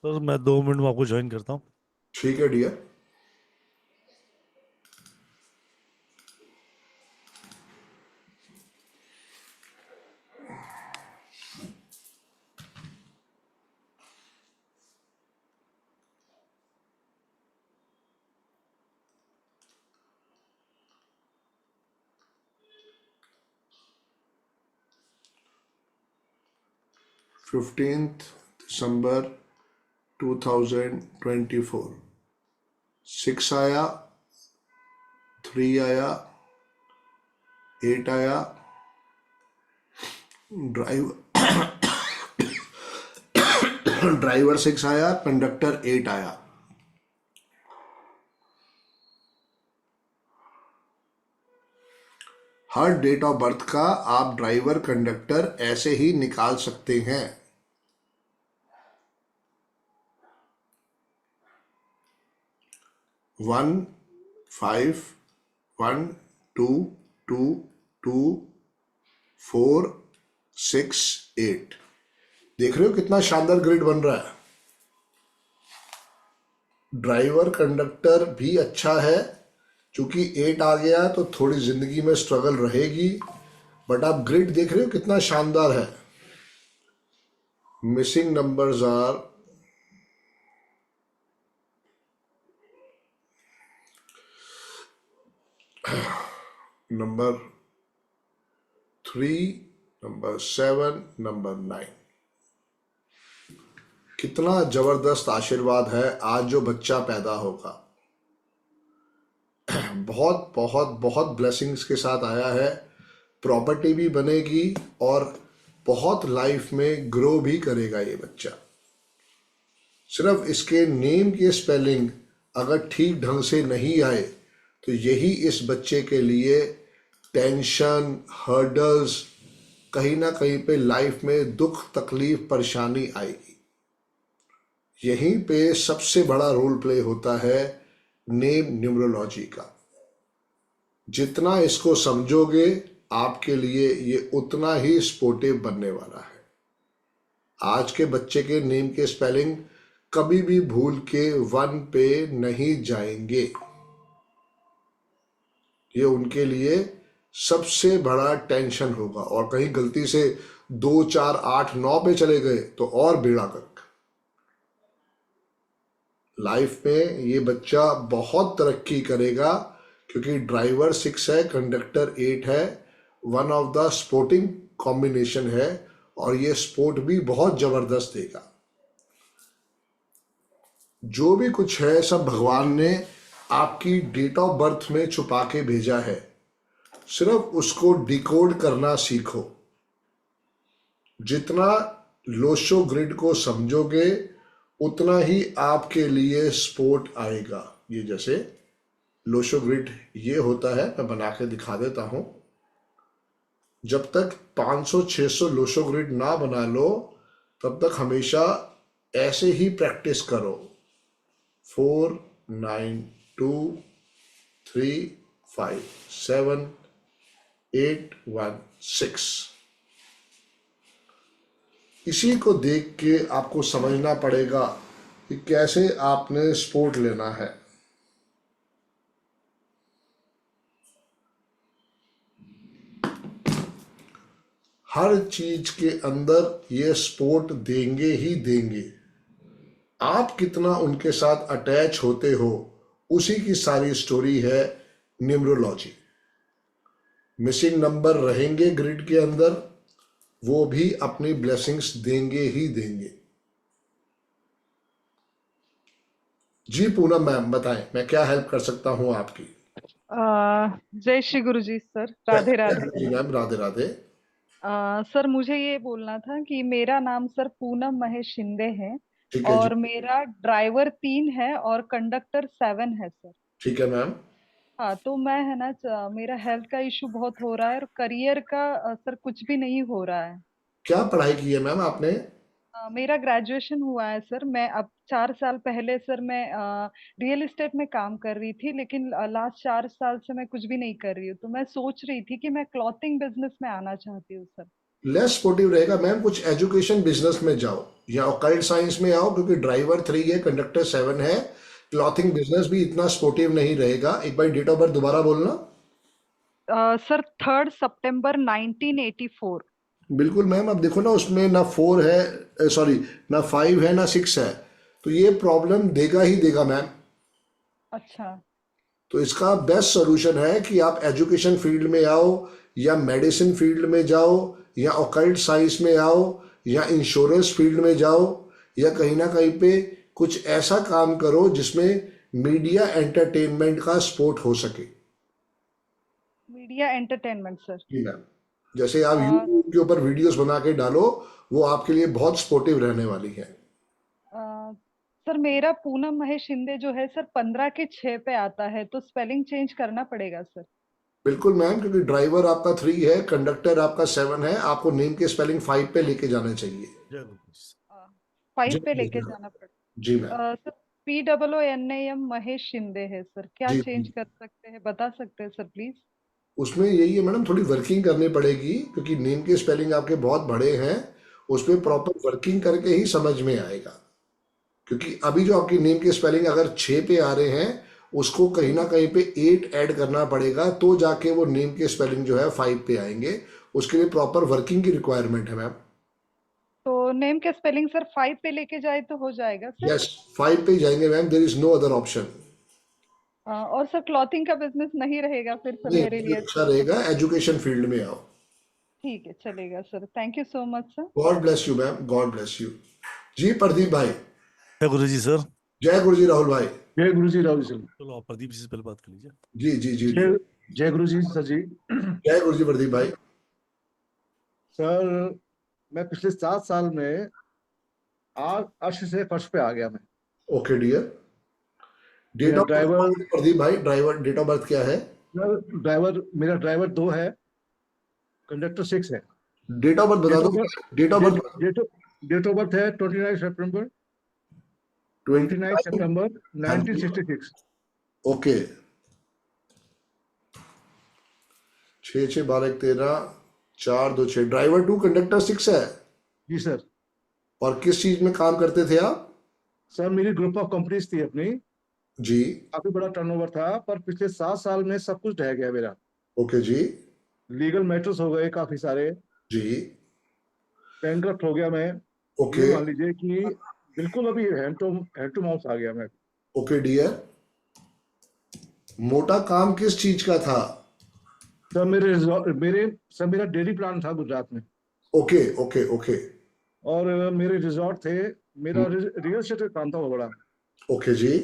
Sir मैं 2 minute में आपको ज्वाइन करता हूँ। ठीक है डियर। Disember 2024। 6 आया, 3 आया, 8 आया। ड्राइवर ड्राइवर 6 आया, कंडक्टर 8 आया। हर डेट ऑफ बर्थ का आप ड्राइवर कंडक्टर ऐसे ही निकाल सकते हैं। 1 5 1 2 2 2 4 6 8। देख रहे हो कितना शानदार ग्रिड बन रहा है। ड्राइवर कंडक्टर भी अच्छा है, क्योंकि 8 आ गया तो थोड़ी जिंदगी में स्ट्रगल रहेगी। बट आप ग्रिड देख रहे हो कितना शानदार है। Missing numbers are number 3, number 7, number 9। कितना जबरदस्त आशीर्वाद है आज जो बच्चा पैदा होगा। बहुत बहुत बहुत ब्लेसिंग्स के साथ आया है। प्रॉपर्टी भी बनेगी और बहुत लाइफ में ग्रो भी करेगा ये बच्चा। सिर्फ इसके नेम की स्पेलिंग अगर ठीक ढंग से नहीं आए तो यही इस बच्चे के लिए टेंशन, हर्डल्स, कहीं ना कहीं पे लाइफ में दुख, तकलीफ, परेशानी आएगी। यहीं पे सबसे बड़ा रोल प्ले होता है नेम न्यूमरोलॉजी का। जितना इसको समझोगे आपके लिए ये उतना ही स्पोर्टिव बनने वाला है। आज के बच्चे के नेम के स्पेलिंग कभी भी भूल के 1 पे नहीं जाएंगे। ये उनके लिए सबसे बड़ा टेंशन होगा। और कहीं गलती से 2 4 8 9 पे चले गए तो और बेड़ा गर्क। लाइफ में ये बच्चा बहुत तरक्की करेगा, क्योंकि ड्राइवर 6 है, कंडक्टर 8 है। One of the sporting combination है और ये स्पोर्ट भी बहुत जबरदस्त देगा। जो भी कुछ है सब भगवान ने आपकी डेट ऑफ बर्थ में छुपा के भेजा है। सिर्फ उसको डिकोड करना सीखो। जितना लोशो ग्रिड को समझोगे उतना ही आपके लिए स्पोर्ट आएगा। ये जैसे लोशो ग्रिड ये होता है, मैं बना के दिखा देता हूं। जब तक 500-600 लोशो ग्रिड ना बना लो तब तक हमेशा ऐसे ही प्रैक्टिस करो। 4 9 2 3 5 7 8 1 6। इसी को देख के आपको समझना पड़ेगा कि कैसे आपने स्पोर्ट लेना है। हर चीज के अंदर ये सपोर्ट देंगे ही देंगे। आप कितना उनके साथ अटैच होते हो उसी की सारी स्टोरी है न्यूमरोलॉजी। मिसिंग नंबर रहेंगे ग्रिड के अंदर, वो भी अपनी ब्लेसिंग्स देंगे ही देंगे। जी पूनम मैम बताएं, मैं क्या हेल्प कर सकता हूं आपकी। जय श्री गुरु जी सर, राधे राधे। जी मैम, राधे राधे। सर मुझे ये बोलना था कि मेरा नाम सर पूनम महेश शिंदे है ठीक है जी। और मेरा ड्राइवर 3 है और कंडक्टर 7 है सर। ठीक है मैम। हाँ तो मैं है ना मेरा हेल्थ का इशू बहुत हो रहा है और करियर का सर कुछ भी नहीं हो रहा है। क्या पढ़ाई की है मैम आपने। मेरा ग्रेजुएशन हुआ है सर। मैं अब 4 साल पहले सर मैं रियल एस्टेट में काम कर रही थी, लेकिन लास्ट 4 साल से मैं कुछ भी नहीं कर रही हूँ। तो मैं सोच रही थी कि मैं क्लॉथिंग बिजनेस में आना चाहती हूँ सर। लेस स्पोर्टिव रहेगा मैम, कुछ एजुकेशन बिजनेस में जाओ या ऑकल्ट साइंस में आओ, क्योंकि ड्राइवर 3 है, कंडक्टर 7 है। क्लॉथिंग बिजनेस भी इतना स्पोर्टिव नहीं रहेगा। एक बार डेट ऑफ बर्थ दोबारा बोलना। सर 3 सितंबर 1984। बिल्कुल मैम, अब देखो ना, उसमें ना 4 है, सॉरी, ना 5 है ना 6 है, तो ये प्रॉब्लम देगा ही देगा मैम। अच्छा। तो इसका बेस्ट सॉल्यूशन है कि आप एजुकेशन फील्ड में आओ, या मेडिसिन फील्ड में जाओ, या ऑकल्ट साइंस में आओ, या इंश्योरेंस फील्ड में जाओ, या कहीं ना कहीं पे कुछ ऐसा काम करो जिसमें मीडिया एंटरटेनमेंट का सपोर्ट हो सके। Media entertainment sir. जी मैम। जैसे आप अ, यूट्यूब के ऊपर वीडियोस बना के डालो, वो आपके लिए बहुत सपोर्टिव रहने वाली है। अ, सर मेरा पूनम महेश शिंदे जो है सर 15 के 6 पे आता है, तो स्पेलिंग चेंज करना पड़ेगा सर। बिल्कुल मैम, क्योंकि ड्राइवर आपका 3 है, कंडक्टर आपका 7 है, आपको नेम के स्पेलिंग 5 पे लेके जाने चाहिए। जय गुरु जी। 5 जी पे लेके जी जाना जी मैम। पड़ेगा सर। POONAM महेश शिंदे है सर, क्या जी चेंज जी। कर सकते हैं, बता सकते हैं सर प्लीज। उसमें यही है मैडम, थोड़ी वर्किंग करनी पड़ेगी, क्योंकि नेम के स्पेलिंग आपके बहुत बड़े हैं। उसमें हाँ। प्रॉपर वर्किंग करके ही समझ में आएगा। क्योंकि अभी जो आपकी नेम के स्पेलिंग अगर 6 पे आ रहे हैं, उसको कहीं ना कहीं पे 8 ऐड करना पड़ेगा, तो जाके वो नेम के स्पेलिंग जो है 5 पे आएंगे। उसके लिए प्रॉपर वर्किंग की रिक्वायरमेंट है मैम। तो नेम के स्पेलिंग सर 5 पे लेके जाए तो हो जाएगा सर। यस, 5 पे ही जाएंगे ma'am, there is no other option. और सर क्लॉथिंग का बिजनेस नहीं रहेगा फिर सर नहीं, मेरे ये लिए अच्छा तो। रहेगा, एजुकेशन फील्ड में आओ। ठीक है, चलेगा sir, thank you so much sir. God bless you ma'am, God bless you. जी प्रदीप भाई। जय गुरु जी सर। जय गुरु जी राहुल भाई। जय गुरु जी राहुल जी। चलो आप प्रदीप जी से पहले बात कर लीजिए। जी जी जी जी। जय जय गुरु जी सर जी। जय गुरु जी प्रदीप भाई। सर मैं पिछले 7 साल में अर्श से फर्श पे आ गया मैं। Okay dear. डेट मेरा ऑफ ड्राइवर बर्थ प्रदीप भाई, ड्राइवर डेट ऑफ बर्थ क्या है? मेरा ड्राइवर 2 है, कंडक्टर 6 है। डेट ऑफ बर्थ बता डेट दो। Of birth date of date birth. Date date of birth है 29 सितंबर 29। हाँ जी। 1966। ओके। 6 6 12 1 13, 4 2 6। ड्राइवर 2, कंडक्टर 6 है। जी सर। और किस चीज में काम करते थे आप? सर मेरी ग्रुप ऑफ कंपनीज थी अपनी, जी। काफी बड़ा टर्नओवर था, पर पिछले 7 साल में सब कुछ ढह गया मेरा। ओके जी। लीगल मैटर्स हो गए काफी सारे, जी। बैंकरप्ट हो गया मैं। ये ओके। मान लीजिए कि बिल्कुल अभी हैंड टू माउथ आ गया मैं। Okay dear. मोटा काम किस चीज का था? सर मेरे resort- मेरे सर मेरा डेयरी प्लांट था गुजरात में, ओके ओके ओके। और मेरे रिजॉर्ट थे। मेरा रियल एस्टेट का काम था वो बड़ा। ओके जी।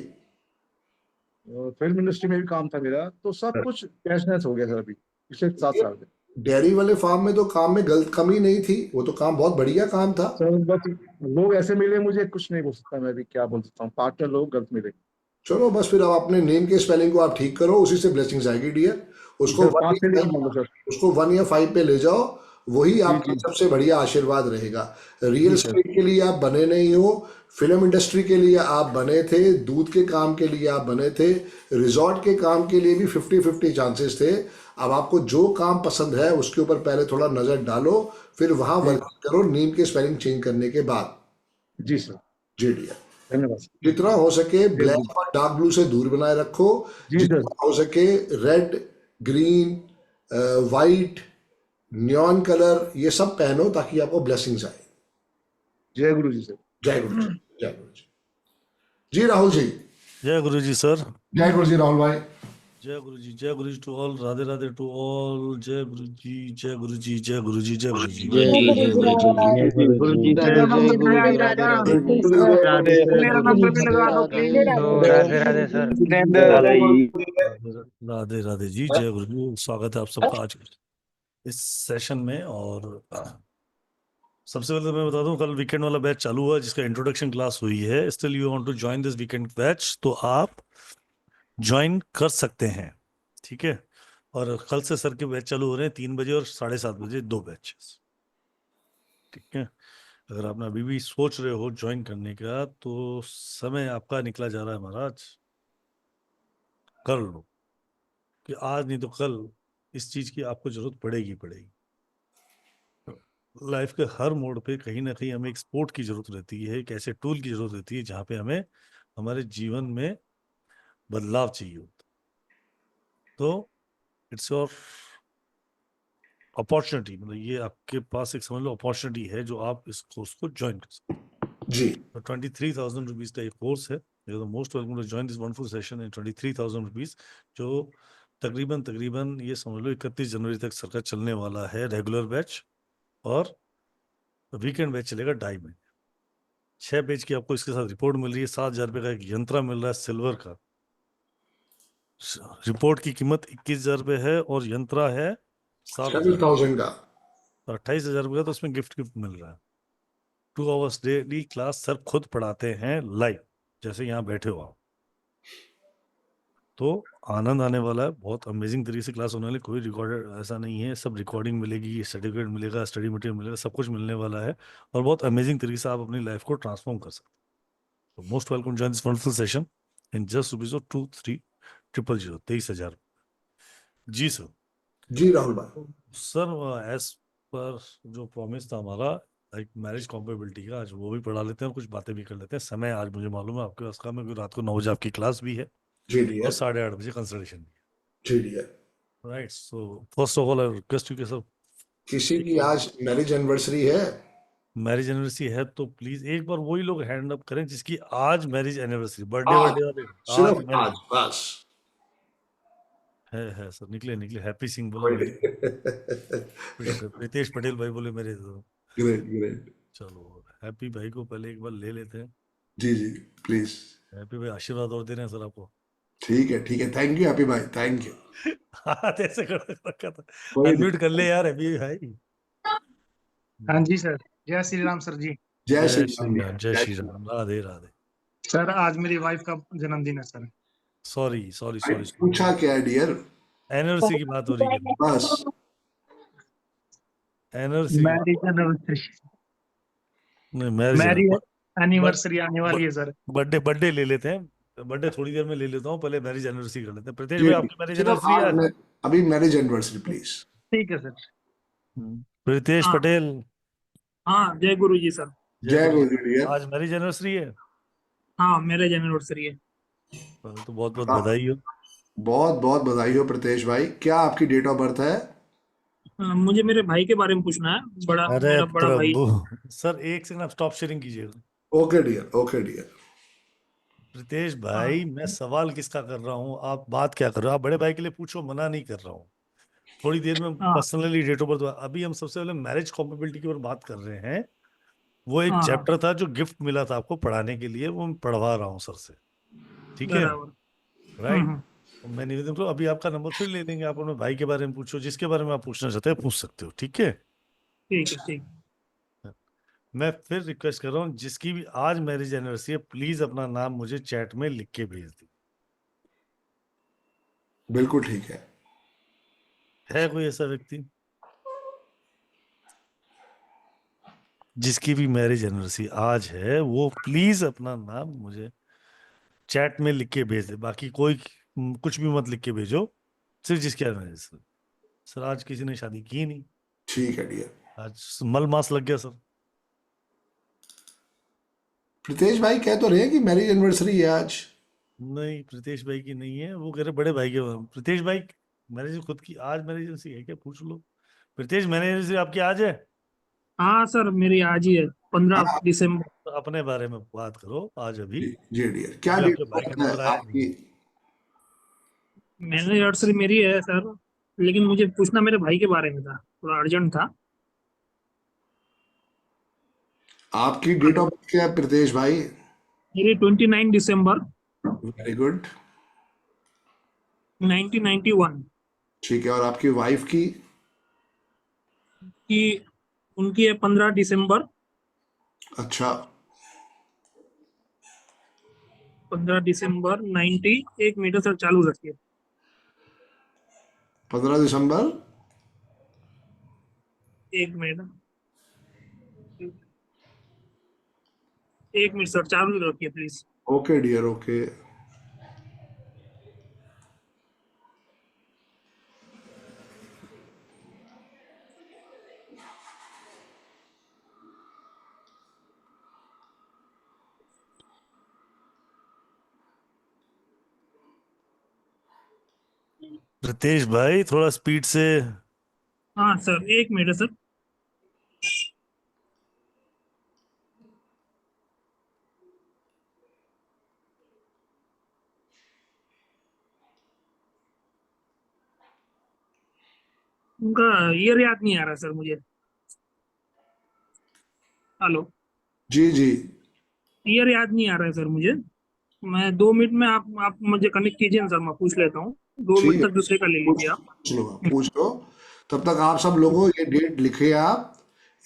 फिल्म इंडस्ट्री में भी काम था मेरा, तो सब कुछ कैशनेस हो गया सर अभी पिछले 7 साल में। डेयरी वाले फार्म में तो काम में गलत कमी नहीं थी, वो तो काम बहुत बढ़िया काम था। सर बस लोग ऐसे मिले मुझे, कुछ नहीं बोल सकता मैं अभी, क्या बोल सकता हूँ, पार्टनर लोग गलत मिले। चलो बस, फिर अब अपने नेम के स्पेलिंग को आप ठीक करो, उसी से ब्लेसिंग्स आएगी डियर। उसको सर 1 5 से या लेकर मान लो सर। 5, उसको 1 या 5 पे ले जाओ। वही जी आपका जी सबसे बढ़िया आशीर्वाद रहेगा। रियल जी सर। एस्टेट के लिए आप बने नहीं हो, फिल्म इंडस्ट्री के लिए आप बने थे, दूध के काम के लिए आप बने थे, रिजॉर्ट के काम के लिए भी 50-50 चांसेस थे। अब आपको जो काम पसंद है उसके ऊपर पहले थोड़ा नजर डालो, फिर वहां जी वर्क करो नेम के स्पेलिंग चेंज करने के बाद। जी सर। जी डियर। धन्यवाद सर। जितना हो सके जय गुरु। ब्लैक और डार्क ब्लू से दूर बनाए रखो। जी सर। जितना हो सके red, green, white, neon colour, ये सब पहनो ताकि आपको ब्लेसिंग्स आए। जय गुरु जी सर। जय गुरु जी। जय गुरु जी। जी राहुल जी। जय गुरु जी सर। जय गुरु जी राहुल भाई। जय गुरु जी, जय गुरु जी to all, Radhe Radhe to all. जय गुरु जी, जय गुरु जी, जय गुरु जी, जय गुरु जी। जय जय जय गुरु जी जय राधे गुरु जी राधे जय जय गुरु जी राधे राधे राधे राधे मेरा गुरु नंबर जी भी जय लगा दो राधे प्लीज। राधे राधे सर राधे राधे जी, जय गुरु जी। स्वागत है आप सबका आज इस सेशन में। और सबसे पहले तो मैं बता दूं, कल वीकेंड वाला बैच चालू हुआ जिसका इंट्रोडक्शन क्लास हुई है। Still you want to join this weekend batch तो आप ज्वाइन कर सकते हैं, ठीक है। और कल से सर के बैच चालू हो रहे हैं 3 बजे और 7:30 बजे, 2 बैचेस, ठीक है। अगर आपने अभी भी सोच रहे हो ज्वाइन करने का तो समय आपका निकला जा रहा है महाराज, कर लो, कि आज नहीं तो कल इस चीज की आपको जरूरत पड़ेगी पड़ेगी। लाइफ के हर मोड़ पे कहीं ना कहीं हमें एक स्पोर्ट की जरूरत रहती है, एक ऐसे टूल की जरूरत रहती है जहाँ पे हमें हमारे जीवन में बदलाव चाहिए होता है। तो इट्स योर अपॉर्चुनिटी, मतलब ये आपके पास एक समझ लो अपॉर्चुनिटी है जो आप इस कोर्स को ज्वाइन कर सकते जी हो। 23,000 रुपीज का एक कोर्स है। You most welcome to join this wonderful session in 23,000 rupees, जो तकरीबन तकरीबन ये समझ लो 31 जनवरी तक सर का चलने वाला है रेगुलर बैच, और वीकेंड बैच चलेगा 2.5 महीने। 6 पेज की आपको इसके साथ रिपोर्ट मिल रही है, 7,000 रुपये का एक यंत्रा मिल रहा है सिल्वर का। रिपोर्ट की कीमत 21,000 रुपये है और यंत्रा है 7,000। 7,000 का। 28,000 रुपये का तो उसमें गिफ्ट गिफ्ट मिल रहा है। 2 आवर्स डेली क्लास सर खुद पढ़ाते हैं लाइव, जैसे यहाँ बैठे हो आप। तो आनंद आने वाला है, बहुत अमेजिंग तरीके से क्लास होने वाली। कोई रिकॉर्डेड ऐसा नहीं है, सब रिकॉर्डिंग मिलेगी, सर्टिफिकेट मिलेगा, स्टडी मटेरियल मिलेगा, सब कुछ मिलने वाला है। और बहुत अमेजिंग तरीके से आप अपनी लाइफ को ट्रांसफॉर्म कर सकते हो। Most welcome join this wonderful session in just rupees of 23,000, 23,000। जी सर। जी राहुल भाई। सर एज पर जो प्रॉमिस था हमारा, एक मैरिज कॉम्पेबिलिटी का, आज वो भी पढ़ा लेते हैं और कुछ बातें भी कर लेते हैं। समय आज मुझे मालूम है आपके पास कम है, क्योंकि रात को 9 बजे आपकी क्लास भी है जी और डियर। 8:30 बजे कंसल्टेशन भी जी डियर। है। Right, so first of all I request you के सर, किसी की आज मैरिज एनिवर्सरी है? मैरिज एनिवर्सरी है तो प्लीज एक बार वही लोग हैंड अप करें जिसकी आज मैरिज एनिवर्सरी, बर्थडे आज, बर्थडे वाले। आज सिर्फ आज मैरिज बस। है सर। निकले निकले। हैप्पी सिंह बोले मेरे, ग्रेट प्रीतेश पटेल भाई बोले मेरे तो। ग्रेट। चलो हैप्पी भाई को पहले एक बार ले लेते हैं। जी जी प्लीज। हैप्पी भाई आशीर्वाद और दे रहे हैं सर आपको। ठीक है, थैंक यू हैप्पी भाई, थैंक यू। हाथ ऐसे कर रखा था। कोई अनम्यूट कर ले यार अभी भाई। हाँ जी सर। जय श्री राम सर जी। जय श्री जय राम श्री जी, राम, जय जय श्री श्री राम, राधे राधे। सर आज मेरी वाइफ का जन्मदिन है सर। सॉरी सॉरी भाई सॉरी। पूछा क्या है डियर? एनिवर्सरी की बात हो रही है। बस। एनिवर्सरी की बात मैरिज एनिवर्सरी। नहीं, मैरिज मैरिज बट एनिवर्सरी आने वाली है सर। बर्थडे बर्थडे ले लेते हैं। बर्थडे थोड़ी देर में ले लेता हूँ, पहले मैरिज एनिवर्सरी कर लेते हैं। प्रीतेश जी भाई आपकी मैरिज सिर्फ एनिवर्सरी है आज आज? अभी मैरिज एनिवर्सरी प्लीज। ठीक है सर। प्रीतेश हाँ पटेल, हाँ, जय गुरु जी सर। जय जय गुरु जी। गुरु डियर। आज मैरिज एनिवर्सरी है, हाँ मैरिज एनिवर्सरी है। तो बहुत बहुत बधाई हो। बहुत बहुत बधाई हो प्रीतेश भाई। क्या आपकी डेट ऑफ बर्थ है? मुझे मेरे भाई के बारे में पूछना है। अरे मेरा बड़ा भाई। प्रभु, सर एक सेकंड आप स्टॉप शेयरिंग कीजिएगा। Okay dear, okay dear. Pritesh हाँ भाई, मैं सवाल किसका कर रहा हूँ, आप बात क्या कर रहे हो? आप बड़े भाई के लिए पूछो, मना नहीं कर रहा हूँ। थोड़ी देर में हाँ पर्सनली डेट ऑफ बर्थ। अभी हम सबसे पहले मैरिज कॉम्पेबिलिटी की ओर बात कर रहे हैं। वो एक हाँ हाँ, चैप्टर था जो गिफ्ट मिला था आपको पढ़ाने के लिए, वो मैं पढ़वा रहा हूँ सर से। ठीक है, बराबर। राइट। हम्म। मैं निवेदन करूँ, अभी आपका नंबर थोड़ी ले लेंगे। आप अपने भाई के बारे में पूछो, जिसके बारे में आप पूछना चाहते हैं पूछ सकते हो, ठीक है। ठीक है ठीक। मैं फिर रिक्वेस्ट कर रहा हूँ, जिसकी भी आज मैरिज एनिवर्सरी है, प्लीज अपना नाम मुझे चैट में लिख के भेज दी। बिल्कुल ठीक है कोई ऐसा व्यक्ति जिसकी भी मैरिज एनिवर्सरी आज है, वो प्लीज अपना नाम मुझे चैट में लिख के भेज दे। बाकी कोई कुछ भी मत लिख के भेजो, सिर्फ जिसकी आज मैरिज। सर आज किसी ने शादी की नहीं, ठीक है डियर। आज मल मास लग गया सर। प्रीतेश भाई कह तो रहे हैं कि मैरिज एनिवर्सरी है आज। नहीं, प्रीतेश भाई की नहीं है, वो कह रहे बड़े भाई के। प्रीतेश भाई मैरिज खुद की आज मैरिज एनिवर्सरी है क्या, पूछ लो। प्रीतेश मैरिज एनिवर्सरी आपकी आज है? हाँ सर मेरी आज ही है, 15 दिसंबर। तो अपने बारे में बात करो आज अभी, जी डियर, क्या क्योंकि डेट आपके ऑफ भाई का बर्थ है नंबर आया नहीं। आपकी? मैंने एनिवर्सरी मेरी है सर, लेकिन मुझे पूछना मेरे भाई के बारे में था, थोड़ा अर्जेंट था। आपकी डेट ऑफ बर्थ क्या है प्रीतेश भाई? मेरी 29 दिसंबर वेरी गुड। 1991 ठीक है, और आपकी वाइफ की? की। उनकी है 15 दिसंबर। अच्छा। 15 दिसंबर 90। 1 मिनट सर चालू रखिए। 15 दिसंबर। 1 मिनट। 1 मिनट सर चालू रखिए please. Okay dear, okay. Ritesh भाई थोड़ा स्पीड से। हाँ सर, एक मिनट है सर। उनका ईयर याद नहीं आ रहा सर मुझे। हेलो। जी जी। ईयर याद नहीं आ रहा है सर मुझे। मैं 2 मिनट में आप मुझे कनेक्ट कीजिए ना सर, मैं पूछ लेता हूँ। 2 मिनट ठीक है, तक दूसरे का ले पूछ लीजिए आप। पूछ लो आप, पूछ लो। तब तक आप सब लोगों ये डेट लिखे आप।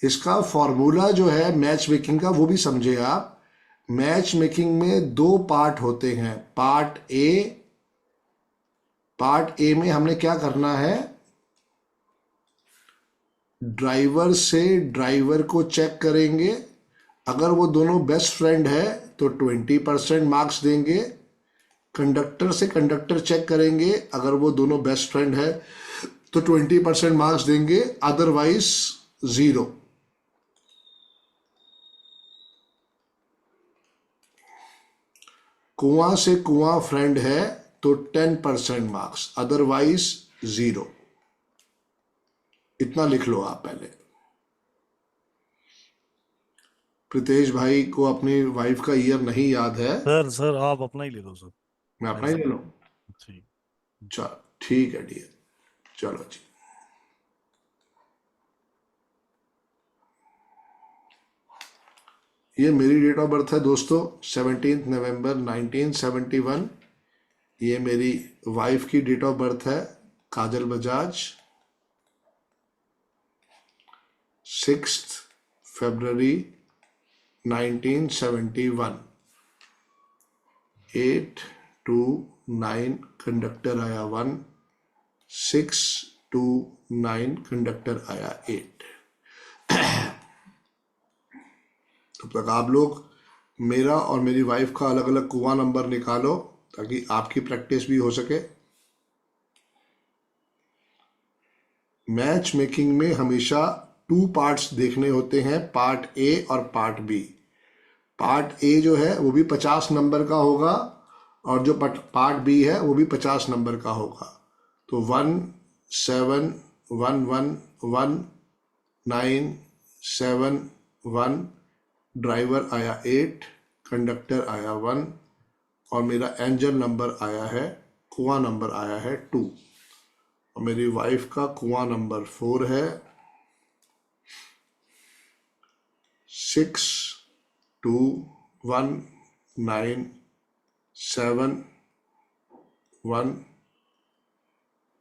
इसका फॉर्मूला जो है मैच मेकिंग का वो भी समझे आप। मैच मेकिंग में दो पार्ट होते हैं। पार्ट ए में हमने क्या करना है, ड्राइवर से ड्राइवर को चेक करेंगे। अगर वो दोनों बेस्ट फ्रेंड है तो 20% मार्क्स देंगे। कंडक्टर से कंडक्टर चेक करेंगे, अगर वो दोनों बेस्ट फ्रेंड है तो 20% मार्क्स देंगे, अदरवाइज 0। कुआं से कुआं फ्रेंड है तो 10% मार्क्स, अदरवाइज 0। इतना लिख लो आप पहले। प्रीतेश भाई को अपनी वाइफ का ईयर नहीं याद है। सर आप अपना ही ले लो सर। मैं अपना ही ले लूं? ठीक। चलो ठीक है डियर, चलो जी। ये मेरी डेट ऑफ बर्थ है दोस्तों, 17 नवंबर 1971। ये मेरी वाइफ की डेट ऑफ बर्थ है, काजल बजाज, 6 फरवरी 1971। 8 to 9 कंडक्टर आया 1, 6 to 9 कंडक्टर आया 8। तब तक आप लोग मेरा और मेरी वाइफ का अलग अलग कुआं नंबर निकालो ताकि आपकी प्रैक्टिस भी हो सके। मैच मेकिंग में हमेशा 2 पार्ट्स देखने होते हैं, पार्ट ए और पार्ट बी। पार्ट ए जो है वो भी 50 नंबर का होगा और जो पार्ट बी है वो भी 50 नंबर का होगा। तो 1 7 1 1 1 9 7 1, ड्राइवर आया 8, कंडक्टर आया 1 और मेरा एंजल नंबर आया है, कुआं नंबर आया है 2 और मेरी वाइफ का कुआं नंबर 4 है, 6 2 1 9 7 1,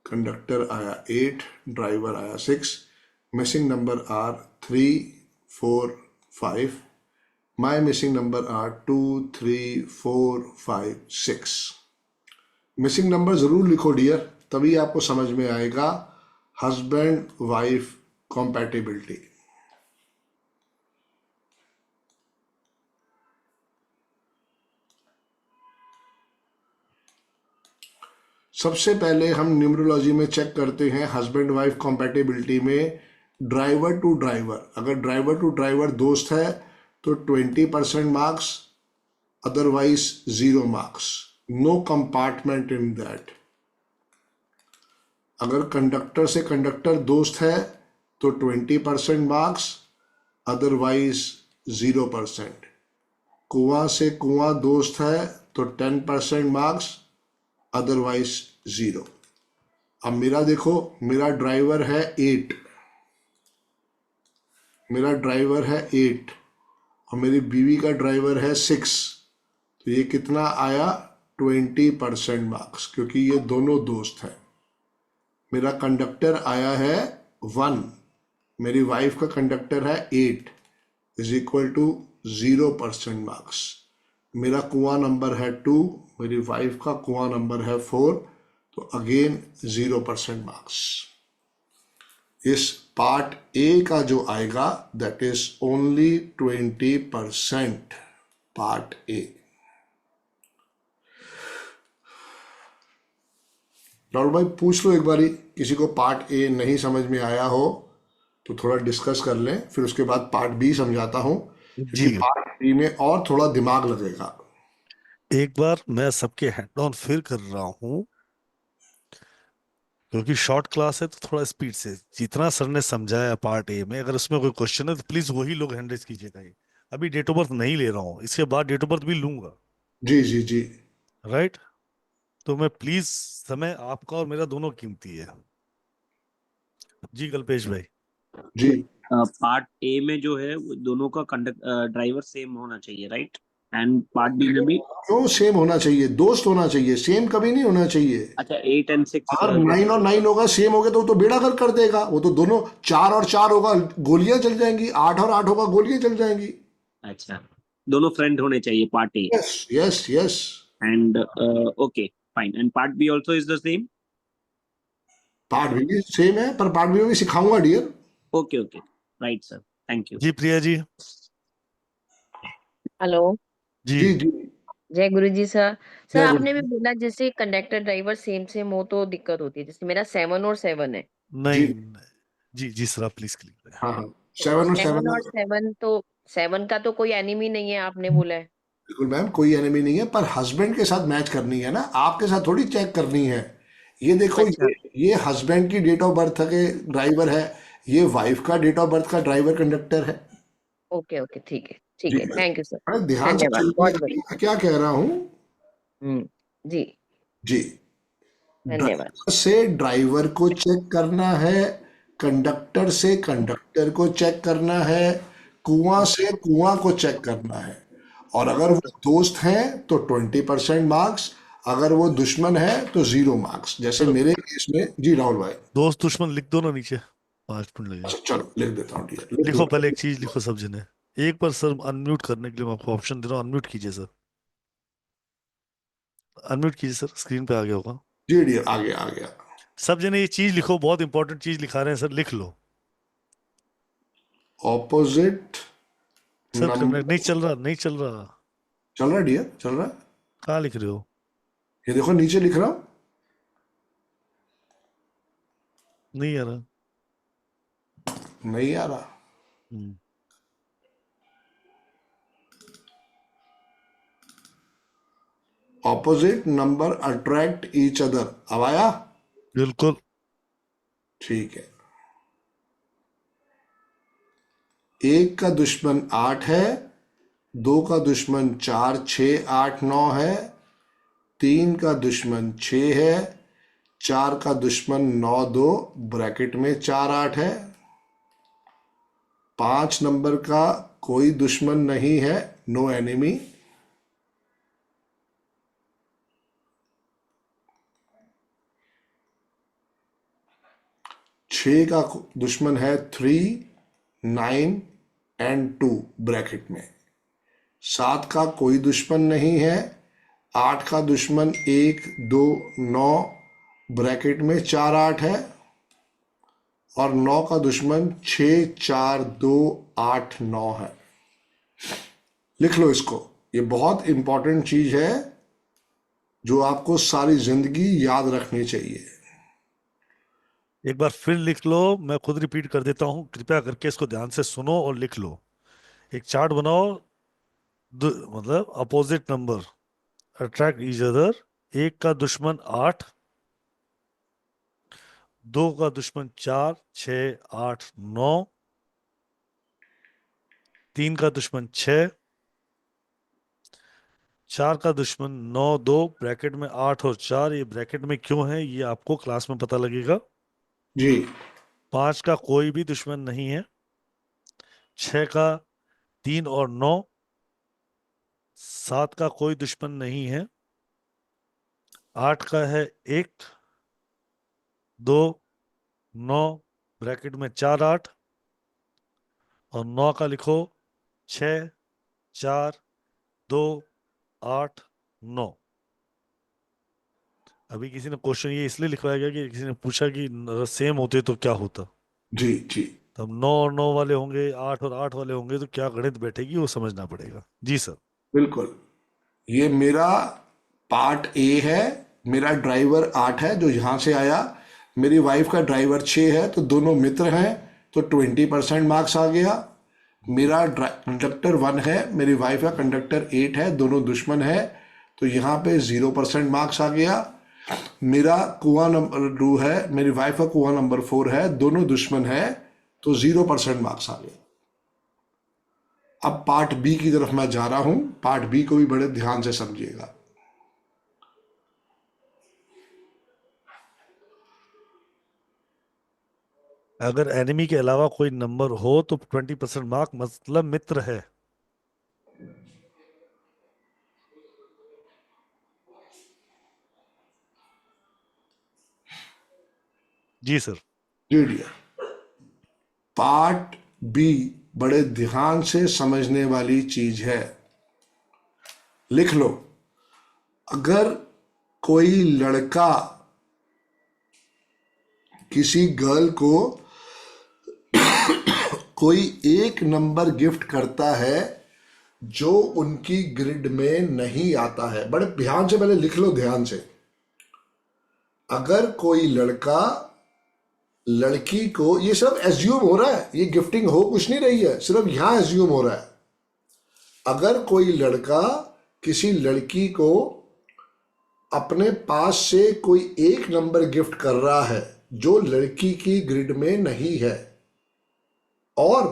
कंडक्टर आया 8, ड्राइवर आया 6। Missing number are 3 4 5। My missing number are 2 3 4 5 6। Missing number जरूर लिखो डियर, तभी आपको समझ में आएगा हस्बैंड वाइफ कॉम्पैटिबिलिटी। सबसे पहले हम न्यूमरोलॉजी में चेक करते हैं हस्बैंड वाइफ कॉम्पैटिबिलिटी में ड्राइवर टू ड्राइवर। अगर ड्राइवर टू ड्राइवर दोस्त है तो 20% marks, otherwise 0 marks, no compartment in that. अगर कंडक्टर से कंडक्टर दोस्त है तो 20% मार्क्स, अदरवाइज 0%। कुआं से कुआं दोस्त है तो 10% मार्क्स, अदरवाइज 0। अब मेरा देखो, मेरा ड्राइवर है 8, मेरा ड्राइवर है 8 और मेरी बीवी का ड्राइवर है 6। तो ये कितना आया, 20% मार्क्स, क्योंकि ये दोनों दोस्त हैं। मेरा कंडक्टर आया है 1, मेरी वाइफ का कंडक्टर है 8, इज इक्वल टू 0% मार्क्स। मेरा कुआं नंबर है 2, मेरी वाइफ का कुआं नंबर है 4, तो अगेन 0% मार्क्स। इस पार्ट ए का जो आएगा that is only 20%, part A. Rahul भाई पूछ लो एक बारी, किसी को पार्ट ए नहीं समझ में आया हो तो थोड़ा डिस्कस कर लें, फिर उसके बाद पार्ट बी समझाता हूं, क्योंकि जी पार्ट बी में और थोड़ा दिमाग लगेगा। एक बार मैं सबके हैंड ऑन फिर कर रहा हूँ। क्योंकि शॉर्ट क्लास है तो थोड़ा स्पीड से जितना सर ने समझाया पार्ट ए में, अगर उसमें कोई क्वेश्चन है तो प्लीज वही लोग हैंड रेज कीजिएगा। ये अभी डेट ऑफ बर्थ नहीं ले रहा हूँ, इसके बाद डेट ऑफ बर्थ भी लूंगा, जी जी जी राइट? तो मैं प्लीज, समय आपका और मेरा दोनों कीमती है। जी कल्पेश भाई। जी। पार्ट ए में जो है वो दोनों का ड्राइवर सेम होना चाहिए, राइट? एंड पार्ट बी में भी। क्यों सेम होना चाहिए? दोस्त होना चाहिए, सेम कभी नहीं होना चाहिए। अच्छा, 8 and 6 अगर 9 और 9 होगा, सेम हो गया तो वो तो बेड़ा गर्क कर देगा। वो तो दोनों 4 और 4 होगा, गोलियां चल जाएंगी। 8 और 8 होगा, गोलियां चल जाएंगी। अच्छा, दोनों फ्रेंड होने चाहिए part A. Yes yes yes. And okay, fine. And part B also is the same? Part भी सेम है, पर पार्ट बी में भी सिखाऊंगा dear. Okay okay, right sir, thank you. जी प्रिया जी। हेलो। जी जी जी जय गुरु जी सर। सर जय आपने भी गुरु। बोला जैसे कंडक्टर ड्राइवर सेम सेम हो तो दिक्कत होती है, जैसे मेरा 7 और 7 है। नहीं, जी जी जी सर, आप प्लीज क्लिक करें। हाँ हाँ, तो 7 और 7 और 7। 7 तो 7 का तो कोई एनिमी नहीं है आपने बोला है। बिल्कुल मैम, कोई एनिमी नहीं है, पर हस्बैंड के साथ मैच करनी है ना, आपके साथ थोड़ी चेक करनी है। ये देखो, अच्छा। ये हस्बैंड की डेट ऑफ बर्थ के ड्राइवर है, ये वाइफ का डेट ऑफ बर्थ का ड्राइवर कंडक्टर है। ओके ओके, ठीक है ठीक जी है, थैंक यू सर। बड़े ध्यान से धन्यवाद, सुनिए, बहुत बढ़िया। मैं क्या कह रहा हूँ। जी, जी। धन्यवाद। ड्राइवर से ड्राइवर को चेक करना है, कंडक्टर से कंडक्टर को चेक करना है, कुआं से कुआं को चेक करना है। और अगर वो दोस्त हैं तो 20% मार्क्स, अगर वो दुश्मन है तो 0 मार्क्स। जैसे मेरे केस में। जी राहुल भाई। दोस्त दुश्मन लिख दो ना नीचे, 5 मिनट लगेगा। अच्छा चलो लिख देता हूँ डियर, लिख लिखो, दो। पहले एक चीज लिखो सब जने। एक बार सर अनम्यूट करने के लिए मैं आपको ऑप्शन दे रहा हूँ, अनम्यूट कीजिए सर। अनम्यूट कीजिए सर, स्क्रीन पे आ गया होगा। जी डियर, आ गया आ गया। सब जने ये चीज लिखो, बहुत इंपॉर्टेंट चीज लिखा रहे हैं सर, लिख लो। Opposite sir number. नहीं चल रहा, नहीं चल रहा। चल रहा है डियर, चल रहा है। कहाँ लिख रहे हो? ये देखो नीचे लिख रहा हूँ। नहीं आ रहा। नहीं आ रहा। Hmm, opposite number attract each other. अब आया? बिल्कुल। ठीक है। 1 का दुश्मन 8 है, 2 का दुश्मन 4 6 8 9 है, 3 का दुश्मन 6 है, 4 का दुश्मन 9 2 ब्रैकेट में 4 8 है, 5 नंबर का कोई दुश्मन नहीं है, नो एनिमी। 6 का दुश्मन है 3 9 एंड 2 ब्रैकेट में। 7 का कोई दुश्मन नहीं है, 8 का दुश्मन 1 2 9 ब्रैकेट में 4 8 है, और 9 का दुश्मन 6 4 2 8 9 है। लिख लो इसको, ये बहुत इंपॉर्टेंट चीज है जो आपको सारी जिंदगी याद रखनी चाहिए। एक बार फिर लिख लो, मैं खुद रिपीट कर देता हूँ, कृपया करके इसको ध्यान से सुनो और लिख लो। एक चार्ट बनाओ, मतलब opposite number attract each other. 1 का दुश्मन 8, 2 का दुश्मन 4 6 8 9, 3 का दुश्मन 6, 4 का दुश्मन 9 2 ब्रैकेट में 8 और 4। ये ब्रैकेट में क्यों है ये आपको क्लास में पता लगेगा। जी 5 का कोई भी दुश्मन नहीं है, 6 का 3 और 9, 7 का कोई दुश्मन नहीं है, 8 का है 1 2 9 ब्रैकेट में 4 8, और 9 का लिखो 6 4 2 8 9। अभी किसी ने क्वेश्चन ये इसलिए लिखवाया गया कि किसी ने पूछा कि सेम होते तो क्या होता। जी जी तब 9 और 9 वाले होंगे, 8 और 8 वाले होंगे, तो क्या गणित बैठेगी वो समझना पड़ेगा। जी सर। बिल्कुल। ये मेरा पार्ट ए है। मेरा ड्राइवर 8 है जो यहाँ से आया, मेरी वाइफ का ड्राइवर 6 है, तो दोनों मित्र हैं, तो 20% मार्क्स आ गया। मेरा कंडक्टर 1 है, मेरी वाइफ का कंडक्टर 8 है, दोनों दुश्मन है, तो यहाँ पे 0% मार्क्स आ गया। मेरा कुआं नंबर 2 है, मेरी वाइफ का कुआं नंबर 4 है, दोनों दुश्मन है, तो 0% मार्क्स आ गए। अब पार्ट बी की तरफ मैं जा रहा हूं, पार्ट बी को भी बड़े ध्यान से समझिएगा। अगर एनिमी के अलावा कोई नंबर हो तो 20% मार्क मतलब मित्र है। जी सर। जी। पार्ट बी बड़े ध्यान से समझने वाली चीज है, लिख लो। अगर कोई लड़का किसी गर्ल को कोई एक नंबर गिफ्ट करता है जो उनकी ग्रिड में नहीं आता है, बड़े ध्यान से पहले लिख लो, ध्यान से। अगर कोई लड़का लड़की को, ये सिर्फ एज्यूम हो रहा है, ये गिफ्टिंग हो कुछ नहीं रही है, सिर्फ यहां एज्यूम हो रहा है। अगर कोई लड़का किसी लड़की को अपने पास से कोई एक नंबर गिफ्ट कर रहा है जो लड़की की ग्रिड में नहीं है, और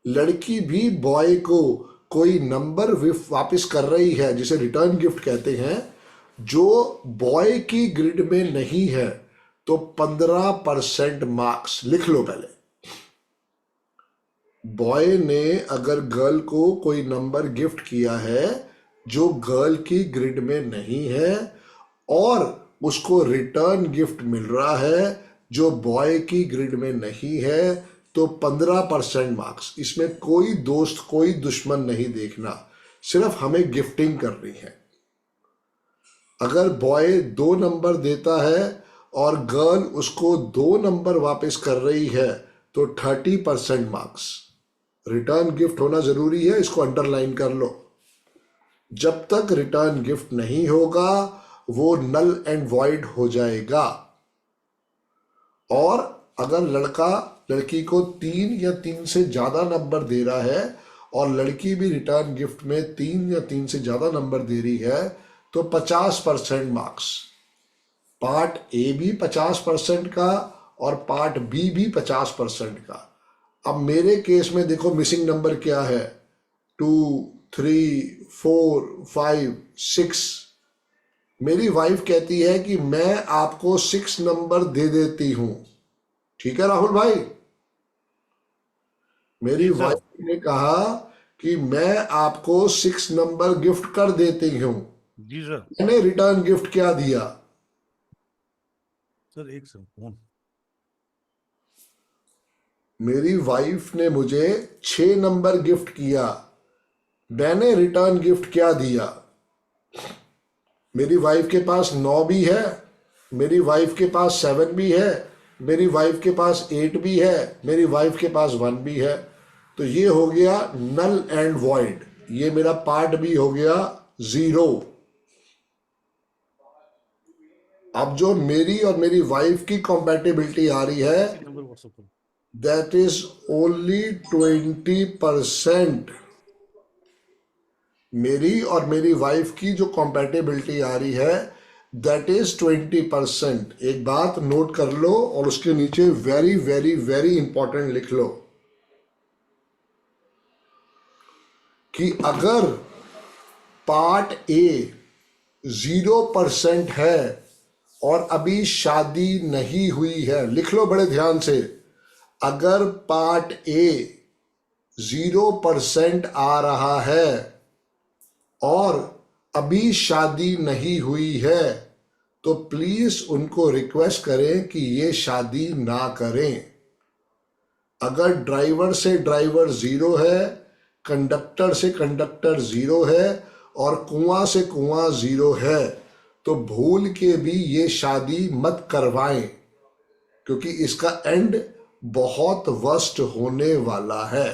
लड़की भी बॉय को कोई नंबर वापस कर रही है जिसे रिटर्न गिफ्ट कहते हैं, जो बॉय की ग्रिड में नहीं है, तो 15% मार्क्स। लिख लो पहले। बॉय ने अगर गर्ल को कोई नंबर गिफ्ट किया है जो गर्ल की ग्रिड में नहीं है, और उसको रिटर्न गिफ्ट मिल रहा है जो बॉय की ग्रिड में नहीं है, तो 15% मार्क्स। इसमें कोई दोस्त कोई दुश्मन नहीं देखना, सिर्फ हमें गिफ्टिंग करनी है। अगर बॉय 2 नंबर देता है और गर्ल उसको 2 नंबर वापस कर रही है, तो 30% मार्क्स। रिटर्न गिफ्ट होना जरूरी है, इसको अंडरलाइन कर लो। जब तक रिटर्न गिफ्ट नहीं होगा वो नल एंड वॉइड हो जाएगा। और अगर लड़का लड़की को 3 या 3 से ज्यादा नंबर दे रहा है और लड़की भी रिटर्न गिफ्ट में 3 या 3 से ज्यादा नंबर दे रही है, तो 50% मार्क्स। पार्ट ए भी 50% का और पार्ट बी भी 50% का। अब मेरे केस में देखो मिसिंग नंबर क्या है, 2, 3, 4, 5, 6। मेरी वाइफ कहती है कि मैं आपको 6 नंबर दे देती हूं। ठीक है राहुल भाई, मेरी वाइफ ने कहा कि मैं आपको 6 नंबर गिफ्ट कर देती हूं। जी सर। मैंने रिटर्न गिफ्ट क्या दिया? सर एक सेकंड फोन। मेरी वाइफ ने मुझे 6 नंबर गिफ्ट किया, मैंने रिटर्न गिफ्ट क्या दिया? मेरी वाइफ के पास 9 भी है, मेरी वाइफ के पास 7 भी है, मेरी वाइफ के पास 8 भी है, मेरी वाइफ के पास 1 भी है। तो ये हो गया नल एंड वॉइड। ये मेरा पार्ट भी हो गया 0। अब जो मेरी और मेरी वाइफ की कॉम्पैटिबिलिटी आ रही है, नंबर व्हाट्सएप करो। that is only 20%। मेरी और मेरी वाइफ की जो कॉम्पैटिबिलिटी आ रही है that is 20%। एक बात नोट कर लो और उसके नीचे वेरी वेरी वेरी इंपॉर्टेंट लिख लो कि अगर पार्ट ए 0% है और अभी शादी नहीं हुई है, लिख लो बड़े ध्यान से, अगर पार्ट ए 0% आ रहा है और अभी शादी नहीं हुई है, तो प्लीज उनको रिक्वेस्ट करें कि ये शादी ना करें। अगर ड्राइवर से ड्राइवर 0 है, कंडक्टर से कंडक्टर 0 है और कुआं से कुआं 0 है, तो भूल के भी ये शादी मत करवाएं, क्योंकि इसका एंड बहुत वर्स्ट होने वाला है।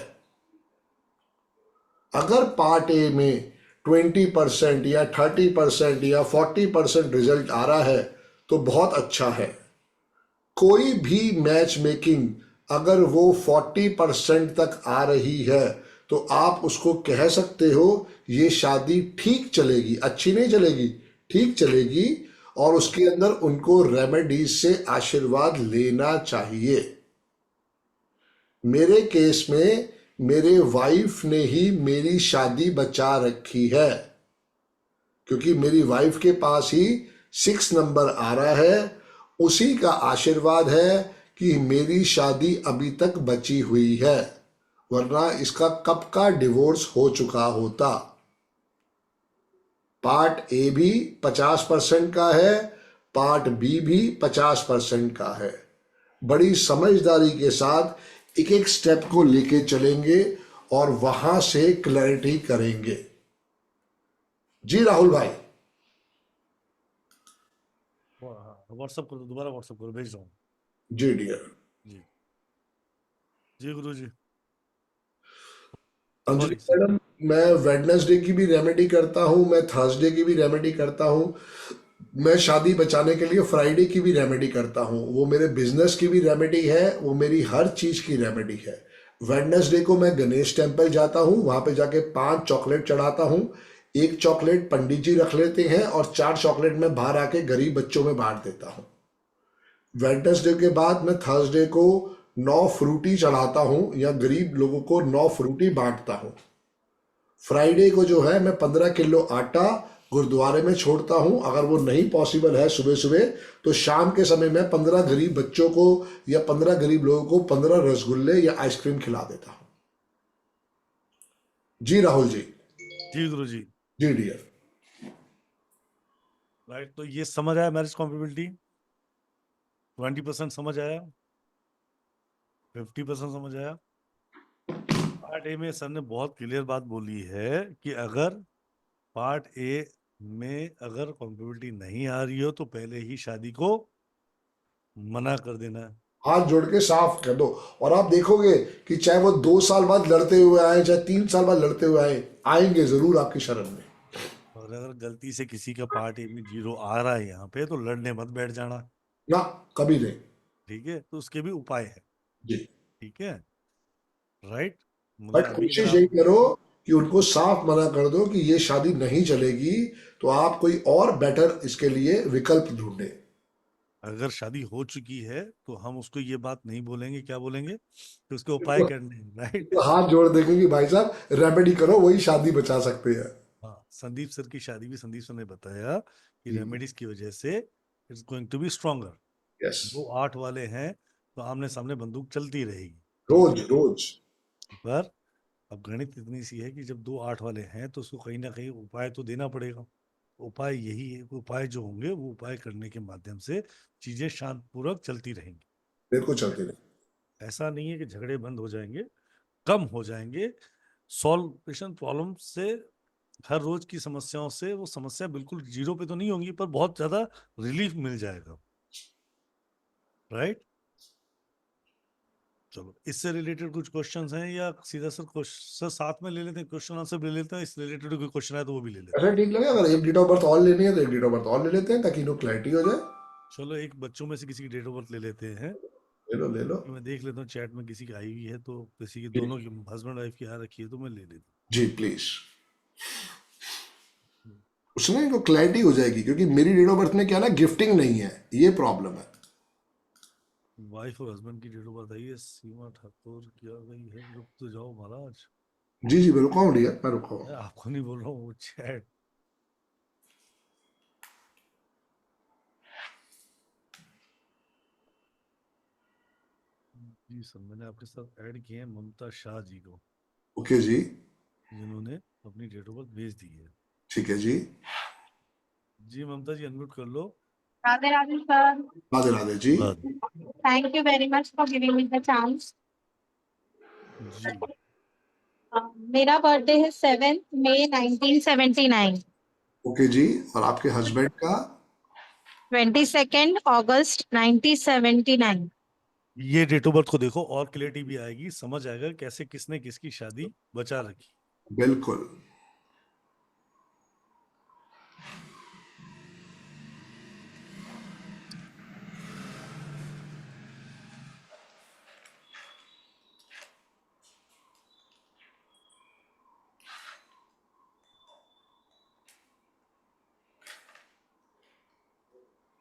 अगर पार्ट ए में 20% या 30% या 40% रिजल्ट आ रहा है तो बहुत अच्छा है। कोई भी मैच मेकिंग अगर वो 40% तक आ रही है तो आप उसको कह सकते हो ये शादी ठीक चलेगी, अच्छी नहीं चलेगी, ठीक चलेगी, और उसके अंदर उनको रेमेडीज से आशीर्वाद लेना चाहिए। मेरे केस में मेरे वाइफ ने ही मेरी शादी बचा रखी है, क्योंकि मेरी वाइफ के पास ही 6 नंबर आ रहा है। उसी का आशीर्वाद है कि मेरी शादी अभी तक बची हुई है, वरना इसका कब का डिवोर्स हो चुका होता। पार्ट ए भी 50% का है, पार्ट बी भी 50% का है। बड़ी समझदारी के साथ एक एक स्टेप को लेके चलेंगे और वहां से क्लैरिटी करेंगे। जी राहुल भाई। व्हाट्सअप कर दो, दोबारा व्हाट्सअप करो, भेज रहा हूँ। जी डियर। जी जी गुरु जी। अंजलि सॉरी मैडम, मैं वेडनेसडे की भी रेमेडी करता हूँ, मैं थर्सडे की भी रेमेडी करता हूँ, मैं शादी बचाने के लिए फ्राइडे की भी रेमेडी करता हूँ। वो मेरे बिजनेस की भी रेमेडी है, वो मेरी हर चीज की रेमेडी है। वेडनेसडे को मैं गणेश टेम्पल जाता हूँ, वहां पे जाके 5 चॉकलेट चढ़ाता हूँ। 1 चॉकलेट पंडित जी रख लेते हैं और 4 चॉकलेट मैं बाहर आके गरीब बच्चों में बांट देता हूँ। वेडनेसडे के बाद मैं थर्सडे को 9 फ्रूटी चढ़ाता हूँ या गरीब लोगों को 9 फ्रूटी बांटता हूँ। फ्राइडे को जो है मैं 15 किलो आटा गुरुद्वारे में छोड़ता हूँ। अगर वो नहीं पॉसिबल है सुबह सुबह, तो शाम के समय में 15 गरीब बच्चों को या 15 गरीब लोगों को 15 रसगुल्ले या आइसक्रीम खिला देता हूँ। जी राहुल जी। जी गुरु जी। जी डियर। राइट, तो ये समझ आया मैरिज कॉम्पेटिबिलिटी? 20% समझ आया, 50% समझ आया। पार्ट ए में सर ने बहुत क्लियर बात बोली है कि अगर पार्ट ए में अगर कॉम्पेटिबिलिटी नहीं आ रही हो तो पहले ही शादी को मना कर देना है। हाथ जोड़ के साफ कर दो, और आप देखोगे कि चाहे वो 2 साल बाद लड़ते हुए आए, चाहे 3 साल बाद लड़ते हुए आए, आएंगे जरूर आपकी शरण में। और अगर गलती से किसी का पार्ट ए में 0 आ रहा है यहाँ पे, तो लड़ने मत बैठ जाना, ना, कभी नहीं। ठीक है? तो उसके भी उपाय है, जी। ठीक है? राइट, मतलब बट अभी अगर कोशिश यही आप करो कि उनको साफ मना कर दो कि ये शादी नहीं चलेगी, तो आप कोई और बेटर इसके लिए विकल्प ढूंढे। अगर शादी हो चुकी है तो हम उसको ये बात नहीं बोलेंगे, क्या बोलेंगे कि उसके उपाय करने हैं, राइट? तो हाथ जोड़ देंगे कि भाई साहब रेमेडी करो, वही शादी बचा सकते हैं। हाँ, संदीप सर की शादी भी संदीप सर ने बताया कि जी। रेमेडीज की वजह से it's going to be stronger. Yes. 2 8 वाले हैं तो आमने सामने बंदूक चलती रहेगी, रोज रोज। पर अब गणित इतनी सी है कि जब 2 8 वाले हैं तो उसको कहीं ना कहीं उपाय तो देना पड़ेगा। उपाय यही है, उपाय जो होंगे वो उपाय करने के माध्यम से चीजें शांतपूर्वक चलती रहेंगी। बिल्कुल चलती नहीं। ऐसा नहीं है कि झगड़े बंद हो जाएंगे, कम हो जाएंगे। सॉल्वेशन प्रॉब्लम से, हर रोज की समस्याओं से वो समस्या बिल्कुल 0 पे तो नहीं होंगी, पर बहुत ज्यादा रिलीफ मिल जाएगा, राइट? चलो, इससे रिलेटेड कुछ क्वेश्चंस हैं या सीधा सर साथ में ले लेते हैं, क्वेश्चन आंसर ले लेते हैं, इससे रिलेटेड कोई क्वेश्चन है तो वो भी ले लेते हैं। ऐसा ठीक लगे, अगर एक डेट ऑफ बर्थ और लेनी है तो एक डेट ऑफ बर्थ और ले लेते हैं, ताकि इनको क्लैरिटी हो जाए। चलो, एक बच्चों में से किसी की डेट ऑफ बर्थ ले लेते हैं। ले लो ले लो। मैं देख लेता हूँ चैट में किसी की आई हुई है, तो किसी की, दोनों की, हस्बैंड वाइफ की आ रखी है, तो मैं ले लेता जी प्लीज। हूँ। उसमें इनको क्लैरिटी हो जाएगी, क्योंकि मेरी डेट ऑफ बर्थ में क्या ना, गिफ्टिंग नहीं है, ये प्रॉब्लम है। वाइफ और हस्बैंड की डेट ऑफ बर्थ आई है, सीमा ठाकुर क्या गई है, रुक तो जाओ महाराज। जी जी मैं रुका हूँ डियर, मैं रुका हूँ। मैं आपको नहीं बोल रहा हूँ, वो चैट। जी सर, मैंने आपके साथ ऐड किए हैं ममता शाह जी को, ओके जी। जिन्होंने अपनी डेट ऑफ बर्थ भेज दी है। ठीक है जी। जी ममता जी, अनम्यूट कर लो। Radhe Radhe sir. Radhe Radhe ji. Thank you very much for giving me the chance. जी मेरा बर्थडे है 7 मई 1979। ओके जी। और आपके हस्बैंड का? 22 अगस्त 1979। ये डेट ऑफ बर्थ को देखो और क्लियरिटी भी आएगी, समझ आएगा कैसे किसने किसकी शादी बचा रखी। बिल्कुल।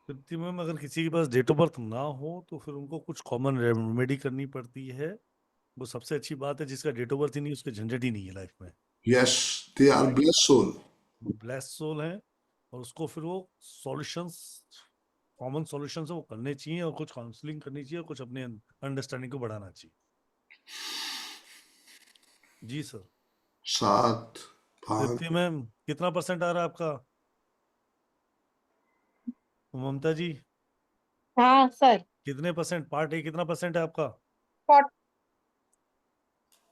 तृप्ति मैम, अगर किसी के पास डेट ऑफ बर्थ ना हो तो फिर उनको कुछ कॉमन रेमेडी करनी पड़ती है। वो सबसे अच्छी बात है, जिसका डेट ऑफ बर्थ ही नहीं उसके झंझट ही नहीं है लाइफ में। Yes, they are blessed soul. Bless soul है, और उसको फिर वो सॉल्यूशंस, कॉमन सॉल्यूशंस वो करने चाहिए, और कुछ काउंसलिंग करनी चाहिए, और कुछ अपने अंडरस्टैंडिंग को बढ़ाना चाहिए। जी सर। 7, 5। तृप्ति मैम, कितना परसेंट आ रहा है आपका? ममता जी, हाँ सर, कितने परसेंट? पार्ट ए कितना परसेंट है आपका?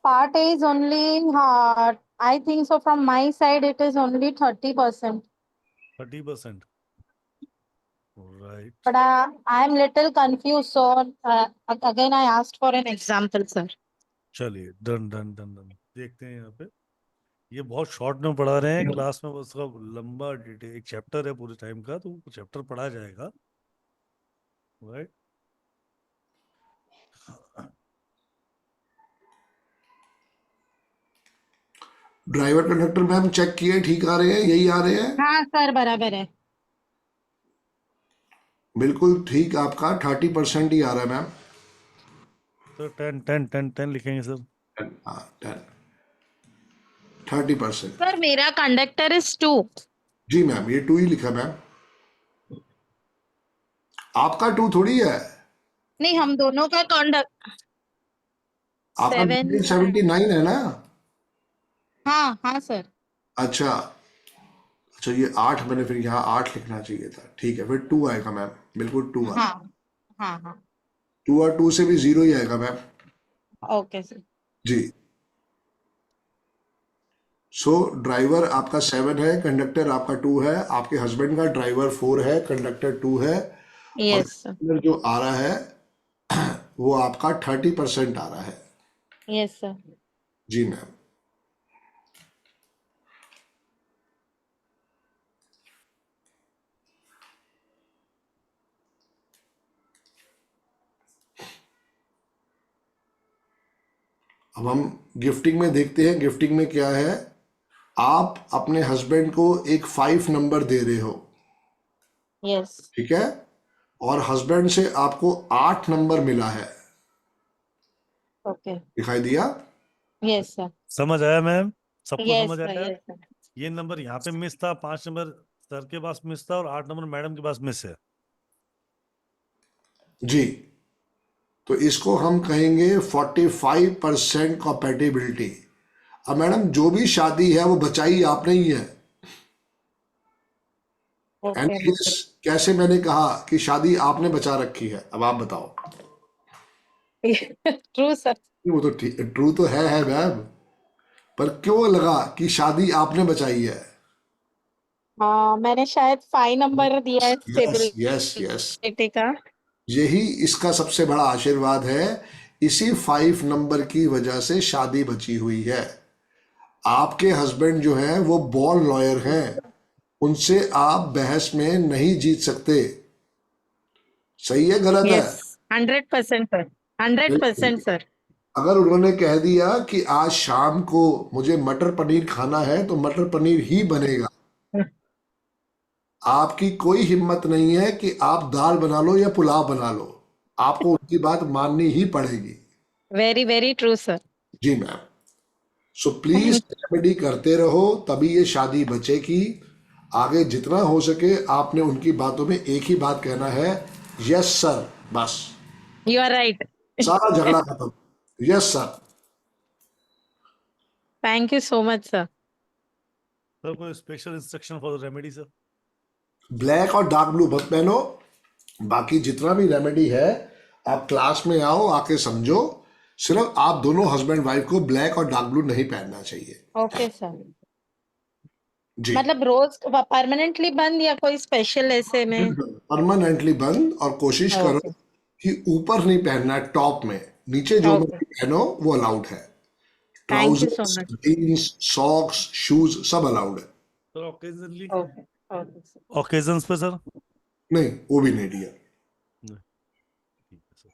part A is only, I think so from my side it is only 30%. 30%, right. But I am little confused, so again I asked for an example, sir. चलिए, done done done done, देखते हैं यहाँ पे। ये बहुत short में पढ़ा रहे हैं क्लास में, उसका लंबा डिटेल एक चैप्टर है पूरे टाइम का, तो चैप्टर पढ़ा जाएगा, right. Driver conductor ma'am check किए, ठीक आ रहे हैं, यही आ रहे हैं? हाँ सर, बराबर है। बिल्कुल ठीक, आपका 30% ही आ रहा है मैम। तो 10 10 10 10 लिखेंगे सर। हाँ, 30%। सर मेरा कंडक्टर इज 2। जी मैम, ये 2 ही लिखा मैम। आपका 2 थोड़ी है, नहीं, हम दोनों का कंडक्ट आपका 7। 79 है ना? हाँ हाँ सर। अच्छा अच्छा, ये 8, मैंने फिर यहाँ 8 लिखना चाहिए था। ठीक है, फिर 2 आएगा मैम, बिल्कुल 2 आएगा। हाँ हाँ हाँ 2 और 2 से भी 0 ही आएगा मैम। Okay sir. जी। सो ड्राइवर आपका 7 है, कंडक्टर आपका 2 है, आपके हस्बैंड का ड्राइवर 4 है, कंडक्टर 2 है, और यस सर। कंडक्टर जो आ रहा है वो आपका 30% आ रहा है। Yes sir. जी मैम। अब हम गिफ्टिंग में देखते हैं, गिफ्टिंग में क्या है। आप अपने हस्बैंड को एक 5 नंबर दे रहे हो, यस। ठीक है, और हस्बैंड से आपको 8 नंबर मिला है, ओके। दिखाई दिया? Yes sir. समझ आया मैम? सबको यस समझ सर। आया? Yes sir. ये नंबर यहाँ पे मिस था, 5 नंबर सर के पास मिस था, और 8 नंबर मैडम के पास मिस है। जी, तो इसको हम कहेंगे 45% कॉम्पेटिबिलिटी। अब मैडम, जो भी शादी है वो बचाई आपने ही है। And okay. कैसे मैंने कहा कि शादी आपने बचा रखी है, अब आप बताओ। True sir. वो तो ट्रू तो है मैम, पर क्यों लगा कि शादी आपने बचाई है? हाँ, मैंने शायद 5 नंबर दिया है यस यस यस, स्टेबिलिटी का। यही इसका सबसे बड़ा आशीर्वाद है। इसी 5 नंबर की वजह से शादी बची हुई है। आपके हस्बैंड जो हैं वो बॉर्न लॉयर हैं, उनसे आप बहस में नहीं जीत सकते। सही है, गलत है? Yes, 100% sir. 100% सर। अगर उन्होंने कह दिया कि आज शाम को मुझे मटर पनीर खाना है, तो मटर पनीर ही बनेगा। आपकी कोई हिम्मत नहीं है कि आप दाल बना लो या पुलाव बना लो, आपको उनकी बात माननी ही पड़ेगी। Very very true sir. जी मैम। सो प्लीज रेमेडी करते रहो, तभी ये शादी बचेगी। आगे जितना हो सके आपने उनकी बातों में एक ही बात कहना है, यस सर, बस। You are right. सारा झगड़ा खत्म। Yes sir. Thank you so much sir. Sir कोई special instruction for the remedy sir? Black और डार्क ब्लू मत पहनो, बाकी जितना भी रेमेडी है आप क्लास में आओ, आके समझो। सिर्फ आप दोनों हस्बैंड वाइफ को ब्लैक और डार्क ब्लू नहीं पहनना चाहिए। Okay sir. जी, मतलब रोज परमानेंटली बंद या कोई स्पेशल ऐसे में? परमानेंटली बंद, और कोशिश करो ओके। कि ऊपर नहीं पहनना है, टॉप में। नीचे जो ओके। भी पहनो वो अलाउड है। Thank you so trousers, much. Jeans, socks, shoes सब अलाउड है। Sir occasionally, okay. Okay sir. Occasions पे सर? नहीं, वो भी नहीं दिया। नहीं, ठीक है sir.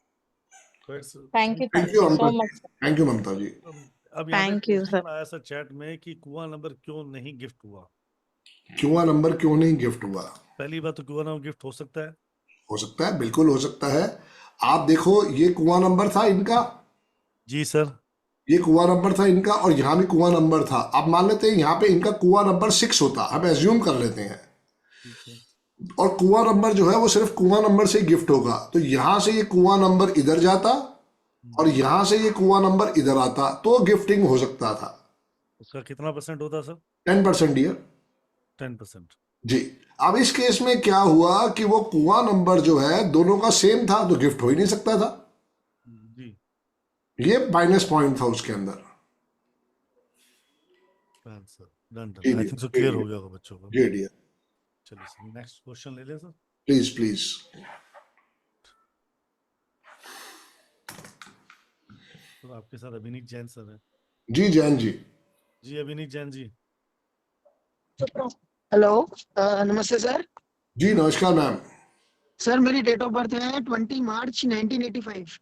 Right, sir. Thank you thank you so Mamta, much. Thank you Mamta ji. अब यहाँ पे Thank you, क्वेश्चन sir. आया सर चैट में कि कुआं नंबर क्यों नहीं गिफ्ट हुआ? क्यों नंबर क्यों नहीं गिफ्ट हुआ? पहली बात तो कुआं नंबर गिफ्ट हो सकता है, हो सकता है, बिल्कुल हो सकता है। आप देखो, ये कुआं नंबर था इनका, जी सर। ये कुआं नंबर था इनका, और यहाँ भी कुआं नंबर था। आप मान लेते हैं यहाँ पे इनका कुआं नंबर 6 होता, हम एज्यूम कर लेते हैं, ठीक है। और कुआं नंबर जो है वो सिर्फ कुआं नंबर से गिफ्ट होगा, तो यहां से ये कुआं नंबर इधर जाता और यहां से ये कुआं नंबर इधर आता, तो गिफ्टिंग हो सकता था। उसका कितना % होता सर? 10% डियर। 10%। जी। अब इस केस में क्या हुआ कि वो कुआं नंबर जो है दोनों का सेम था, तो गिफ्ट हो ही नहीं सकता था। जी। ये माइनस पॉइंट था उसके अंदर। सर डन जी डन, आई डियर, थिंक सो जी क्लियर हो डियर, गया होगा बच्चों को। जी डियर। चलिए सर, नेक्स्ट क्वेश्चन ले लें सर। Please please. तो आपके साथ अभिनीत जैन सर है। जी जैन जी। जी अभिनीत जैन जी। हेलो, नमस्ते सर। जी नमस्कार मैम। सर मेरी डेट ऑफ बर्थ है 20 मार्च 1985।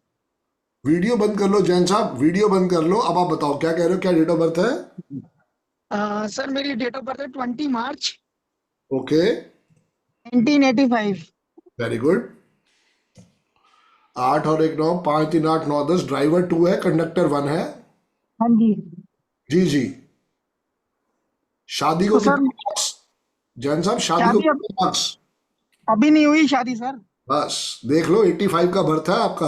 वीडियो बंद कर लो जैन साहब, वीडियो बंद कर लो। अब आप बताओ क्या कह रहे हो, क्या डेट ऑफ बर्थ है? सर मेरी डेट ऑफ बर्थ है 20 मार्च ओके, 1985। Very good. 8 और 1 9, 5 3 8 9 10। ड्राइवर 2 है, कंडक्टर 1 है। हाँ जी। जी जी। शादी को तो सर कितने मार्क्स? जैन साहब शादी को शादी कितने मार्क्स? अभी नहीं हुई शादी सर। बस देख लो, 85 का बर्थ है आपका।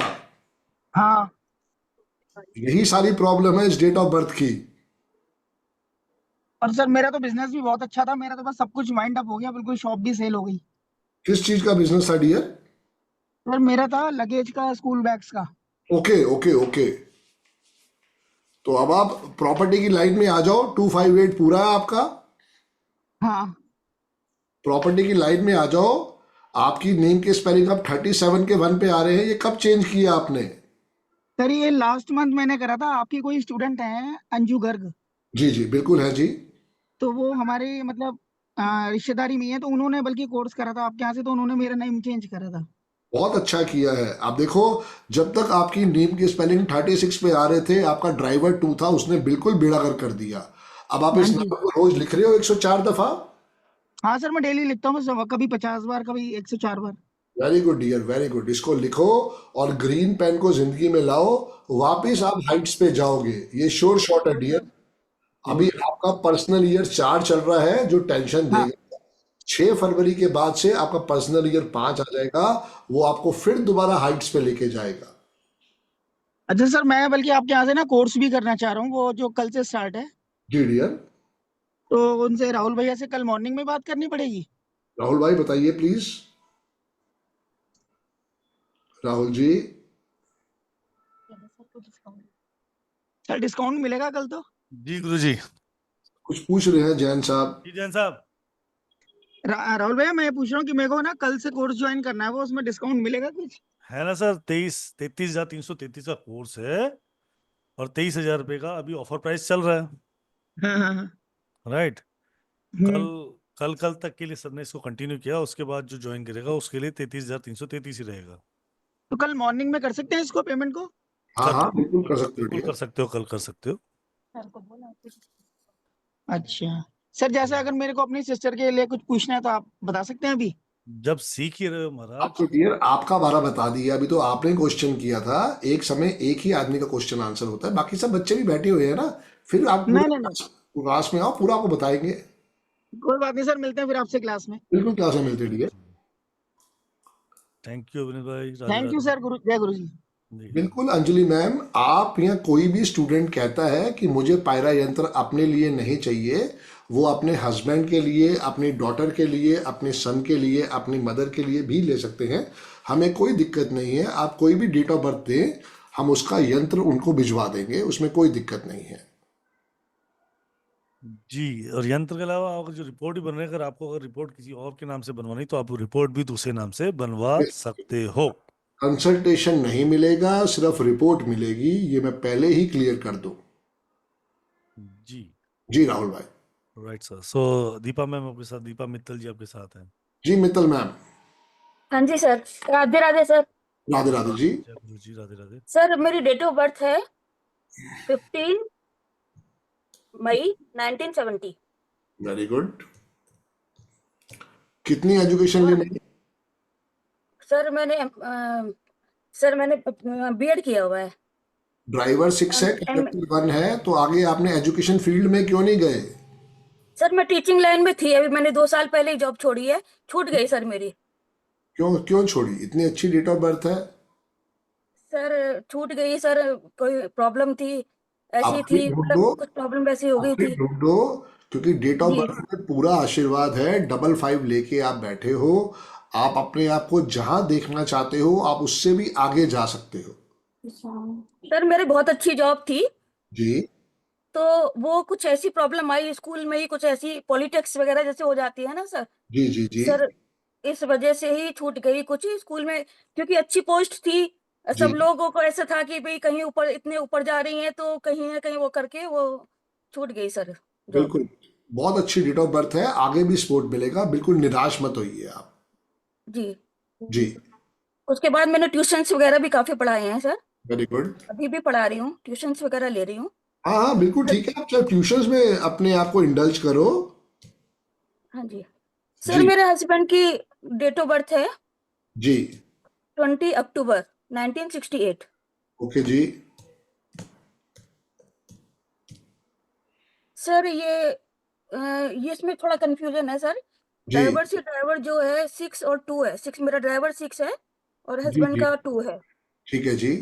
हाँ। यही सारी प्रॉब्लम है इस डेट ऑफ बर्थ की। और सर मेरा तो बिजनेस भी बहुत अच्छा था, मेरा तो बस सब कुछ वाइंड अप हो गया, बिल्कुल शॉप भी सेल हो गई। किस चीज का बिजनेस था डियर? सर मेरा था लगेज का, स्कूल बैग्स का। Okay okay okay. तो अब आप प्रॉपर्टी की लाइन में आ जाओ। 258 पूरा है आपका। हाँ। प्रॉपर्टी की लाइन में आ जाओ। आपकी नेम के स्पेलिंग अब 37 के 1 पे आ रहे हैं, ये कब चेंज किया आपने? सर ये लास्ट मंथ मैंने करा था। आपकी कोई स्टूडेंट है अंजू गर्ग, जी जी बिल्कुल है जी। तो वो हमारे मतलब रिश्तेदारी में ही है, तो उन्होंने बल्कि कोर्स करा था आपके यहाँ से, तो उन्होंने मेरा नेम चेंज करा था। बहुत अच्छा किया है। आप देखो, जब तक आपकी नेम की स्पेलिंग 36 पे आ रहे थे, आपका ड्राइवर 2 था, उसने बिल्कुल बेड़ागर कर दिया। अब आप हाँ इस जी। नाम को रोज लिख रहे हो 104 दफा। हाँ सर मैं डेली लिखता हूँ, बस कभी 50 बार, कभी 104 बार। Very good dear, very good. इसको लिखो और ग्रीन पेन को जिंदगी में लाओ। वापिस आप हाइट्स पे जाओगे, ये श्योर शॉट है डियर। अभी आपका पर्सनल ईयर 4 चल रहा है जो टेंशन हाँ। देगा। 6 फरवरी के बाद से आपका पर्सनल ईयर 5 आ जाएगा, वो आपको फिर दोबारा हाइट्स पे लेके जाएगा। अच्छा सर मैं बल्कि आपके यहाँ से ना कोर्स भी करना चाह रहा हूँ, वो जो कल से स्टार्ट है। जी डियर। तो उनसे राहुल भैया से कल मॉर्निंग में बात करनी पड़ेगी। राहुल भाई बताइए please. Rahul ji. Sir discount मिलेगा कल तो? जी गुरु जी। कुछ पूछ रहे हैं जैन साहब? जी जैन साहब। राहुल भैया मैं पूछ रहा हूँ कि मेरे को ना कल से कोर्स ज्वाइन करना है, वो उसमें डिस्काउंट मिलेगा कुछ? है ना सर, 33,333 का कोर्स है और 23,000 रुपए का अभी ऑफर प्राइस चल रहा है। हाँ हाँ हाँ। राइट। कल हम्म। कल कल तक के लिए सर ने इसको कंटिन्यू किया, उसके बाद जो ज्वाइन करेगा उसके लिए 33,333 ही रहेगा। तो कल मॉर्निंग में कर सकते हैं इसको, पेमेंट को? हाँ हाँ बिल्कुल कर सकते हो बिल्कुल डियर। कर सकते हो, कल कर सकते हो। अच्छा सर, जैसे अगर मेरे को अपनी सिस्टर के लिए कुछ पूछना है तो आप बता सकते हैं अभी? जब सीख ही रहे हो महाराज। आपको डियर आपका बारा बता दिया, अभी तो आपने क्वेश्चन किया था। एक समय एक ही आदमी का क्वेश्चन आंसर होता है, बाकी सब बच्चे भी बैठे हुए हैं ना। फिर आप नहीं नहीं नहीं, क्लास में आओ, पूरा आपको बताएंगे। कोई बात नहीं सर, मिलते हैं फिर आपसे क्लास में। बिल्कुल क्लास में मिलते डियर। थैंक यू अभिनीत भाई, Radhe thank you Radhe. Sir, गुरु जय गुरु जी। जी। बिल्कुल अंजलि मैम, आप या कोई भी स्टूडेंट कहता है कि मुझे पायरा यंत्र अपने लिए नहीं चाहिए, वो अपने हस्बैंड के लिए, अपनी डॉटर के लिए, अपने सन के लिए, अपनी मदर के लिए भी ले सकते हैं। हमें कोई दिक्कत नहीं है। आप कोई भी डेट ऑफ बर्थ दें, हम उसका यंत्र उनको भिजवा देंगे, उसमें कोई दिक्कत नहीं है। जी, और यंत्र के अलावा अगर जो रिपोर्ट भी बन रहे हैं, अगर आपको अगर रिपोर्ट किसी और के नाम से बनवानी तो आप रिपोर्ट भी दूसरे नाम से बनवा सकते हो। कंसल्टेशन नहीं मिलेगा, सिर्फ रिपोर्ट मिलेगी, ये मैं पहले ही क्लियर कर दूं। जी। जी राहुल भाई। Right sir. So Deepa ma'am आपके साथ, दीपा मित्तल जी आपके साथ हैं। जी मित्तल मैम। हाँ जी सर, राधे राधे सर। राधे राधे जी। जय गुरु जी, राधे राधे। सर मेरी डेट ऑफ बर्थ है 15 मई 1970। Very good. कितनी एजुकेशन और लेनी है? सर मैंने बीएड किया हुआ है। ड्राइवर 6 है, एम कंडक्टर 1 है, तो आगे आपने एजुकेशन फील्ड में क्यों नहीं गए? सर मैं टीचिंग लाइन में थी, अभी मैंने 2 साल पहले ही जॉब छोड़ी है, छूट गई सर मेरी। क्यों क्यों छोड़ी? इतनी अच्छी डेट ऑफ बर्थ है। सर छूट गई सर, कोई प्रॉब्लम थी, ऐसी अपनी थी, ढूंढो, मतलब कुछ प्रॉब्लम वैसी हो गई अपनी थी। ढूंढो, क्योंकि डेट ऑफ जी बर्थ में पूरा आशीर्वाद है। 55 लेके आप बैठे हो, आप अपने आप को जहां देखना चाहते हो आप उससे भी आगे जा सकते हो। सर मेरी बहुत अच्छी जॉब थी, जी तो वो कुछ ऐसी प्रॉब्लम आई स्कूल में ही, कुछ ऐसी पॉलिटिक्स वगैरह जैसे हो जाती है ना सर। जी जी जी सर इस वजह से ही छूट गई कुछ ही स्कूल में, क्योंकि अच्छी पोस्ट थी। जी, सब लोगों को ऐसा था कि भाई कहीं ऊपर, इतने ऊपर जा रही हैं तो कहीं ना कहीं वो करके वो छूट गई सर जॉब। बिल्कुल। बहुत अच्छी डेट ऑफ बर्थ है, आगे भी सपोर्ट मिलेगा, बिल्कुल निराश मत होइए आप। जी। जी, उसके बाद मैंने ट्यूशंस वगैरह भी काफी पढ़ाए हैं सर, वेरी गुड। अभी भी पढ़ा रही हूँ, ट्यूशंस वगैरह ले रही हूँ। हाँ हाँ बिल्कुल ठीक है, आप चाहे ट्यूशंस में अपने आप को इंडल्ज करो। हाँ जी। सर जी मेरे हस्बैंड की डेट ऑफ बर्थ है जी 20 अक्टूबर 1968। ओके जी। सर ये इसमें थोड़ा कंफ्यूजन है सर। जी ड्राइवर से ड्राइवर जो है 6 और 2 है, 6 मेरा ड्राइवर 6 है और जी हस्बैंड जी का 2 है। ठीक है जी।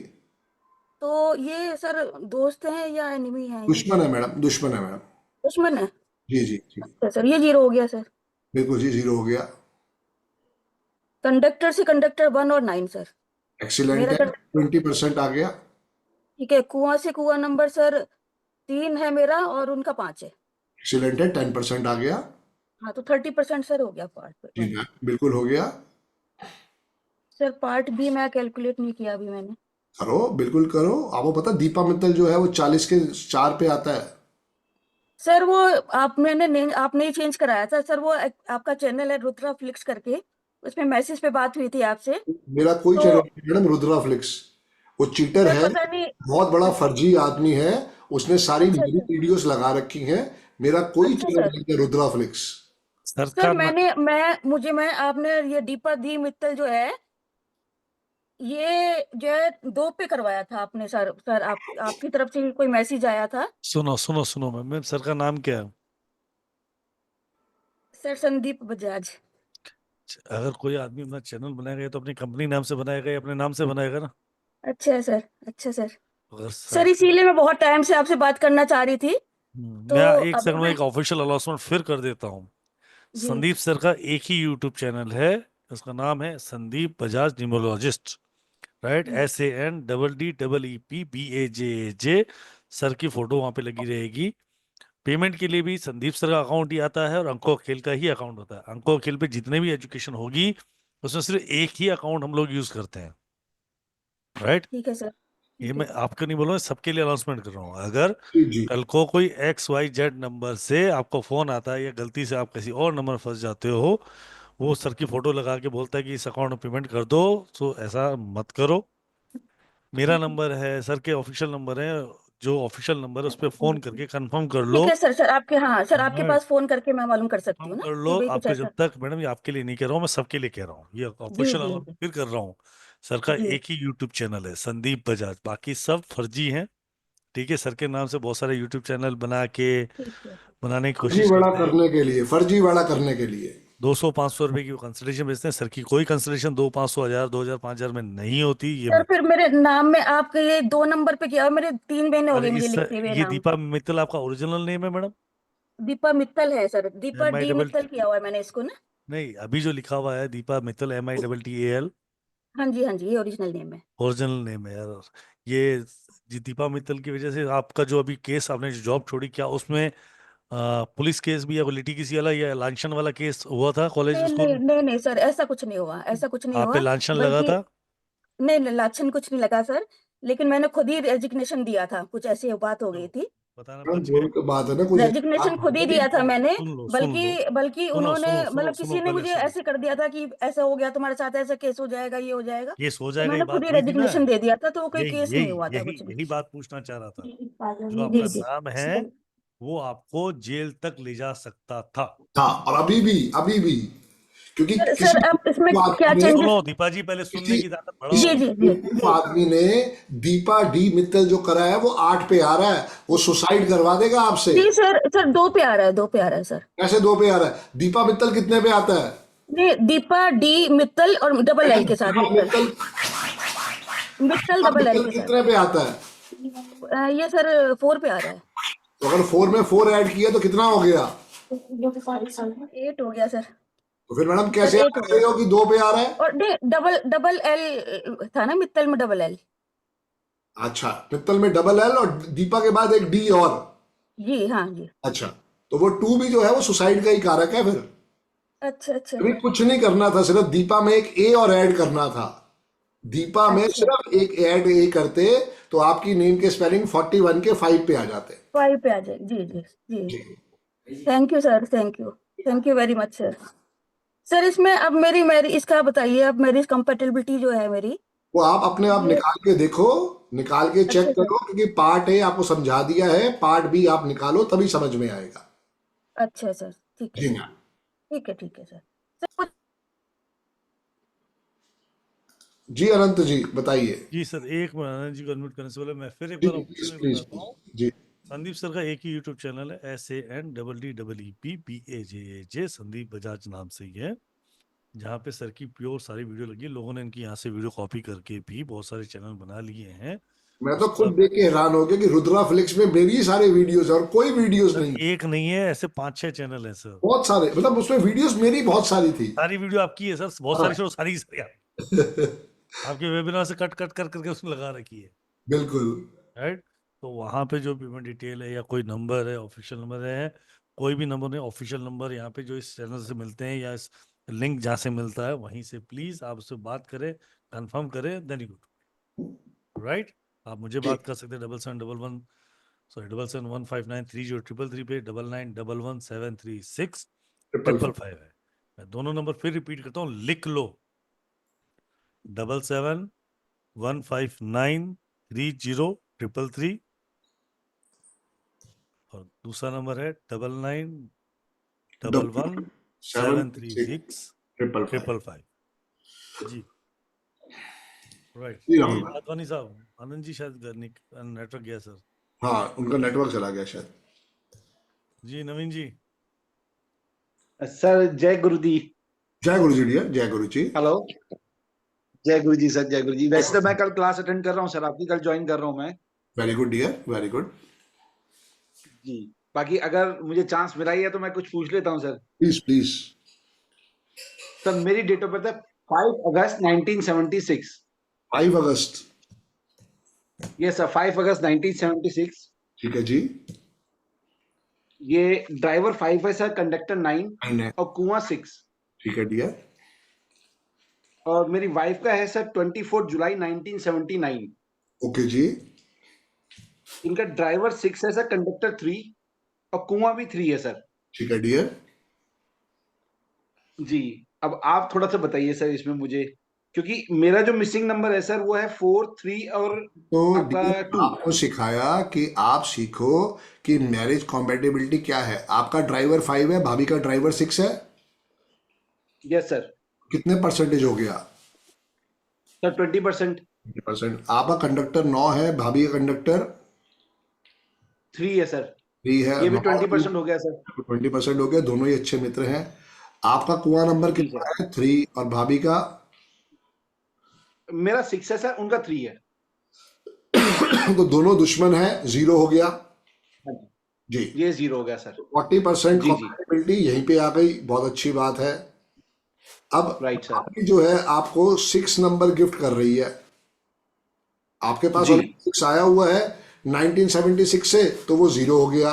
तो ये सर दोस्त हैं या एनिमी हैं ये? दुश्मन है मैडम, दुश्मन है मैडम। दुश्मन है? जी जी जी अच्छा सर, ये 0 हो गया सर। बिल्कुल जी, 0 हो गया। कंडक्टर से कंडक्टर 1 और 9 सर। एक्सीलेंट मेरा है, 20% आ गया। ठीक है। कुआं से कुआं नंबर सर 3 है मेरा और उनका 5 है। एक्सीलेंट है, 10% आ गया। हाँ तो 30% सर हो गया पार्ट जी 1। मैम बिल्कुल हो गया। सर पार्ट बी मैं कैलकुलेट नहीं किया अभी मैंने। करो, बिल्कुल करो। आपको पता दीपा मित्तल जो है वो 40 के 4 पे आता है। सर वो आपने ही चेंज कराया था सर, वो आपका चैनल है रुद्रा फ्लिक्स करके, उसमें मैसेज पे बात हुई थी आपसे। मेरा कोई तो चैनल नहीं मैडम, रुद्रा फ्लिक्स। वो चीटर सर है, पता नहीं। बहुत बड़ा अच्छा फर्जी आदमी है। उसने सारी अच्छा मेरी अच्छा वीडियोस लगा रखी हैं। मेरा कोई अच्छा चैनल सर। नहीं है रुद्रा फ्लिक्स। सर सरकार ना मैं आपने ये दीपा दी मित्तल जो है, ये जो है 2 पे करवाया था आपने सर आपकी तरफ से कोई मैसेज आया था। सुनो सुनो सुनो मैम, सर का नाम क्या है? सर संदीप बजाज। अगर कोई आदमी अपना चैनल बनाएगा तो अपनी कंपनी नाम से बनाएगा या अपने नाम से बनाएगा ना। अच्छा सर, अच्छा सर। अगर सर सर इसीलिए मैं बहुत टाइम से आपसे बात करना चाह रही थी, तो मैं एक अभी सेकंड में मैं। एक ऑफिशियल अनाउंसमेंट फिर कर देता हूँ। जी संदीप सर का एक ही यूट्यूब चैनल है, उसका नाम है Sandeep Bajaj numerologist, right? SANDEEPBAJAJ। Sir की फोटो वहां पे लगी रहेगी। पेमेंट के लिए भी संदीप सर का अकाउंट ही आता है और अंको खेल का ही अकाउंट होता है। अंको खेल पे जितने भी एजुकेशन होगी उसमें सिर्फ एक ही अकाउंट हम लोग यूज करते हैं, राइट? ठीक है सर, ये ठीक मैं है। आपका नहीं बोल रहा हूँ, सबके लिए अनाउंसमेंट कर रहा हूँ। अगर जी जी कल को कोई XYZ नंबर से आपको फोन आता है या गलती से आप किसी और नंबर फंस जाते हो, वो सर की फोटो लगा के बोलता है कि इस अकाउंट में पेमेंट कर दो, तो ऐसा मत करो। मेरा नंबर है, सर के ऑफिशियल नंबर है, जो ऑफिशियल नंबर है उस पर फोन करके कंफर्म कर लो। ठीक है सर, आपके, हाँ सर आपके हाँ, पास फोन करके मैं मालूम कर सकती कंफर्म हूँ ना कर लो। कि भाई कुछ आपके जब ऐसा। तक, मैडम ये आपके लिए नहीं कह रहा हूँ, मैं सबके लिए कह रहा हूँ, ये जी ऑफिशियल जी फिर कर रहा हूँ। सर का जी एक ही यूट्यूब चैनल है संदीप बजाज, बाकी सब फर्जी हैं। ठीक है, सर के नाम से बहुत सारे यूट्यूब चैनल बना के ठीक है। बनाने की फर्जी कोशिश बड़ा करते हैं। करने के लिए, फर्जी बड़ा करने के लिए। 200-500 रुपए की वो कंसल्टेशन बेचते हैं। सर की कोई कंसल्टेशन 200-500 1000 5000 में नहीं होती, ये सर मत। फिर मेरे नाम में आपके ये 2 नंबर पे किया, मेरे 3 महीने हो अरे गए मुझे इस लिखते हुए ये नाम। दीपा मित्तल आपका ओरिजिनल नेम है मैडम? दीपा मित्तल है sir, Deepa M I D double Mittal किया हुआ है मैंने इसको ना। नहीं, अभी जो लिखा हुआ है दीपा मित्तल MITTAL, हाँ जी हाँ जी, ये ओरिजिनल नेम है। ओरिजिनल नेम है यार। ये जी दीपा मित्तल की वजह से आपका जो अभी केस, आपने जो जॉब छोड़ी, क्या उसमें पुलिस केस भी या लिटिगेसी वाला या लांछन वाला केस हुआ था कॉलेज नहीं स्कूल नहीं में? नहीं नहीं सर, ऐसा कुछ नहीं हुआ, ऐसा कुछ नहीं आप पे हुआ। लांछन लगा बल्कि था? नहीं नहीं, लाछन कुछ नहीं लगा सर, लेकिन मैंने खुद ही रेजिग्नेशन दिया था, कुछ ऐसी बात हो तो गई थी। बताना मैडम बच गए। वही तो बात है ना, कुछ रेजिग्नेशन खुद ही दिया था मैंने। सुन लो सुन बल्कि लो, बल्कि सुनो उन्होंने, सुनो सुनो मतलब सुनो, किसी ने पहले मुझे सुनो। ऐसे कर दिया था कि ऐसा हो गया तुम्हारे साथ, ऐसा केस हो जाएगा, ये हो जाएगा। केस हो तो जाएगा, ये मैंने खुद बात ही हुई थी ना। रेजिग्नेशन दे दिया था, तो वो कोई यही केस नहीं यही हुआ था यही कुछ भी। यही बात पूछना चाह रहा था। जो जी आपका जी। नाम है वो आपको जेल तक ले जा सकता था। था। और अभी भी क्योंकि सर किसी अब इसमें बेवकूफ क्या आदमी ने चेंजेस? सुनो दीपा जी, पहले सुनने की ताकत जी बढ़ाओ। जी जी बेवकूफ आदमी ने दीपा डी मित्तल जो करा है वो 8 पे आ रहा है, वो सुसाइड करवा देगा आपसे। जी सर 2 पे आ रहा है, 2 पे आ रहा है सर। कैसे 2 पे आ रहा है? दीपा मित्तल कितने पे आता है? नहीं, दीपा डी मित्तल और डबल एल के साथ दीपा मित्तल मित्तल डबल एल के साथ। कितने पे आता है? ये सर 4 पे आ रहा है। तो अगर 4 में 4 ऐड किया तो कितना हो गया? 8 हो गया सर। तो फिर मैडम कैसे सर, आप 8 हो कह रहे हो कि 2 पे आ रहा है? और डबल एल था ना मित्तल में, डबल एल। अच्छा, मित्तल में डबल एल और दीपा के बाद एक डी और। जी हाँ जी। अच्छा, तो वो 2 भी जो है वो सुसाइड का ही कारक है फिर। अच्छा अच्छा अभी कुछ नहीं करना था, सिर्फ दीपा में एक ए और ऐड करना था। दीपा में अच्छा। सिर्फ एक ऐड ए करते तो आपकी नेम के स्पेलिंग 41 के 5 पे आ जाते। 5 पे आ जाए। जी जी जी। Thank you sir, thank you very much sir. Sir इसमें अब मेरी इसका बताइए, अब मेरी कंपेटेबिलिटी जो है मेरी, वो आप अपने आप निकाल के देखो, निकाल के चेक अच्छा, करो, क्योंकि पार्ट ए आपको समझा दिया है, पार्ट बी आप निकालो तभी समझ में आएगा। अच्छा सर, ठीक है जी सर, मैम। ठीक है सर। सर जी अनंत जी बताइए। जी सर, एक मिनट आनंद जी को अनम्यूट करने से पहले मैं फिर एक जी बार प्लीज ऑफिशियली प्लीज बताता हूँ। जी संदीप सर का एक ही यूट्यूब चैनल है, SANDEEPBAJAJ, संदीप बजाज नाम से ही है, जहाँ पे सर की प्योर सारी वीडियो लगी है। लोगों ने इनकी यहाँ से वीडियो कॉपी करके भी बहुत सारे चैनल बना लिए हैं। मैं तो उस खुद पर देख के हैरान हो गया कि रुद्रा फ्लिक्स में मेरी सारे वीडियोस और कोई वीडियोस सर नहीं। एक नहीं है, ऐसे 5-6 चैनल हैं सर। बहुत सारे, मतलब उसमें वीडियोस मेरी बहुत सारी थी। सारी वीडियो आपकी है सर, बहुत हाँ। सारी शो सारी सारी आपके वेबिनार से कट कट कर करके उसमें लगा रखी है, बिल्कुल। राइट। तो वहाँ पे जो पेमेंट डिटेल है या कोई नंबर है, ऑफिशियल नंबर है, कोई भी नंबर नहीं, ऑफिशियल नंबर यहाँ पे जो इस चैनल से मिलते हैं या इस लिंक जहाँ से मिलता है वहीं से प्लीज आप उससे बात करें, कंफर्म करें, देन यू गो, राइट। आप मुझे बात कर सकते हैं 7711 पे, 99117365 है। मैं दोनों नंबर फिर रिपीट करता हूँ, लिख लो, 7715930333 और दूसरा नंबर है 9911736555 जी, राइट। जी, ये राहुल। आदवानी साहब, आनंद जी शायद नेटवर्क गया सर। हाँ, उनका नेटवर्क चला गया शायद। जी नवीन जी। सर जय गुरु जी। जय गुरु जी डियर, जय गुरु जी। हेलो, जय गुरु जी सर, जय गुरु जी। वैसे तो मैं कल क्लास अटेंड कर रहा हूँ सर, आपकी कल ज्वाइन कर रहा हूँ मैं। Very good dear, very good. जी, बाकी अगर मुझे चांस मिला ही है तो मैं कुछ पूछ लेता हूँ सर। Please please. सर मेरी डेट ऑफ बर्थ है 5 अगस्त 1976। 5 अगस्त। यस सर, 5 अगस्त 1976। ठीक है जी। ये ड्राइवर 5 है सर, कंडक्टर 9 9 है। और कुआं 6। ठीक है डियर। और मेरी वाइफ का है सर 24 जुलाई 1979। ओके जी। इनका ड्राइवर 6 है सर, कंडक्टर 3 और कुआं भी 3 है सर। ठीक है डियर। जी, अब आप थोड़ा सा बताइए सर इसमें मुझे, क्योंकि मेरा जो मिसिंग नंबर है सर वो है 4, 3 और तो आपका डियर 2। आपको सिखाया कि आप सीखो कि मैरिज कॉम्पेटिबिलिटी क्या है। आपका ड्राइवर 5 है, भाभी का ड्राइवर 6 है। Yes sir. कितने परसेंटेज हो गया? सर 20%। 20%। आपका कंडक्टर 9 है, भाभी का कंडक्टर 3 है सर। 3 है। ये भी 20% हो गया सर। 20% हो गया, दोनों ही अच्छे मित्र हैं। आपका कुआं नंबर जी कितना सर। है? 3। और भाभी का? मेरा 6 है सर, उनका 3 है। तो दोनों दुश्मन है, 0 हो गया हाँ जी, जी। ये 0 हो गया सर। 40% जी जी, कॉम्पेटिबिलिटी यहीं पे आ गई, बहुत अच्छी बात है। अब राइट सर। आपकी जो है आपको 6 नंबर गिफ्ट कर रही है। आपके पास जी 6 आया हुआ है 1976 से, तो वो 0 हो गया।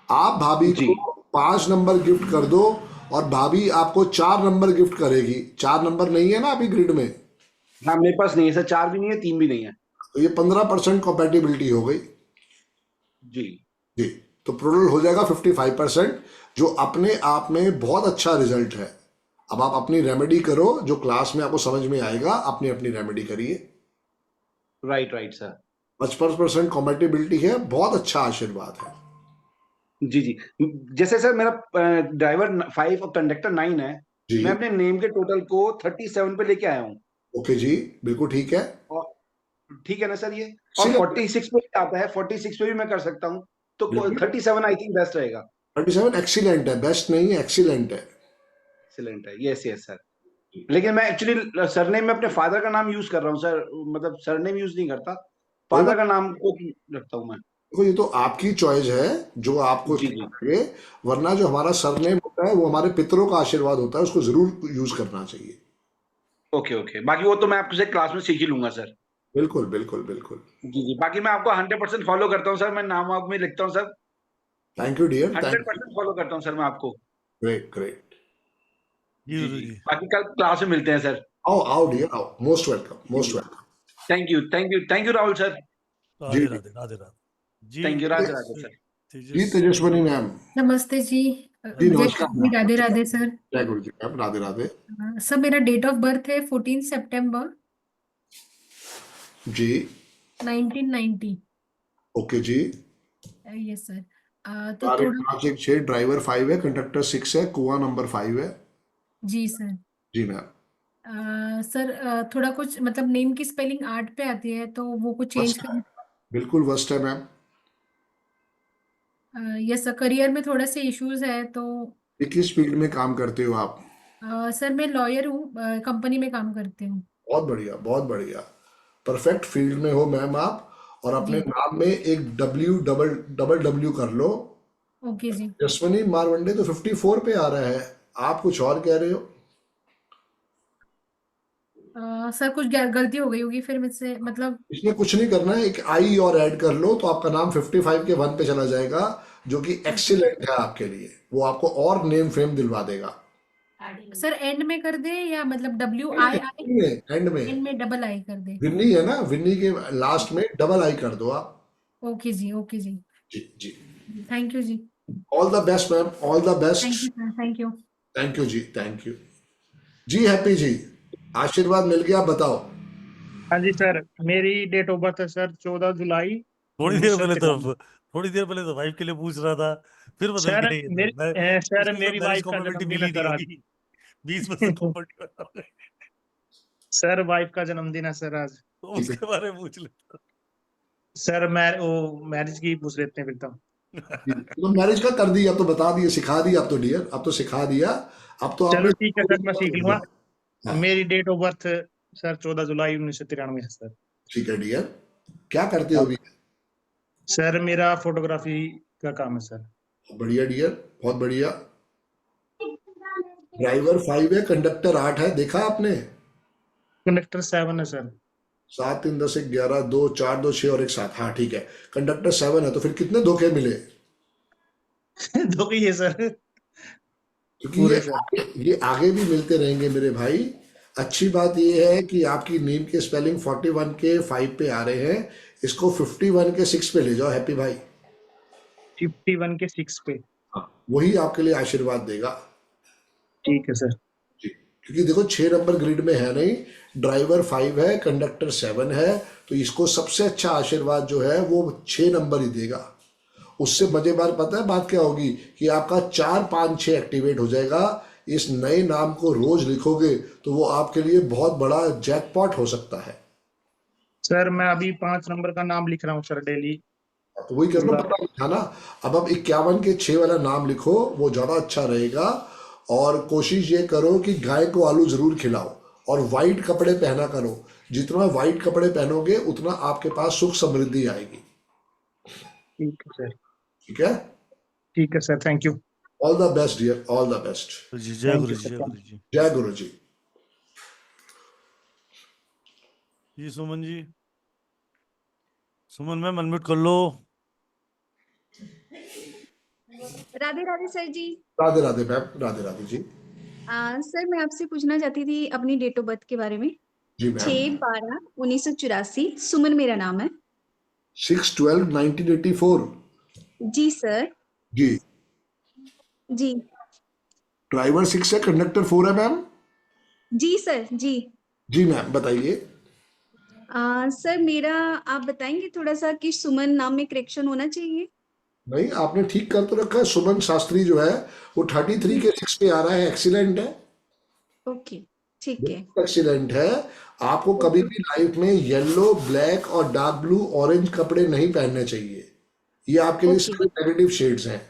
आप भाभी जी, को 5 नंबर गिफ्ट कर दो और भाभी आपको 4 नंबर गिफ्ट करेगी। 4 नंबर नहीं है ना अभी ग्रिड में? हाँ मेरे पास नहीं है सर, 4 भी नहीं है, 3 भी नहीं है। तो ये 15% कॉम्पेटिबिलिटी हो गई जी जी। तो टोटल हो जाएगा 55%, जो अपने आप में बहुत अच्छा रिजल्ट है। अब आप अपनी रेमेडी करो, जो क्लास में आपको समझ में आएगा, अपनी अपनी रेमेडी करिए। Right right sir. 55% कॉम्पेटिबिलिटी है, बहुत अच्छा आशीर्वाद है। जी जी, जैसे सर मेरा ड्राइवर 5 और कंडक्टर 9 है, जी मैं अपने नेम के टोटल को 37 पे लेके आया हूँ। ओके जी, बिल्कुल ठीक है। और ठीक है ना सर ये? और 46 पे भी आता है, 46 पे भी मैं कर सकता हूँ, तो बिल्कुल। 37 आई थिंक बेस्ट रहेगा। 37 एक्सीलेंट है, बेस्ट नहीं है, एक्सीलेंट है। एक्सीलेंट है, यस यस सर। लेकिन मैं एक्चुअली सरनेम में अपने फादर का नाम यूज कर रहा हूँ सर, मतलब सरनेम यूज नहीं करता, फादर का नाम को रखता हूँ मैं। देखो ये तो आपकी चॉइस है, जो आपको जी ठीक जी लगे, वरना जो हमारा सरनेम होता है वो हमारे पितरों का आशीर्वाद होता है, उसको जरूर यूज करना चाहिए। ओके ओके, बाकी वो तो मैं आपसे क्लास में सीख ही लूंगा सर। बिल्कुल बिल्कुल बिल्कुल। जी जी, बाकी मैं आपको 100% फॉलो करता हूँ सर, मैं नाम वाम में लिखता हूँ sir, thank you dear, thank 100% follow करता हूँ सर मैं आपको। Great great. जी जी गुरु जी, जी। बाकी कल क्लास में मिलते हैं सर। आओ आओ डियर आओ, most welcome, most welcome. Thank you Rahul sir. जी राधे राधे राधे राधे जी। Thank you, Radhe Radhe sir. जी तेजस्वनी मैम। नमस्ते जी। जी जय नमस्कार गुरु जी, मैम। राधे राधे सर। जय गुरु जी मैम, राधे राधे। सर मेरा डेट ऑफ बर्थ है 14 सितंबर जी 1990। ओके जी। Yes sir. तो तारीख थोड़ा 5/1/6, ड्राइवर 5 है, कंडक्टर 6 है, कुआं नंबर 5 है। जी सर। जी मैम। सर थोड़ा कुछ मतलब नेम की स्पेलिंग 8 पे आती है तो वो कुछ चेंज वर्स्ट है, कर। बिल्कुल वर्स्ट है मैम। यस सर, करियर में थोड़ा से इश्यूज है तो। किस फील्ड में काम करते हो आप? सर मैं लॉयर हूँ, कंपनी में काम करती हूँ। बहुत बढ़िया, बहुत बढ़िया। परफेक्ट फील्ड में हो मैम आप। और अपने जी नाम में एक डब्ल्यू, डबल डबल डब्ल्यू कर लो। ओके जी। जसवनी मारवंडे तो 54 पे आ रहा है, आप कुछ और कह रहे हो। सर कुछ गलती हो गई होगी फिर मुझसे, मतलब। इसमें कुछ नहीं करना है, एक आई और ऐड कर लो तो आपका नाम 55 के 1 पे चला जाएगा, जो कि एक्सीलेंट है आपके लिए, वो आपको और नेम फेम दिलवा देगा। सर एंड में कर दे या मतलब WII एंड में एंड में डबल आई कर दे। विन्नी है ना, विन्नी के लास्ट में डबल आई कर दो आप। ओके जी, ओके जी। जी जी। थैंक यू जी। All the best ma'am, all the thank you best. Sir, thank you. Thank you जी, थैंक यू जी। हैप्पी जी, आशीर्वाद मिल गया, बताओ। हाँ जी सर, मेरी डेट ऑफ बर्थ है सर 14 जुलाई थोड़ी देर उन्नीस सौ पहले तिरानवे तो थोड़ी देर पहले तो वाइफ के लिए पूछ रहा था, फिर बदल सर गया ये तो। मेरी मैं सर इसको सब मेरी मैरिज वाइफ का कॉम्पेटिबिलिटी जन्मदिन है मिली नहीं सर आज। होगी, 20% कॉम्पेटिबिलिटी। सर वाइफ का जन्मदिन है सर आज। तो ठीक है, उसके बारे में पूछ लेता। सर मैं वो मैरिज की पूछ लेते हैं फिर तो। तो मैरिज का कर दिया, अब तो बता दिया, सिखा दिया, अब तो डियर, अब तो सिखा दिया। अब तो चलो आपने ठीक है सर, मैं सीख लूंगा। हाँ मेरी डेट ऑफ बर्थ सर 14 जुलाई 1993 है सर। ठीक है डियर। क्या करते हो अभी? सर मेरा फोटोग्राफी का काम है सर। बढ़िया डियर, बहुत बढ़िया। ड्राइवर 5 है, कंडक्टर 8 है, देखा आपने? कंडक्टर 7 है सर। 7 3 10 1 11 2 4 2 6 और 1 7, हाँ ठीक है। कंडक्टर 7 है, तो फिर कितने धोखे मिले? दो ही है सर। क्योंकि पूरे सर। ये आगे भी मिलते रहेंगे मेरे भाई। अच्छी बात ये है कि आपकी नेम के स्पेलिंग 41 के 5 पे आ रहे हैं, इसको 51 के 6 पे ले जाओ हैप्पी भाई। 51 के 6 पे। वही आपके लिए आशीर्वाद देगा। ठीक है सर। जी, क्योंकि देखो 6 नंबर ग्रिड में है नहीं, ड्राइवर 5 है, कंडक्टर 7 है, तो इसको सबसे अच्छा आशीर्वाद जो है वो 6 नंबर ही देगा। उससे मजेदार पता है बात क्या होगी, कि आपका 4 5 6 एक्टिवेट हो जाएगा। इस नए नाम को रोज लिखोगे तो वो आपके लिए बहुत बड़ा जैकपॉट हो सकता है। सर मैं अभी 5 नंबर का नाम लिख रहा हूँ सर डेली। तो वही कर लो, पता लिखा ना। अब 51 के 6 वाला नाम लिखो, वो ज्यादा अच्छा रहेगा। और कोशिश ये करो कि गाय को आलू जरूर खिलाओ, और वाइट कपड़े पहना करो। जितना वाइट कपड़े पहनोगे उतना आपके पास सुख समृद्धि आएगी। ठीक है सर। ठीक है, ठीक है sir, thank you. All the best dear, all the best. जी जय गुरु जी, जय गुरु जी। जय गुरु जी। जी सुमन जी, सुमन मैम अनम्यूट कर लो। राधे राधे सर जी। राधे राधे मैम, राधे राधे जी। सर मैं आपसे पूछना चाहती थी अपनी डेट ऑफ बर्थ के बारे में। जी मैम। 6/12/1984, सुमन मेरा नाम है। 6/12/1984। जी सर। जी। जी ड्राइवर 6 है, कंडक्टर 4 है मैम। जी सर। जी जी मैम बताइए। सर मेरा आप बताएंगे थोड़ा सा कि सुमन नाम में करेक्शन होना चाहिए। नहीं, आपने ठीक कर तो रखा है। सुमन शास्त्री जो है वो 33 के 6 पे आ रहा है, एक्सीलेंट है। ओके, ठीक है। एक्सीलेंट है। आपको कभी भी लाइफ में येलो, ब्लैक और डार्क ब्लू, ऑरेंज कपड़े नहीं पहनने चाहिए। ये आपके लिए ओके, सारे नेगेटिव शेड्स हैं।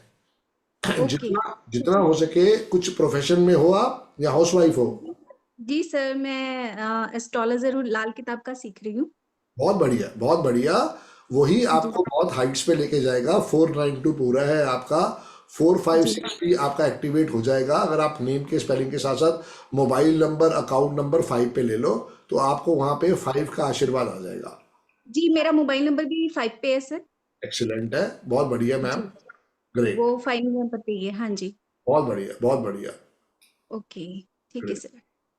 ओके। जितना जितना हो सके कुछ प्रोफेशन में हो आप या हाउसवाइफ हो। जी सर, मैं एस्ट्रोलॉजर हूँ, लाल किताब का सीख रही हूँ। बहुत बढ़िया, बहुत बढ़िया। वही जी, आपको बहुत हाइट्स पे लेके जाएगा। 492 पूरा है आपका। 456 जी, भी आपका एक्टिवेट हो जाएगा अगर आप नेम के स्पेलिंग के साथ साथ मोबाइल नंबर, अकाउंट नंबर 5 पे ले लो तो आपको वहां पे 5 का आशीर्वाद आ जाएगा। जी, मेरा मोबाइल नंबर भी 5 पे है सर। एक्सीलेंट है, बहुत बढ़िया मैम। जी, ग्रेट, वो 5 नंबर पे ही है। हाँ जी। बहुत बढ़िया, बहुत बढ़िया। ओके, ठीक है great, sir.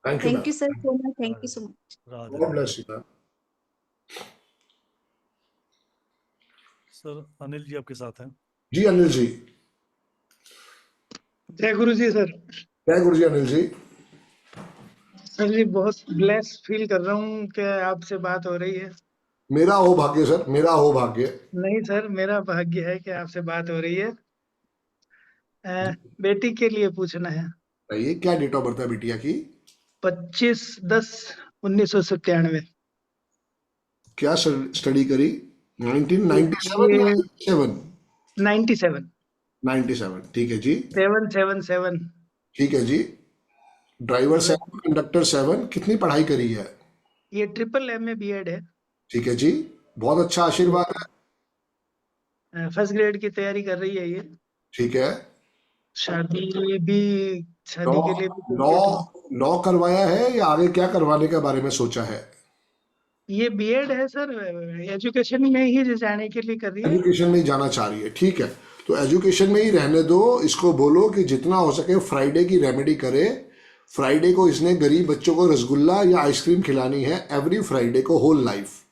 Thank you thank ma'am. You sir so much, thank you Radhe so much. Radhe god Radhe. Bless you ma'am. Sir Anil ji आपके साथ हैं। जी अनिल जी। जय गुरु जी सर। जय गुरु जी अनिल जी। सर जी बहुत ब्लेस फील कर रहा हूँ कि आपसे बात हो रही है। मेरा हो भाग्य सर, मेरा हो भाग्य। नहीं सर, मेरा भाग्य है कि आपसे बात हो रही है। बेटी के लिए पूछना है। ये क्या डेट ऑफ बर्थ है बिटिया की? 25/10/1997। क्या स्टडी करी? 1997 या ये 97? 97 97, ठीक है जी। 777। ठीक है जी। ड्राइवर 7, कंडक्टर 7, कितनी पढ़ाई करी है? ये MA B.Ed है। ठीक है जी, बहुत अच्छा आशीर्वाद है। फर्स्ट ग्रेड की तैयारी कर रही है ये। ठीक है। शादी लॉ के लिए भी लॉ देखना। लॉ करवाया है या आगे क्या करवाने के बारे में सोचा है? ये B.Ed है सर, एजुकेशन में ही जाने के लिए कर रही है। एजुकेशन में ही जाना चाह रही है, ठीक है। तो एजुकेशन में ही रहने दो। इसको बोलो कि जितना हो सके फ्राइडे की रेमेडी करे। फ्राइडे को इसने गरीब बच्चों को रसगुल्ला या आइसक्रीम खिलानी है, एवरी फ्राइडे को, होल लाइफ।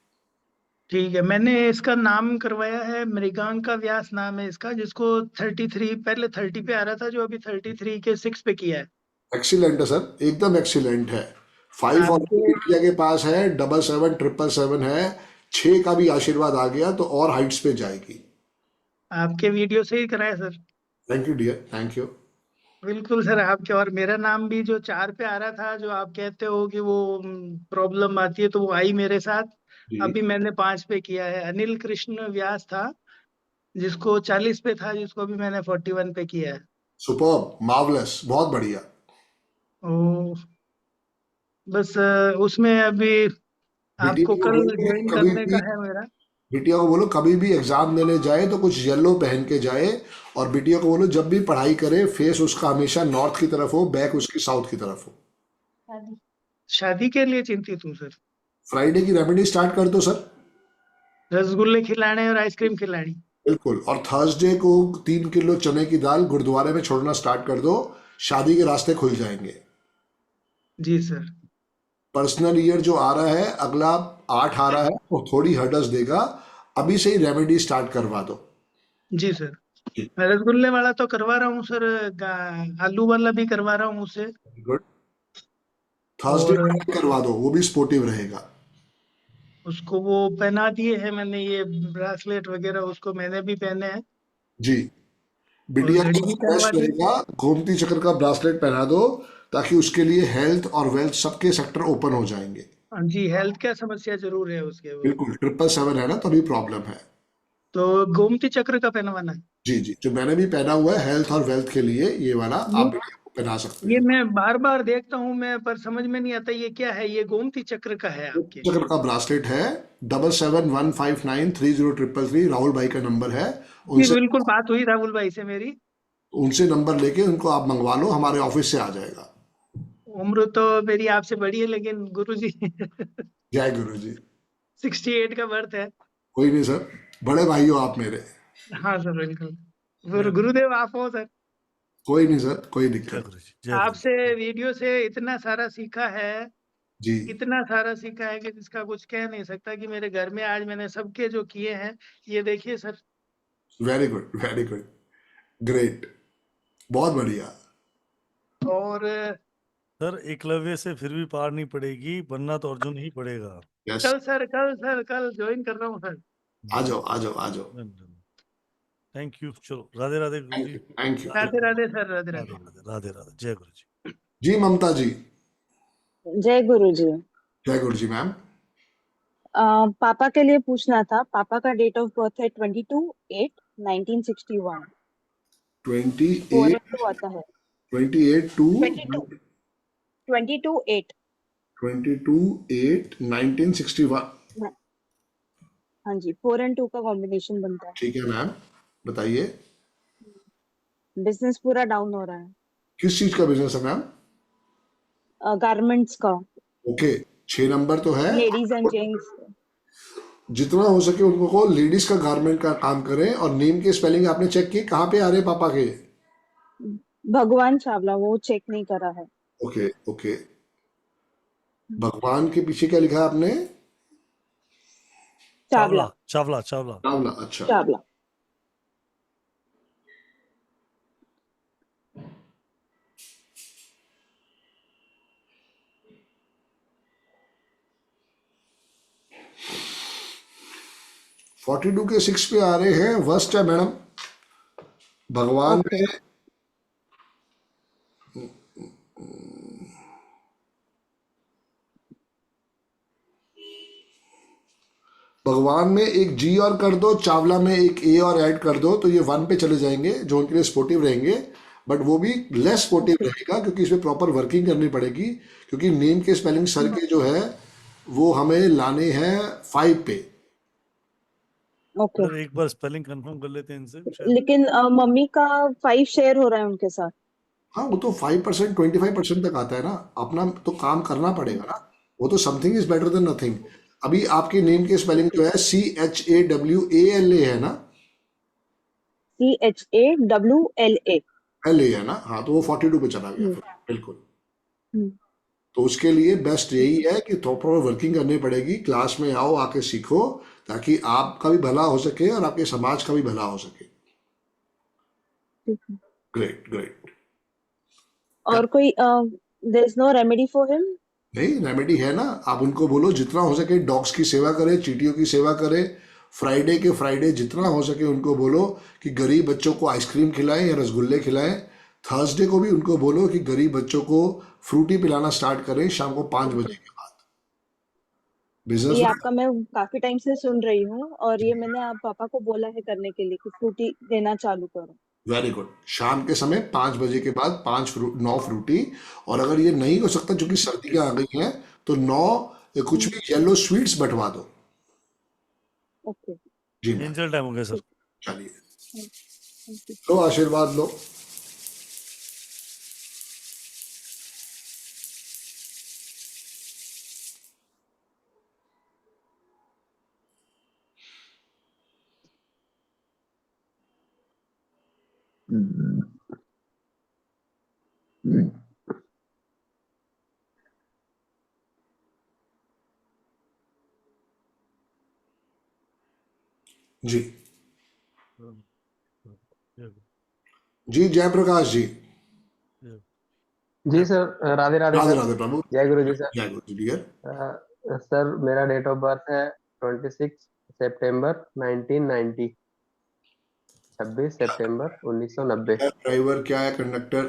ठीक है, मैंने इसका नाम करवाया है, मृगांका व्यास नाम है इसका, जिसको 33 पहले 30 पे आ रहा था, जो अभी 33 के 6 पे किया है। एक्सीलेंट है सर, एकदम एक्सीलेंट है। 5 और आपके इंडिया के पास है, 77 777 है, 6 का भी आशीर्वाद आ गया तो और हाइट्स पे जाएगी। आपके वीडियो से ही कराया sir. Thank you dear, thank you. बिल्कुल सर, आपके और मेरा नाम भी जो 4 पे आ रहा था, जो आप कहते हो कि वो प्रॉब्लम आती है, तो वो आई मेरे साथ। जी, अभी मैंने 5 पे किया है। अनिल कृष्ण व्यास था, जिसको 40 पे था, जिसको अभी मैंने 41 पे किया है। सुपर्ब, मार्वलस, बहुत बढ़िया। ओ, बस उसमें अभी बिटिया आपको को कल बोलो ज्वाइन कभी करने भी का है मेरा। बिटिया को बोलो कभी भी एग्जाम देने जाए तो कुछ येलो पहन के जाए। और बिटिया को बोलो जब भी पढ़ाई करे फेस उसका हमेशा नॉर्थ की तरफ हो, बैक उसकी साउथ की तरफ हो। शादी के लिए चिंतित हूँ सर। फ्राइडे की रेमेडी स्टार्ट कर दो सर। रसगुल्ले खिलाने और आइसक्रीम खिलानी। बिल्कुल। और थर्सडे को 3 किलो चने की दाल गुरुद्वारे में छोड़ना स्टार्ट कर दो। शादी के रास्ते खुल जाएंगे। जी सर। पर्सनल ईयर जो आ रहा है अगला 8 आ रहा है, वो थोड़ी हर्डस देगा। अभी से ही रेमेडी स्टार्ट करवा दो। जी सर, जी, मैं रसगुल्ले वाला तो करवा रहा हूँ सर, आलू वाला भी करवा रहा हूँ उससे। गुड। थर्सडे और करवा दो, वो भी स्पोर्टिव रहेगा। उसको वो पहना दिए हैं मैंने, ये ब्रासलेट वगैरह उसको मैंने भी पहने हैं। जी, और बिटिया घड़ी का भी बेस्ट पहनवा दी। रहेगा, गोमती चक्र का ब्रासलेट पहना दो ताकि उसके लिए हेल्थ और वेल्थ सबके सेक्टर ओपन हो जाएंगे। हाँ जी, हेल्थ क्या समस्या जरूर है उसके वो। बिल्कुल, 777 है ना, तभी प्रॉब्लम है। तो गोमती चक्र का पहनवाना है। जी जी, जो मैंने भी पहना हुआ है हेल्थ और वेल्थ के लिए, ये वाला आप ये बिटिया को पहना सकते ये हो। मैं बार बार देखता हूँ मैं, पर समझ में नहीं आता ये क्या है। ये गोमती चक्र का है आपके। गोमती चक्र का ब्रासलेट है। 7715930333 राहुल भाई का नंबर है। जी उनसे बिल्कुल, बात हुई राहुल भाई से मेरी। उनसे नंबर लेके उनको आप मंगवा लो, हमारे ऑफिस से आ जाएगा। उम्र तो मेरी आपसे बड़ी है, लेकिन गुरुजी जय गुरु जी। 68 का बर्थ है। कोई नहीं सर, बड़े भाई हो आप मेरे। हाँ सर बिल्कुल। गुरुदेव आप हो सर। कोई नहीं सर, कोई जय दिक्कत। गुरु जी, जय गुरु आपसे जी। वीडियो से इतना सारा सीखा है, जी, इतना सारा सीखा है कि जिसका कुछ कह नहीं सकता। कि मेरे घर में आज मैंने सबके जो किए हैं, ये देखिए sir. Very good, very good, great, बहुत बढ़िया। और सर एकलव्य से फिर भी पार नहीं पड़ेगी, बनना तो अर्जुन ही पड़ेगा। यस, कल ज्वाइन कर रहा हूँ सर। आ जाओ, आ जाओ, आ जाओ। Thank you. चलो राधे राधे गुरु थैंक जी। You, thank you. Radhe Radhe sir, Radhe Radhe Radhe. Radhe Radhe Radhe, जय गुरु जी। जी ममता जी। जय गुरु जी। जय गुरु जी मैम। पापा के लिए पूछना था। पापा का डेट ऑफ बर्थ है 22/8/1961। 28 4 आता है 28 टू 22/8। 22/8/1961। हाँ जी, 4 और 2 का कॉम्बिनेशन बनता है। ठीक है मैम, बताइए बिजनेस पूरा डाउन हो रहा है। किस चीज का बिजनेस है मैम? गारमेंट्स का, ओके, 6 नंबर तो है। Ladies and gents. जितना हो सके उनको को लेडीज का गारमेंट का काम करें। और नेम के स्पेलिंग आपने चेक की, कहाँ पे आ रहे हैं पापा के? भगवान चावला, वो चेक नहीं करा है। ओके ओके, भगवान के पीछे क्या लिखा है आपने? चावला। चावला चावला चावला, अच्छा। चावला। फोर्टी 42 के 6 पे आ रहे हैं, वर्स्ट है मैडम। भगवान ओके। में भगवान में एक जी और कर दो, चावला में एक ए और ऐड कर दो, तो ये 1 पे चले जाएंगे, जो उनके लिए स्पोर्टिव रहेंगे। बट वो भी लेस स्पोर्टिव रहेगा, क्योंकि इसमें प्रॉपर वर्किंग करनी पड़ेगी। क्योंकि नेम के स्पेलिंग सर के जो है वो हमें लाने हैं 5 पे। ओके। एक बार स्पेलिंग कंफर्म कर लेते हैं इनसे शायद। लेकिन मम्मी का 5 शेयर हो रहा है उनके साथ। हाँ, वो तो 5% 25% तक आता है ना। अपना तो काम करना पड़ेगा ना। वो तो something is better than nothing. अभी आपके नेम के स्पेलिंग जो है CHAWALA है ना? CHAWLA LA है ना? हाँ, तो वो 42 पे चला गया फिर, बिल्कुल। हम्म। तो उसके लिए बेस्ट यही है कि प्रॉपर वर्किंग करनी पड़ेगी। क्लास में आओ, आके सीखो, ताकि आपका भी भला हो सके और आपके समाज का भी भला हो सके। Great great. और कोई there is no remedy for him? नहीं, रेमेडी है ना। आप उनको बोलो जितना हो सके डॉग्स की सेवा करें, चींटियों की सेवा करें। फ्राइडे के फ्राइडे जितना हो सके उनको बोलो कि गरीब बच्चों को आइसक्रीम खिलाएं या रसगुल्ले खिलाएं। थर्सडे को भी उनको बोलो कि गरीब बच्चों को फ्रूटी पिलाना स्टार्ट करें शाम को 5 बजे के बाद। बिजनेस ये में आपका मैं काफी टाइम से सुन रही हूँ, और ये मैंने आप पापा को बोला है करने के लिए कि फ्रूटी देना चालू करो। Very good. शाम के समय 5 बजे के बाद 9 फ्रूटी। और अगर ये नहीं हो सकता, क्योंकि सर्दियां आ गई हैं, तो 9 कुछ भी येलो स्वीट्स बंटवा दो। ओके जी मैम। एंजल टाइम हो गया सर। चलिए, लो आशीर्वाद लो। जी जी, जयप्रकाश जी। जी सर, राधे राधे राधे सर। राधे प्रभु। जय गुरु जी सर। जय गुरु जी डियर। सर मेरा डेट ऑफ बर्थ है 26 सितंबर 1990। 26 सितंबर 1990। ड्राइवर क्या है? Conductor?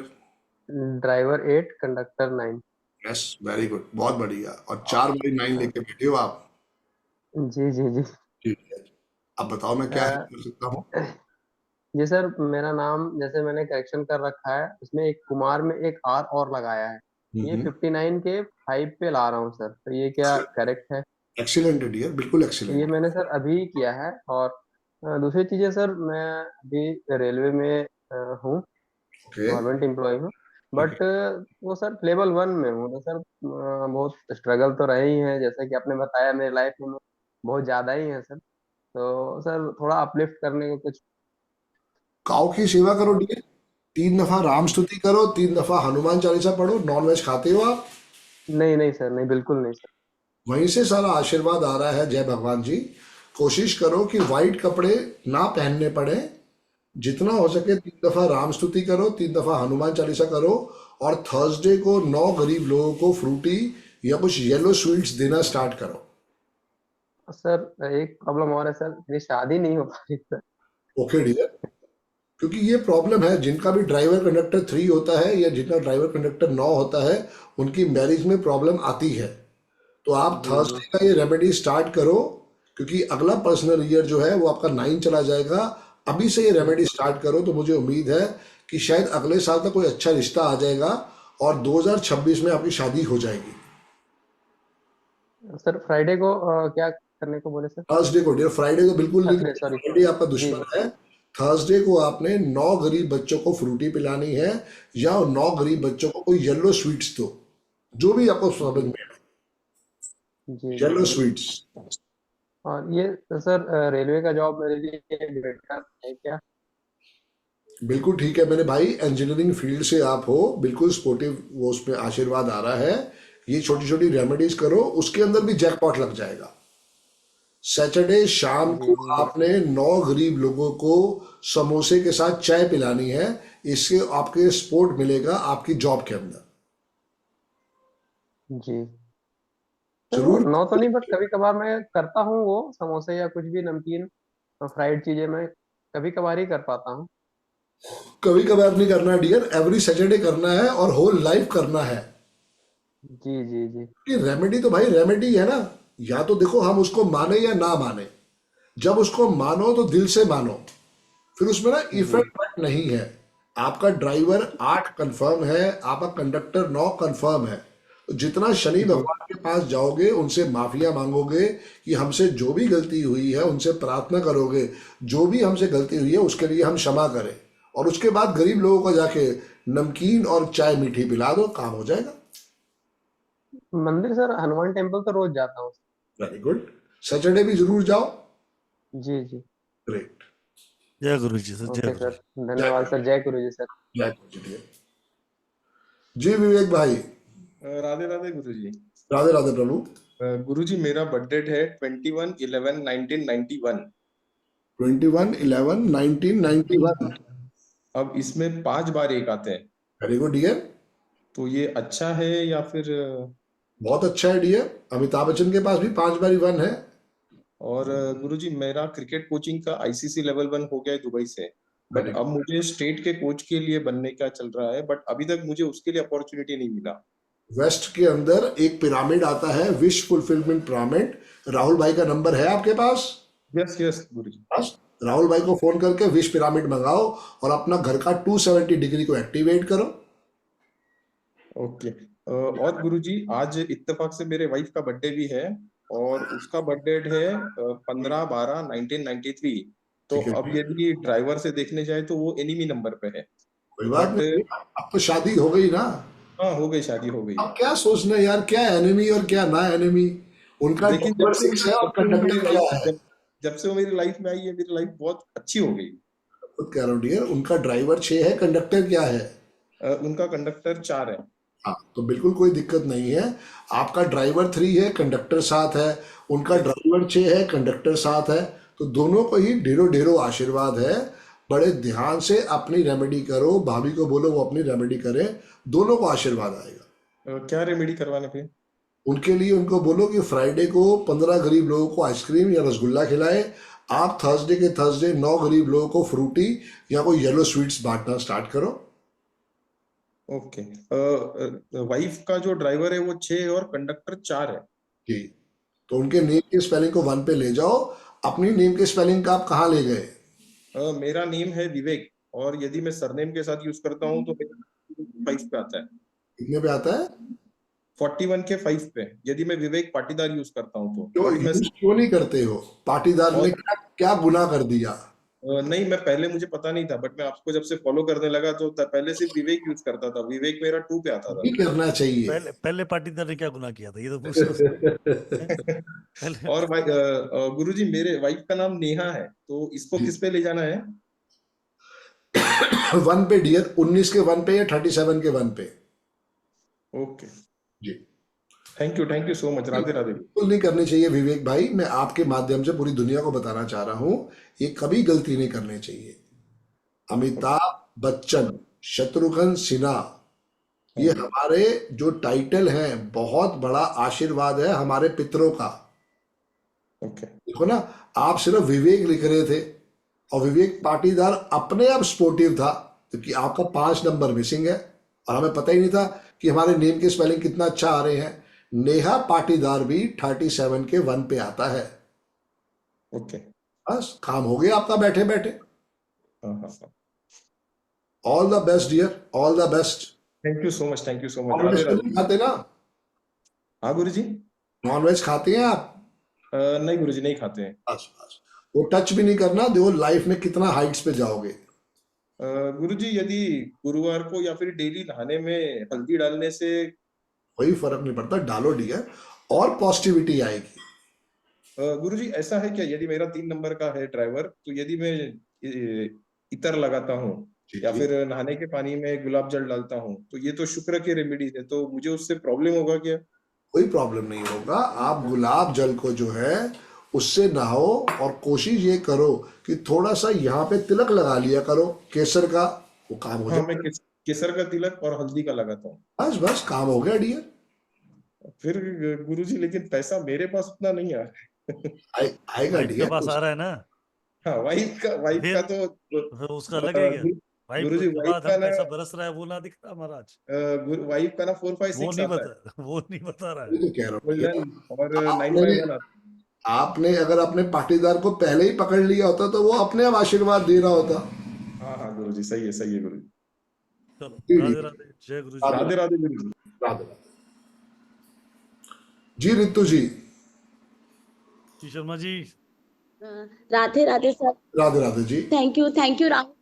Driver 8, conductor 9। Yes, very good, बहुत बढ़िया। और 4 बारी 9 लेके बैठे हो आप। जी जी जी। जी, अब बताओ मैं क्या हेल्प कर सकता हूँ? जी सर, मेरा नाम जैसे मैंने करेक्शन कर रखा है, उसमें एक कुमार में एक आर और लगाया है। ये 59 के 5 पे ला रहा हूँ सर, तो ये क्या करेक्ट है? एक्सीलेंट डियर, बिल्कुल ये एक्सीलेंट। मैंने सर अभी किया है। और दूसरी चीजें सर, मैं अभी रेलवे में हूँ, ओके गवर्नमेंट एम्प्लॉय हूँ। बट वो सर लेवल 1 में हूँ, तो सर बहुत स्ट्रगल तो रहे ही हैं, जैसे कि आपने बताया मेरी लाइफ में बहुत ज्यादा ही है सर। तो सर थोड़ा अपलिफ्ट करने को कुछ। काऊ की सेवा करो डियर। 3 दफा राम स्तुति करो, 3 दफा हनुमान चालीसा पढ़ो। नॉन वेज खाते हो आप? नहीं नहीं सर, नहीं बिल्कुल नहीं सर। वहीं से सारा आशीर्वाद आ रहा है। जय भगवान जी। कोशिश करो कि व्हाइट कपड़े ना पहनने पड़े। जितना हो सके 3 दफा राम स्तुति करो, 3 दफा हनुमान चालीसा करो। और थर्सडे को 9 गरीब लोगों को फ्रूटी या कुछ येलो स्वीट्स देना स्टार्ट करो। सर एक प्रॉब्लम और है सर, मेरी शादी नहीं हो पा रही सर। ओके डियर, क्योंकि ये प्रॉब्लम है, जिनका भी ड्राइवर कंडक्टर 3 होता है या जिनका ड्राइवर कंडक्टर 9 होता है, उनकी मैरिज में प्रॉब्लम आती है। तो आप थर्सडे का ये रेमेडी स्टार्ट करो, क्योंकि अगला पर्सनल ईयर जो है वो आपका 9 चला जाएगा। अभी से ये रेमेडी स्टार्ट करो तो मुझे उम्मीद है कि शायद अगले साल तक कोई अच्छा रिश्ता आ जाएगा और 2026 में आपकी शादी हो जाएगी। सर फ्राइडे को क्या करने को बोले सर? थर्सडे को डियर, फ्राइडे को बिल्कुल नहीं, सॉरी फ्राइडे आपका जी दुश्मन है। थर्सडे को आपने 9 गरीब बच्चों को फ्रूटी पिलानी है या 9 गरीब बच्चों को कोई येलो स्वीट्स दो, जो भी आपको समझ में आए, जी येलो जी। स्वीट्स। और ये सर रेलवे का जॉब मेरे लिए बेटर है क्या? बिल्कुल ठीक है मेरे भाई, इंजीनियरिंग फील्ड से आप हो, बिल्कुल स्पोर्टिव वो उसमें आशीर्वाद आ रहा है। ये छोटी छोटी रेमेडीज करो, उसके अंदर भी जैकपॉट लग जाएगा। सैटरडे शाम जी को जी जी आपने 9 गरीब लोगों को समोसे के साथ चाय पिलानी है। इससे आपके सपोर्ट मिलेगा आपकी जॉब के अंदर। जी। सर वो जरूर 9 तो नहीं, बट कभी कभार मैं करता हूँ वो समोसे या कुछ भी नमकीन फ्राइड चीजें मैं कभी कभार ही कर पाता हूँ। कभी कभार नहीं करना डियर, एवरी सैटरडे करना है और होल लाइफ करना है। जी जी जी कि रेमेडी तो भाई रेमेडी है ना, या तो देखो हम उसको माने या ना माने। जब उसको मानो तो दिल से मानो, फिर उसमें ना जी इफेक्ट नहीं है। आपका ड्राइवर 8 कंफर्म है, आपका कंडक्टर 9 कंफर्म है। तो जितना शनि जी भगवान के पास जाओगे, उनसे माफिया मांगोगे कि हमसे जो भी गलती हुई है, उनसे प्रार्थना करोगे जो भी हमसे गलती हुई है उसके लिए हम क्षमा करें, और उसके बाद गरीब लोगों को जाके नमकीन और चाय मीठी पिला दो, काम हो जाएगा। मंदिर सर हनुमान टेम्पल तो रोज जाता हूँ। वेरी गुड, सैटरडे भी जरूर जाओ। जी जी ग्रेट, जय गुरु जी सर, जय ओके गुरु सर, जी। धन्यवाद सर, जय गुरु जी सर। जय गुरु जी। जी विवेक भाई। राधे राधे गुरुजी। राधे राधे प्रभु। गुरुजी मेरा बर्थडे है 21/11/1991। 21/11/1991। अब इसमें 5 बार एक आते हैं, वेरी गुड डियर, तो ये अच्छा है या फिर? बहुत अच्छा है डियर। अमिताभ बच्चन के पास भी 5 बारी 1 है। और गुरुजी मेरा क्रिकेट कोचिंग का ICC लेवल 1 हो गया है दुबई से, बट अब मुझे स्टेट के कोच के लिए बनने का चल रहा है, बट अभी तक मुझे उसके लिए अपॉर्चुनिटी नहीं मिला। वेस्ट के अंदर एक पिरामिड आता है, विश फुलफिलमेंट पिरामिड। राहुल भाई का नंबर है आपके पास? यस यस गुरुजी। बस राहुल भाई को फोन करके विश पिरामिड मंगाओ और अपना घर का 270 डिग्री को एक्टिवेट करो। ओके। और गुरुजी आज इत्तेफाक से मेरे वाइफ का बर्थडे भी है, और उसका बर्थडे है 15/12/1993। तो ठीक है, अब यदि ड्राइवर से देखने जाए तो वो एनिमी नंबर पे है। कोई बात बट नहीं, अब तो शादी हो गई ना। हाँ, हो गई, शादी हो गई। अब क्या सोचना है यार, क्या एनिमी और क्या ना एनिमी। उनका लेकिन नंबर 6 है और कंडक्टर क्या है। जब से वो मेरी लाइफ में आई है, मेरी लाइफ बहुत अच्छी हो गई। खुद कह रहा हूँ डियर, उनका ड्राइवर 6 है, कंडक्टर क्या है? उनका कंडक्टर 4 है। हाँ, तो बिल्कुल कोई दिक्कत नहीं है। आपका ड्राइवर 3 है, कंडक्टर 7 है। उनका ड्राइवर 6 है, कंडक्टर 7 है। तो दोनों को ही ढेरों ढेरों आशीर्वाद है। बड़े ध्यान से अपनी रेमेडी करो, भाभी को बोलो वो अपनी रेमेडी करें, दोनों को आशीर्वाद आएगा। क्या रेमेडी करवाने पे? उनके लिए उनको बोलो कि फ्राइडे को 15 गरीब लोगों को आइसक्रीम या रसगुल्ला खिलाए। आप थर्सडे के थर्सडे 9 गरीब लोगों को फ्रूटी या कोई येलो स्वीट्स बांटना स्टार्ट करो। ओके। वाइफ का जो ड्राइवर है वो 6 और कंडक्टर 4 है। जी, तो उनके नेम के स्पेलिंग को 1 पे ले जाओ। अपनी नेम के स्पेलिंग का आप कहाँ ले गए? मेरा नेम है विवेक, और यदि मैं सरनेम के साथ यूज करता हूँ तो 5 पे आता है। कितने पे आता है? 41 के 5 पे, यदि मैं विवेक पाटीदार यूज करता हूँ तो। क्यों बट मैं यूज क्यों नहीं करते हो? पाटीदार ने क्या क्या गुनाह कर दिया? नहीं, मैं पहले मुझे पता नहीं था, बट मैं आपको जब से फॉलो करने लगा तो पहले सिर्फ विवेक यूज करता था। विवेक मेरा 2 पे आता था। नहीं करना चाहिए। पहले पार्टनर ने क्या गुनाह किया था, ये तो पूछ पहले। और भाई गुरुजी मेरे वाइफ का नाम नेहा है, तो इसको किस पे ले जाना है? 1 पे डियर, 19 के 1 पे या 37 के 1 पे। ओके जी, thank you so much. Radhe Radhe. बिल्कुल नहीं करनी चाहिए विवेक भाई। मैं आपके माध्यम से पूरी दुनिया को बताना चाह रहा हूं, ये कभी गलती नहीं करनी चाहिए। अमिताभ बच्चन, शत्रुघ्न सिन्हा, ये हमारे जो टाइटल हैं, बहुत बड़ा आशीर्वाद है हमारे पितरों का। ओके। देखो ना, आप सिर्फ विवेक लिख रहे थे, और विवेक पाटीदार अपने आप स्पोर्टिव था, क्योंकि आपका 5 नंबर मिसिंग है और हमें पता ही नहीं था कि हमारे नेम के स्पेलिंग कितना अच्छा आ रहे हैं। नेहा पाटीदार भी 37 के 1 पे आता है। ओके। बस काम हो गया आपका बैठे बैठे। हाँ। All the best dear, all the best. Thank you so much, thank you so much. Nonveg तो नहीं खाते ना? हाँ गुरुजी। नॉनवेज खाते हैं आप? नहीं गुरुजी, नहीं खाते हैं। बस वो टच भी नहीं करना, देखो लाइफ में कितना हाइट्स पे जाओगे। गुरुजी, यदि गुरुवार को या फिर डेली नहाने में हल्दी डालने से कोई फर्क नहीं पड़ता, डालो डियर और पॉजिटिविटी आएगी। गुरुजी ऐसा है क्या, यदि मेरा 3 नंबर का है ड्राइवर, तो यदि मैं इतर लगाता हूँ या फिर नहाने के पानी में गुलाब जल डालता हूँ, तो ये तो शुक्र के रेमेडीज है, तो मुझे उससे प्रॉब्लम होगा क्या? कोई प्रॉब्लम नहीं होगा। आप गुलाब जल को जो है उससे नहाओ और कोशिश ये करो कि थोड़ा सा यहाँ पे तिलक लगा लिया करो केसर का, वो काम हो हाँ, जाए। मैं केसर का तिलक और हल्दी का लगाता हूँ। बस काम हो गया डियर। फिर गुरुजी लेकिन पैसा मेरे पास उतना नहीं आ रहा है। आएगा डियर। पास आ रहा है ना? हाँ, वाइफ का तो उसका अलग है क्या? गुरुजी वाइफ का ना पैसा बरस रहा है वो ना दिख रहा महाराज। वाइफ का ना 4 5 6 वो नहीं आता है। वो नहीं बता रहा ये तो कह रहा हूँ गोल्डन और 951 आता है। आपने अगर अपने पाटीदार को पहले ही पकड़ लिया होता तो वो अपने आप आशीर्वाद दे रहा होता। हाँ गुरुजी, सही है गुरुजी। चलो राधे राधे, जय गुरु जी। राधे राधे गुरुजी। Radhe ji. Ritu ji. Sharma ji. Radhe Radhe sir. Radhe Radhe ji. Thank you Rahul,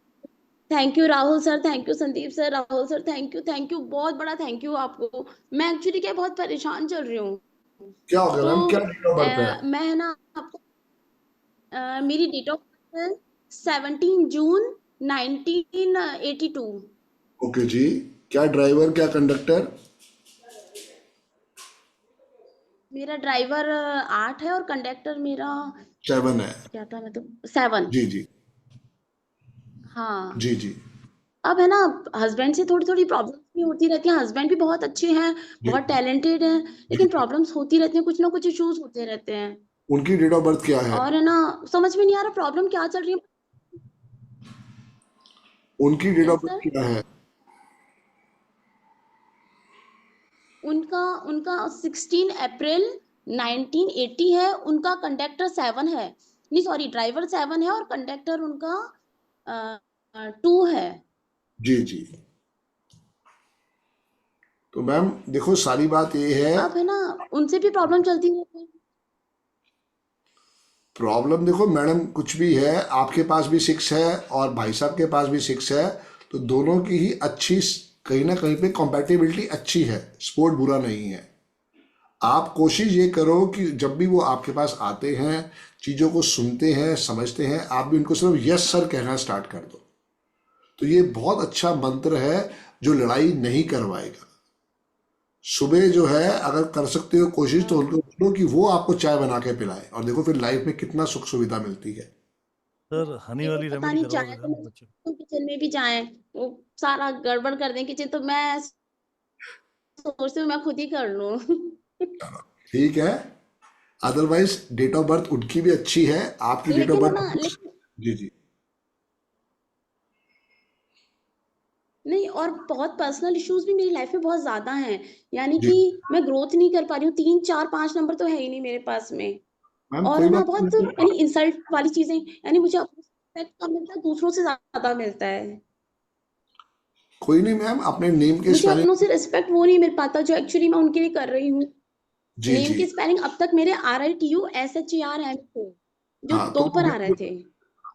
thank you Rahul sir, thank you Sandeep sir, Rahul sir thank you, बहुत बड़ा थैंक यू आपको। मैं एक्चुअली क्या बहुत परेशान चल रही हूँ। क्या हो गया मैम? क्या डेट ऑफ बर्थ है? मैं है ना आपको मेरी डेट ऑफ बर्थ है 17 जून 1982। ओके जी। क्या ड्राइवर, क्या कंडक्टर? मेरा ड्राइवर 8 है और कंडक्टर मेरा 7 है। क्या था, मैं तो 7। जी हाँ जी। अब है ना हस्बैंड से थोड़ी थोड़ी प्रॉब्लम्स भी होती रहती हैं। हस्बैंड भी बहुत अच्छे हैं, बहुत टैलेंटेड हैं, लेकिन प्रॉब्लम्स होती रहती हैं, कुछ ना कुछ इश्यूज होते रहते हैं। उनकी डेट ऑफ बर्थ क्या है? और है ना समझ में नहीं आ रहा प्रॉब्लम क्या चल रही है। उनकी डेट ऑफ बर्थ क्या है? उनका 16 अप्रैल 1980 है। उनका कंडक्टर 7 है, नहीं सॉरी ड्राइवर 7 है और कंडक्टर उनका 2 है। जी। तो मैम देखो सारी बात ये है, अब है ना उनसे भी प्रॉब्लम चलती रहती है। प्रॉब्लम देखो मैडम कुछ भी है, आपके पास भी 6 है और भाई साहब के पास भी 6 है, तो दोनों की ही अच्छी कहीं ना कहीं पे कॉम्पैटिबिलिटी अच्छी है, स्पोर्ट बुरा नहीं है। आप कोशिश ये करो कि जब भी वो आपके पास आते हैं, चीज़ों को सुनते हैं, समझते हैं, आप भी उनको सिर्फ यस सर कहना स्टार्ट कर दो। तो ये बहुत अच्छा मंत्र है जो लड़ाई नहीं करवाएगा। सुबह जो है अगर कर सकते हो कोशिश तो उनको बोलो कि वो आपको चाय बना के पिलाए, और देखो फिर लाइफ में कितना सुख सुविधा मिलती है। सर हनी वाली पता रेमेडी नहीं करवा चाहे देना बच्चों। तो किचन में भी जाए वो सारा गड़बड़ कर दें किचन, तो मैं सोचती हूँ मैं खुद ही कर लूँ। ठीक है, अदरवाइज डेट ऑफ बर्थ उनकी भी अच्छी है, आपकी डेट ऑफ लेकिन है ना बर्थ। जी नहीं, और बहुत पर्सनल इश्यूज भी मेरी लाइफ में बहुत ज्यादा हैं, यानी कि मैं ग्रोथ नहीं कर पा रही हूँ। 3 4 5 नंबर तो है ही नहीं मेरे पास में। मैम और कोई है ना बात बहुत नहीं, यानी इंसल्ट वाली चीजें, यानी मुझे अपने रिस्पेक्ट कम मिलता है, दूसरों से ज्यादा मिलता है। कोई नहीं मैम, अपने नेम के मुझे अपनों स्पेलिंग। से रिस्पेक्ट वो नहीं मिल पाता जो एक्चुअली मैं उनके लिए कर रही हूँ। जी नेम की स्पेलिंग अब तक मेरे RITUSHERM थे, जो हाँ, 2 पर आ रहे थे।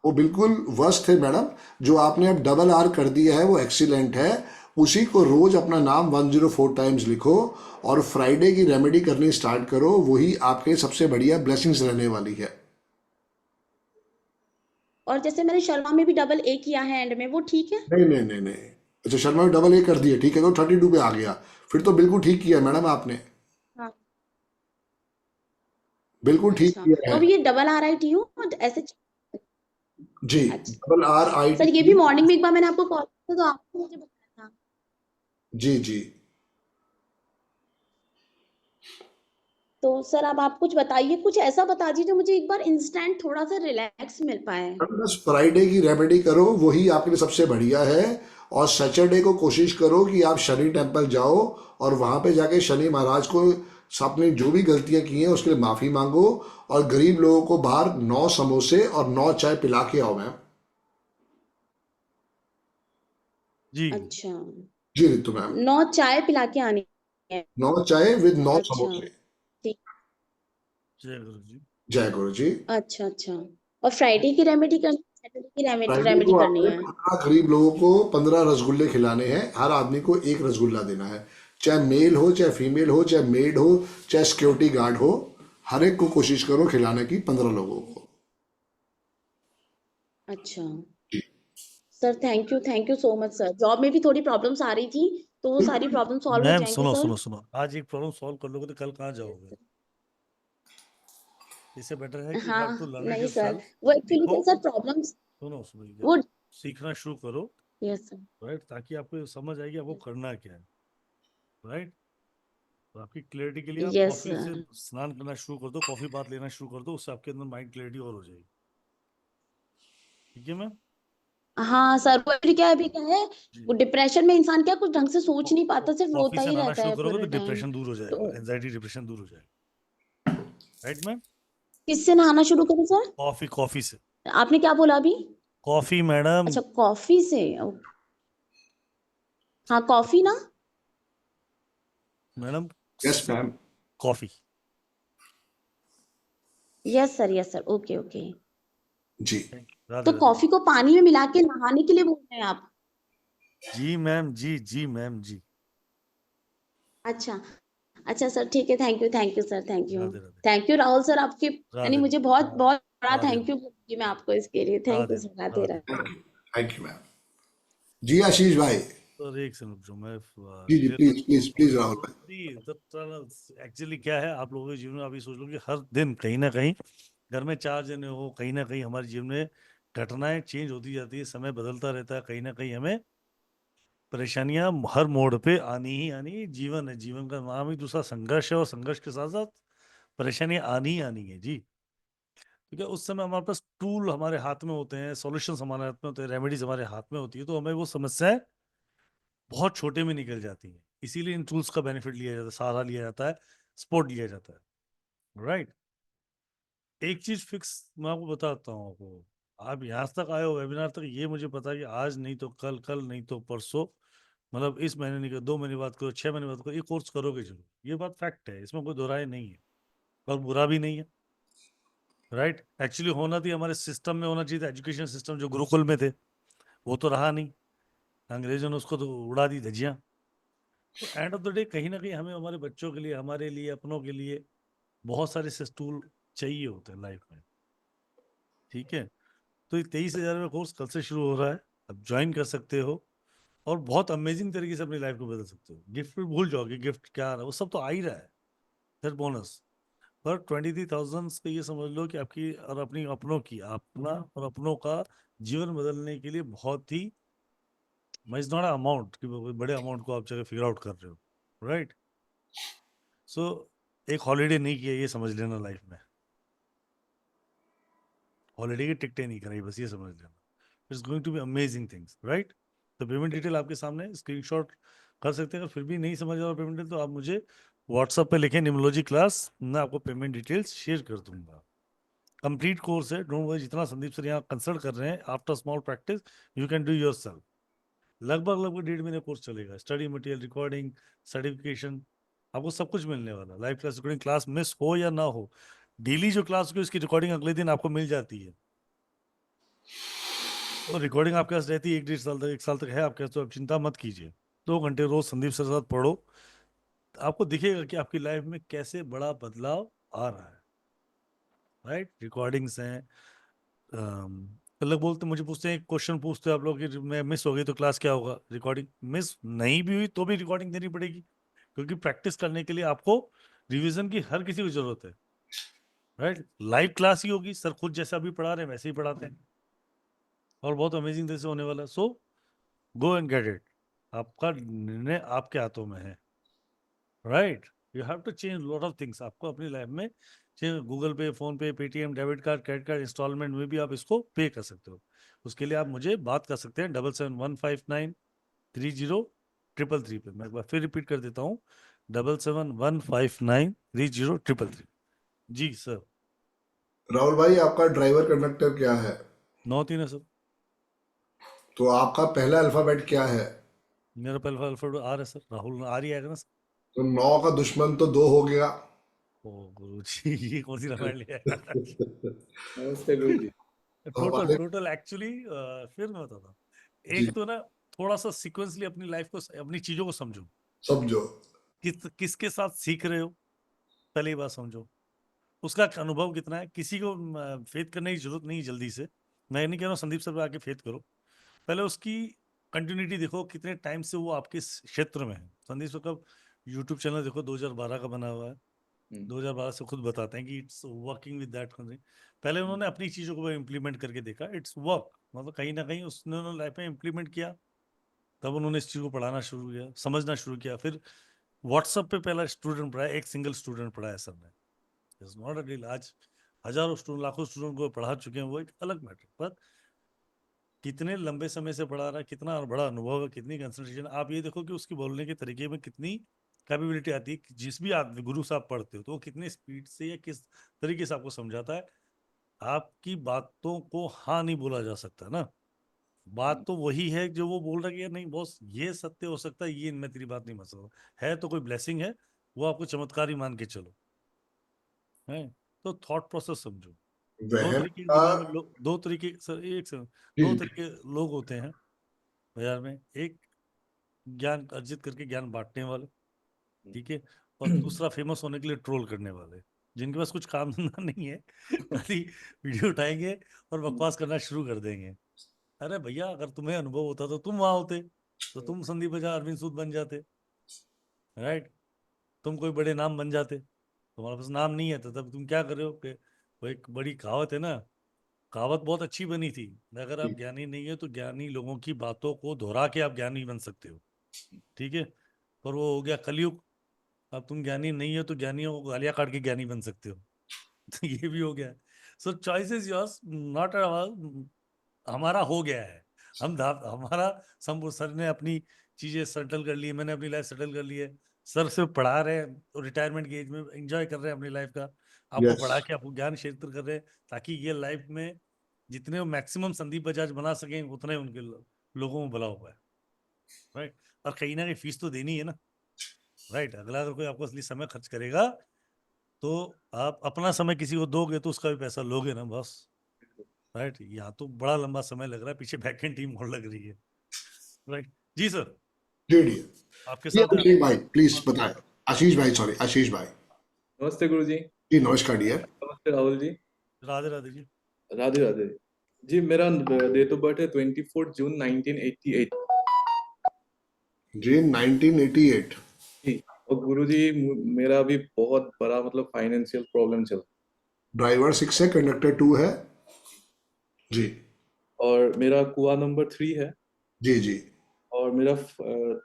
वो बिल्कुल वर्स्ट थे मैडम। जो आपने अब डबल R कर दिया है वो एक्सीलेंट है। उसी को रोज अपना नाम 104 टाइम्स लिखो और फ्राइडे की रेमेडी करनी स्टार्ट करो, वही आपके सबसे बढ़िया ब्लेसिंग्स रहने वाली है। और जैसे मैंने शर्मा में भी डबल A किया है एंड में, वो ठीक है? नहीं। अच्छा, शर्मा में डबल A कर दिया, ठीक है, तो 32 पे आ गया, फिर तो बिल्कुल ठीक किया मैडम आपने, हाँ बिल्कुल ठीक अच्छा, किया तो है। अब ये डबल RITU और ऐसे जी, डबल RIT। सर ये भी मॉर्निंग में एक बार मैंने आपको कॉल किया तो आपने मुझे बताया था। जी तो सर अब आप कुछ बताइए, कुछ ऐसा बता दीजिए मुझे एक बार इंस्टेंट थोड़ा सा रिलैक्स मिल पाए। बस फ्राइडे की रेमेडी करो, वही आपके लिए सबसे बढ़िया है। और सैटरडे को कोशिश करो कि आप शनि टेम्पल जाओ और वहां पे जाके शनि महाराज को आपने जो भी गलतियां की हैं उसके लिए माफी मांगो, और गरीब लोगों को बाहर 9 समोसे और 9 चाय पिला के आओ मैम। जी अच्छा, जी रितु मैम, 9 चाय पिला के आनी है। 9 चाय विद 9 अच्छा समोसे। ठीक। जय गुरु जी। जय गुरु जी। अच्छा अच्छा, और फ्राइडे की रेमेडी करनी, सैटरडे की फ्राइडे रेमेडी को करनी आपने है। 15 गरीब लोगों को 15 रसगुल्ले खिलाने हैं, हर आदमी को एक रसगुल्ला देना है, चाहे मेल हो चाहे फीमेल हो, चाहे मेड हो चाहे सिक्योरिटी गार्ड हो, हर एक को कोशिश करो खिलाने की 15 लोगों को। अच्छा sir, thank you so much sir. Job में भी थोड़ी प्रॉब्लम्स आ रही थी, तो वो सारी प्रॉब्लम सॉल्व हो मैम जाएंगी सुनो सर। सुनो सुनो, आज एक प्रॉब्लम सॉल्व कर लोगे तो कल कहाँ जाओगे? इससे बेटर है कि यू हैव टू हाँ लर्न इट नहीं सर, योरसेल्फ। वो एक्चुअली सीखो, क्या सर प्रॉब्लम्स, सुनो सुनो, वो सीखना शुरू करो, यस सर। राइट, ताकि आपको समझ आएगी आपको करना क्या है, राइट। तो आपकी क्लैरिटी के लिए आप यस कॉफी से सर। स्नान करना शुरू कर दो, कॉफी बात लेना शुरू कर दो, उससे आपके अंदर माइंड क्लैरिटी और हो जाएगी। ठीक है मैम? हाँ सर, वो एक्चुअली क्या है, जी, वो डिप्रेशन में इंसान क्या कुछ ढंग से सोच नहीं पाता, सिर्फ कॉफी रोता से ही नहाना रहता शुरू है करोगे पूरे तो टाइम। डिप्रेशन दूर हो जाएगा, तो एंजाइटी डिप्रेशन दूर हो जाएगा, राइट मैम? किससे नहाना शुरू करूँ सर? कॉफी से। आपने क्या बोला अभी? कॉफी मैडम, अच्छा कॉफी से, हाँ कॉफी ना। Madam yes ma'am. Coffee. Yes sir, okay okay. जी राधे तो राधे। कॉफी को पानी में मिला के नहाने के लिए बोल रहे हैं आप? जी मैम, जी मैम जी। अच्छा अच्छा सर, ठीक है, thank you sir, Radhe Radhe. Thank you Rahul sir, आपके यानी राधे मुझे बहुत बहुत बड़ा राधे थैंक यू बोलूंगी मैं आपको इसके लिए। Thank you Radhe sir, Radhe Radhe. Radhe. Thank you ma'am. जी आशीष भाई। सर एक सेकंड जो मैं जी जी clear please please please Rahul भाई। एक्चुअली क्या है, आप लोगों के जीवन में अभी सोच लो कि हर दिन कहीं ना कहीं घर में 4 जने हो, कहीं ना कहीं हमारे जीवन में घटनाएं चेंज होती जाती है, समय बदलता रहता है, कहीं ना कहीं हमें परेशानियां हर मोड़ पे आनी ही आनी, जीवन है, जीवन का नाम ही दूसरा संघर्ष है, और संघर्ष के साथ साथ परेशानियां आनी ही आनी है जी। ठीक है, उस समय हमारे पास टूल हमारे हाथ में होते हैं, सॉल्यूशंस हमारे हाथ में होते हैं, रेमेडीज हमारे हाथ में होती है, तो हमें वो समस्याएं बहुत छोटे में निकल जाती हैं। इसीलिए इन टूल्स का बेनिफिट लिया जाता है, सहारा लिया जाता है, सपोर्ट लिया जाता है, राइट। एक चीज फिक्स मैं आपको बताता हूँ, आपको आप यहाँ तक आए हो वेबिनार तक, ये मुझे पता है कि आज नहीं तो कल, कल नहीं तो परसों, मतलब इस महीने नहीं, 2 महीने बाद करो, 6 महीने बाद करो, ये कोर्स करोगे जरूर, ये बात फैक्ट है, इसमें कोई दो राय नहीं है, और बुरा भी नहीं है, राइट। एक्चुअली होना थी हमारे सिस्टम में होना चाहिए था, एजुकेशन सिस्टम जो गुरुकुल में थे, वो तो रहा नहीं, अंग्रेजों ने उसको तो उड़ा दी धज्जियां। तो एंड ऑफ द डे कहीं ना कहीं हमें हमारे बच्चों के लिए, हमारे लिए, अपनों के लिए बहुत सारे टूल चाहिए होते हैं लाइफ में। ठीक है, तो ये 23,000 का कोर्स कल से शुरू हो रहा है, अब ज्वाइन कर सकते हो, और बहुत अमेजिंग तरीके से अपनी लाइफ को बदल सकते हो। गिफ्ट भी भूल जाओगे, गिफ्ट क्या आ रहा है वो सब तो आ ही रहा है, फिर बोनस। पर 23,000 पे ये समझ लो कि आपकी और अपनी अपनों की, अपना और अपनों का जीवन बदलने के लिए बहुत ही, इज नॉट अमाउंट कि बड़े अमाउंट को आप जगह फिगर आउट कर रहे हो, राइट। सो एक हॉलीडे नहीं किया ये समझ लेना लाइफ में, हॉलीडे की टिकटें नहीं कराई, बस ये समझ लेना, it's going to be amazing things, right. तो पेमेंट डिटेल आपके सामने स्क्रीनशॉट कर सकते हैं, अगर फिर भी नहीं समझ आ रहा पेमेंट डिटेल तो आप मुझे व्हाट्सएप पे लिखें निम्नोलॉजी क्लास, मैं आपको पेमेंट डिटेल्स शेयर कर दूंगा। कंप्लीट कोर्स है, डोंट वरी, जितना संदीप सर यहाँ कंसल्ट कर रहे हैं, after small practice you can do yourself. लगभग 1.5 महीने कोर्स चलेगा, स्टडी मटेरियल, रिकॉर्डिंग, सर्टिफिकेशन, आपको सब कुछ मिलने वाला। Live class recording, class miss हो या ना हो, डेली जो क्लास होगी उसकी रिकॉर्डिंग अगले दिन आपको मिल जाती है, और रिकॉर्डिंग आपके पास रहती है 1-1.5 साल तक, 1 साल तक है आपके पास, तो आप चिंता मत कीजिए। 2 घंटे रोज संदीप सर के साथ पढ़ो, आपको दिखेगा कि आपकी लाइफ में कैसे बड़ा बदलाव आ रहा है, राइट। रिकॉर्डिंग्स हैं, लोग बोलते, मुझे पूछते हैं, क्वेश्चन पूछते हैं आप लोग कि मैं मिस हो गई तो क्लास क्या होगा। रिकॉर्डिंग मिस नहीं भी हुई तो भी रिकॉर्डिंग देनी पड़ेगी, क्योंकि प्रैक्टिस करने के लिए आपको रिवीजन की हर किसी को जरूरत है, राइट। लाइव क्लास ही होगी, सर खुद जैसा अभी पढ़ा रहे हैं वैसे ही पढ़ाते हैं, और बहुत अमेजिंग तरह से होने वाला है। So go and get it, आपका निर्णय आपके हाथों में है, right. You have to change lot of things. आपको अपनी लाइफ में Google Pay, PhonePe, Paytm, debit card, credit card, instalment में भी आप इसको पे कर सकते हो। उसके लिए आप मुझे बात कर सकते हैं 7715930333 पे। मैं एक बार फिर रिपीट कर देता हूँ, 7715930333। जी सर। राहुल भाई, आपका ड्राइवर कंडक्टर क्या है? 9-3 है सर। तो आपका पहला अल्फाबेट क्या है? मेरा पहला अल्फाबेट आर है सर। राहुल आर ही आएगा ना सर? तो 9 का दुश्मन तो 2 हो गया। ओ गुरुजी, ये कौन सी रामायण ले आया? नमस्ते गुरुजी। टोटल एक्चुअली फिर मैं बताता हूँ। जी। एक तो ना थोड़ा सा सीक्वेंसली अपनी लाइफ को, अपनी चीजों को समझो। किसके साथ सीख रहे हो, पहली बात समझो। उसका अनुभव कितना है। किसी को फेथ करने की जरूरत नहीं जल्दी से। मैं नहीं कह रहा हूँ संदीप सर पे आके फेथ करो, पहले उसकी कंटिन्यूटी देखो, कितने टाइम से वो आपके इस क्षेत्र में है। संदीप सर का यूट्यूब चैनल देखो 2012 का बना हुआ है। 2012 से खुद बताते हैं कि इट्स वर्किंग विद दैट। पहले उन्होंने अपनी चीजों को इम्प्लीमेंट करके देखा, इट्स वर्क, मतलब कहीं ना कहीं उसने लाइफ में इम्प्लीमेंट किया। तब उन्होंने इस चीज को पढ़ाना शुरू किया, समझना शुरू किया। फिर व्हाट्सएप पे पहला स्टूडेंट पढ़ाया, एक सिंगल स्टूडेंट पढ़ाया सर ने। It's not a deal. आज हजारों स्टूडेंट, लाखों स्टूडेंट को पढ़ा चुके हैं, वो एक अलग मैटर। पर कितने लंबे समय से पढ़ा रहा है, कितना बड़ा अनुभव है, कितनी कंसंट्रेशन। आप ये देखो कि उसकी बोलने के तरीके में कितनी कैपेबिलिटी आती है। जिस भी आदमी गुरु से आप पढ़ते हो तो वो कितने स्पीड से या किस तरीके से आपको समझाता है। आपकी बातों को हाँ नहीं बोला जा सकता ना। बात तो वही है जो वो बोल रहा है कि यार नहीं बॉस, ये सत्य हो सकता है, ये मैं तेरी बात नहीं मान सकता है, तो कोई ब्लेसिंग है, वो आपको चमत्कार ही मान के चलो है। तो थॉट प्रोसेस समझो। दो तरीके की दुनिया में लोग, दो तरीके सर, एक से दो तरीके लोग होते हैं बाजार में। एक ज्ञान अर्जित करके ज्ञान बांटने वाले, ठीक है, और दूसरा फेमस होने के लिए ट्रोल करने वाले, जिनके पास कुछ काम धंधा नहीं है, खाली वीडियो उठाएंगे और बकवास करना शुरू कर देंगे। अरे भैया, अगर तुम्हें अनुभव होता तो तुम वहां होते, तो तुम संदीप बजा, अरविंद सूद बन जाते, राइट? तुम कोई बड़े नाम बन जाते। तुम्हारे पास नाम नहीं है तो तब तुम क्या कर रहे हो? कि वो एक बड़ी कहावत है ना, कहावत बहुत अच्छी बनी थी, अगर आप ज्ञानी नहीं है तो ज्ञानी लोगों की बातों को दोहरा के आप ज्ञानी बन सकते हो, ठीक है। पर वो हो गया कलयुग। अब तुम ज्ञानी नहीं हो तो ज्ञानियों को गालियां काट के ज्ञानी बन सकते हो। तो ये भी हो गया। सो चॉइस इज योर्स, नॉट हमारा हो गया है। हमारा सर ने अपनी चीजें सेटल कर ली, मैंने अपनी लाइफ सेटल कर ली है। सर सिर्फ पढ़ा रहे हैं तो रिटायरमेंट की एज में एंजॉय कर रहे हैं अपनी लाइफ का। आपको पढ़ा के आपको ज्ञान क्षेत्र कर रहे हैं, ताकि ये लाइफ में जितने मैक्सिमम संदीप बजाज बना सकें उतने उनके लोगों में भला हो पाए, राइट? और कहीं ना कहीं फीस तो देनी है ना, राइट? अगला अगर कोई आपको असली समय खर्च करेगा तो आप अपना समय किसी को दोगे तो उसका भी पैसा लोगे ना बॉस, राइट? यहाँ तो बड़ा लंबा समय लग रहा है, पीछे बैकएंड टीम और लग रही है, राइट? जी सर। जी आपके साथ आशीष भाई प्लीज बताएं। आशीष भाई। नमस्ते गुरुजी। जी नमस्कार डियर। नमस्ते राहुल जी। राधे राधे जी। राधे राधे जी। मेरा डेट ऑफ बर्थ है 24 जून 1988 जी 1988 जी। और गुरुजी मेरा भी बहुत बड़ा मतलब फाइनेंशियल प्रॉब्लम चल। ड्राइवर 6 है, कंडक्टर 2 है जी। और मेरा कुआ नंबर 3 है जी। और मेरा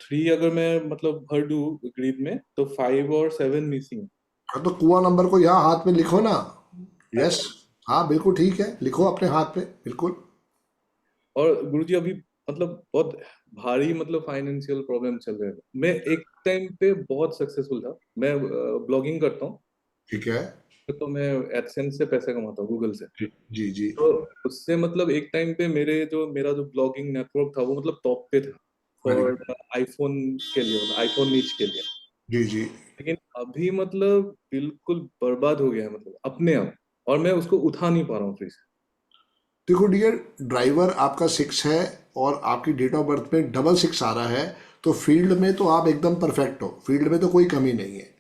3 अगर मैं मतलब भर दूं ग्रिड में तो 5 और 7 मिसिंग। हाँ तो कुआ नंबर को यहाँ हाथ में लिखो ना। यस, हाँ बिल्कुल ठीक है, लिखो अपने हाथ पे बिल्कुल। और गुरुजी अभी मतलब बहुत भारी मतलब फाइनेंशियल प्रॉब्लम चल रहे हैं। मैं एक टाइम पे बहुत सक्सेसफुल था, मैं ब्लॉगिंग करता हूँ, ठीक है, तो मैं एडसेंस से पैसे कमाता हूँ गूगल से। जी। तो उससे मतलब एक टाइम पे मेरा जो ब्लॉगिंग नेटवर्क था वो मतलब टॉप पे था और आईफोन के लिए, मतलब आईफोन नीच के लिए। जी। लेकिन अभी मतलब बिल्कुल बर्बाद हो गया है मतलब अपने आप, और मैं उसको उठा नहीं पा रहा हूँ फिर से। देखो डियर, ड्राइवर आपका 6 है और आपकी डेट ऑफ बर्थ में 66 आ रहा है, तो फील्ड में तो आप एकदम परफेक्ट हो, फील्ड में तो कोई कमी नहीं है।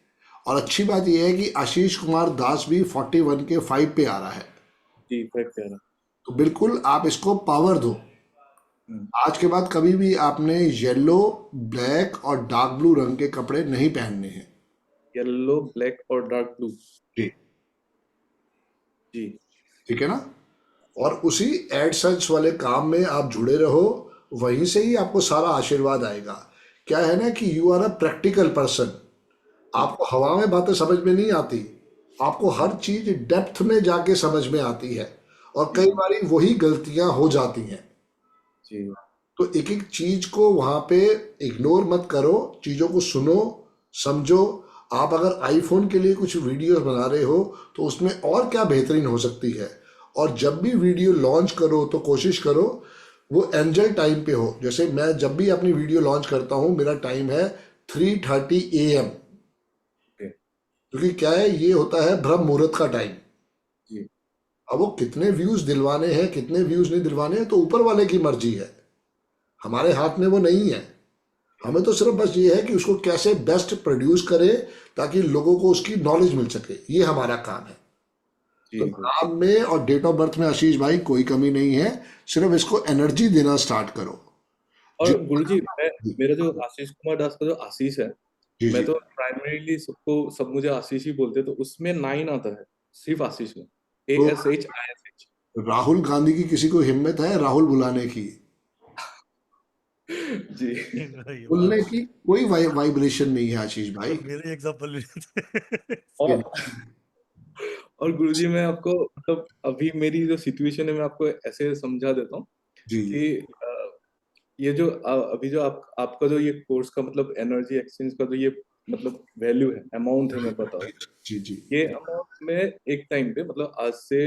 और अच्छी बात यह है कि आशीष कुमार दास भी 41 के 5 पे आ रहा है जी, 5 पे आ रहा है। तो बिल्कुल आप इसको पावर दो। आज के बाद कभी भी आपने येलो, ब्लैक और डार्क ब्लू रंग के कपड़े नहीं पहनने हैं। येलो, ब्लैक और डार्क ब्लू जी जी, ठीक है ना। और उसी एडसेंस वाले काम में आप जुड़े रहो, वहीं से ही आपको सारा आशीर्वाद आएगा। क्या है ना कि you are a practical person. आपको हवा में बातें समझ में नहीं आती, आपको हर चीज डेप्थ में जाके समझ में आती है, और कई बार वही गलतियां हो जाती हैं। जी तो एक एक चीज को वहां पे इग्नोर मत करो, चीजों को सुनो, समझो। आप अगर आईफोन के लिए कुछ वीडियोस बना रहे हो तो उसमें और क्या बेहतरीन हो सकती है, और जब भी वीडियो लॉन्च करो तो कोशिश करो वो एंजल टाइम पे हो। जैसे मैं जब भी अपनी वीडियो लॉन्च करता हूँ, मेरा टाइम है 3:30 AM, क्योंकि क्या है, ये होता है ब्रह्म मुहूर्त का टाइम। जी अब वो कितने व्यूज दिलवाने हैं, कितने व्यूज नहीं दिलवाने हैं, तो ऊपर वाले की मर्जी है, हमारे हाथ में वो नहीं है। हमें तो सिर्फ बस ये है कि उसको कैसे बेस्ट प्रोड्यूस करे ताकि लोगों को उसकी नॉलेज मिल सके, ये हमारा काम है। तो नाम में और डेट ऑफ बर्थ में आशीष भाई कोई कमी नहीं है, सिर्फ इसको एनर्जी देना स्टार्ट करो। और गुरुजी, मेरा जो आशीष कुमार दास का जो आशीष है, जी मैं जी, तो प्राइमरीली सब मुझे आशीष ही बोलते हैं, तो उसमें 9 आता है सिर्फ आशीष में, तो ASHISH। राहुल गांधी की किसी को हिम्मत है राहुल बुलाने की? जी ये बुलने बात की कोई वाइब्रेशन नहीं है आशीष भाई। मेरे एग्जांपल भी और और गुरुजी, मैं आपको मतलब अभी मेरी जो सिचुएशन है मैं आपको ऐसे समझा देता हूँ जी कि ये जो अभी जो आपका जो ये कोर्स का मतलब एनर्जी एक्सचेंज का जो ये मतलब वैल्यू है, अमाउंट है, मैं बताऊँ, जी जी ये अमाउंट में एक टाइम पे मतलब आज से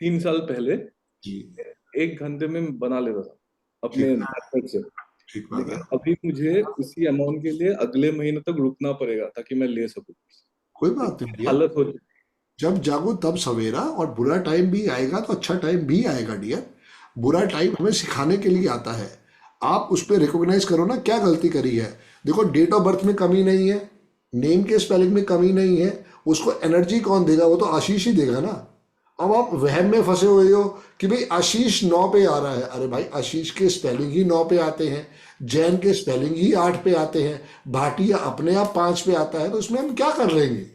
3 साल पहले जी, 1 घंटे में बना लेता था अपने ठीक मेथड से। ठीक बात है। लेकिन अभी मुझे उसी अमाउंट के लिए अगले महीने तक रुकना पड़ेगा ताकि मैं ले सकूं। कोई बात नहीं डियर, हालत हो चुकी जब जागो तब सवेरा, और बुरा टाइम भी आएगा तो अच्छा टाइम भी आएगा डियर। बुरा टाइम हमें सिखाने के लिए आता है, आप उस पर रिकॉग्नाइज करो ना क्या गलती करी है। देखो डेट ऑफ बर्थ में कमी नहीं है, नेम के स्पेलिंग में कमी नहीं है, उसको एनर्जी कौन देगा? वो तो आशीष ही देगा ना। अब आप वहम में फंसे हुए हो कि भाई आशीष 9 पे आ रहा है। अरे भाई आशीष के स्पेलिंग ही 9 पे आते हैं, जैन के स्पेलिंग ही 8 पे आते हैं, भाटिया अपने आप 5 पे आता है, तो उसमें हम क्या कर लेंगे?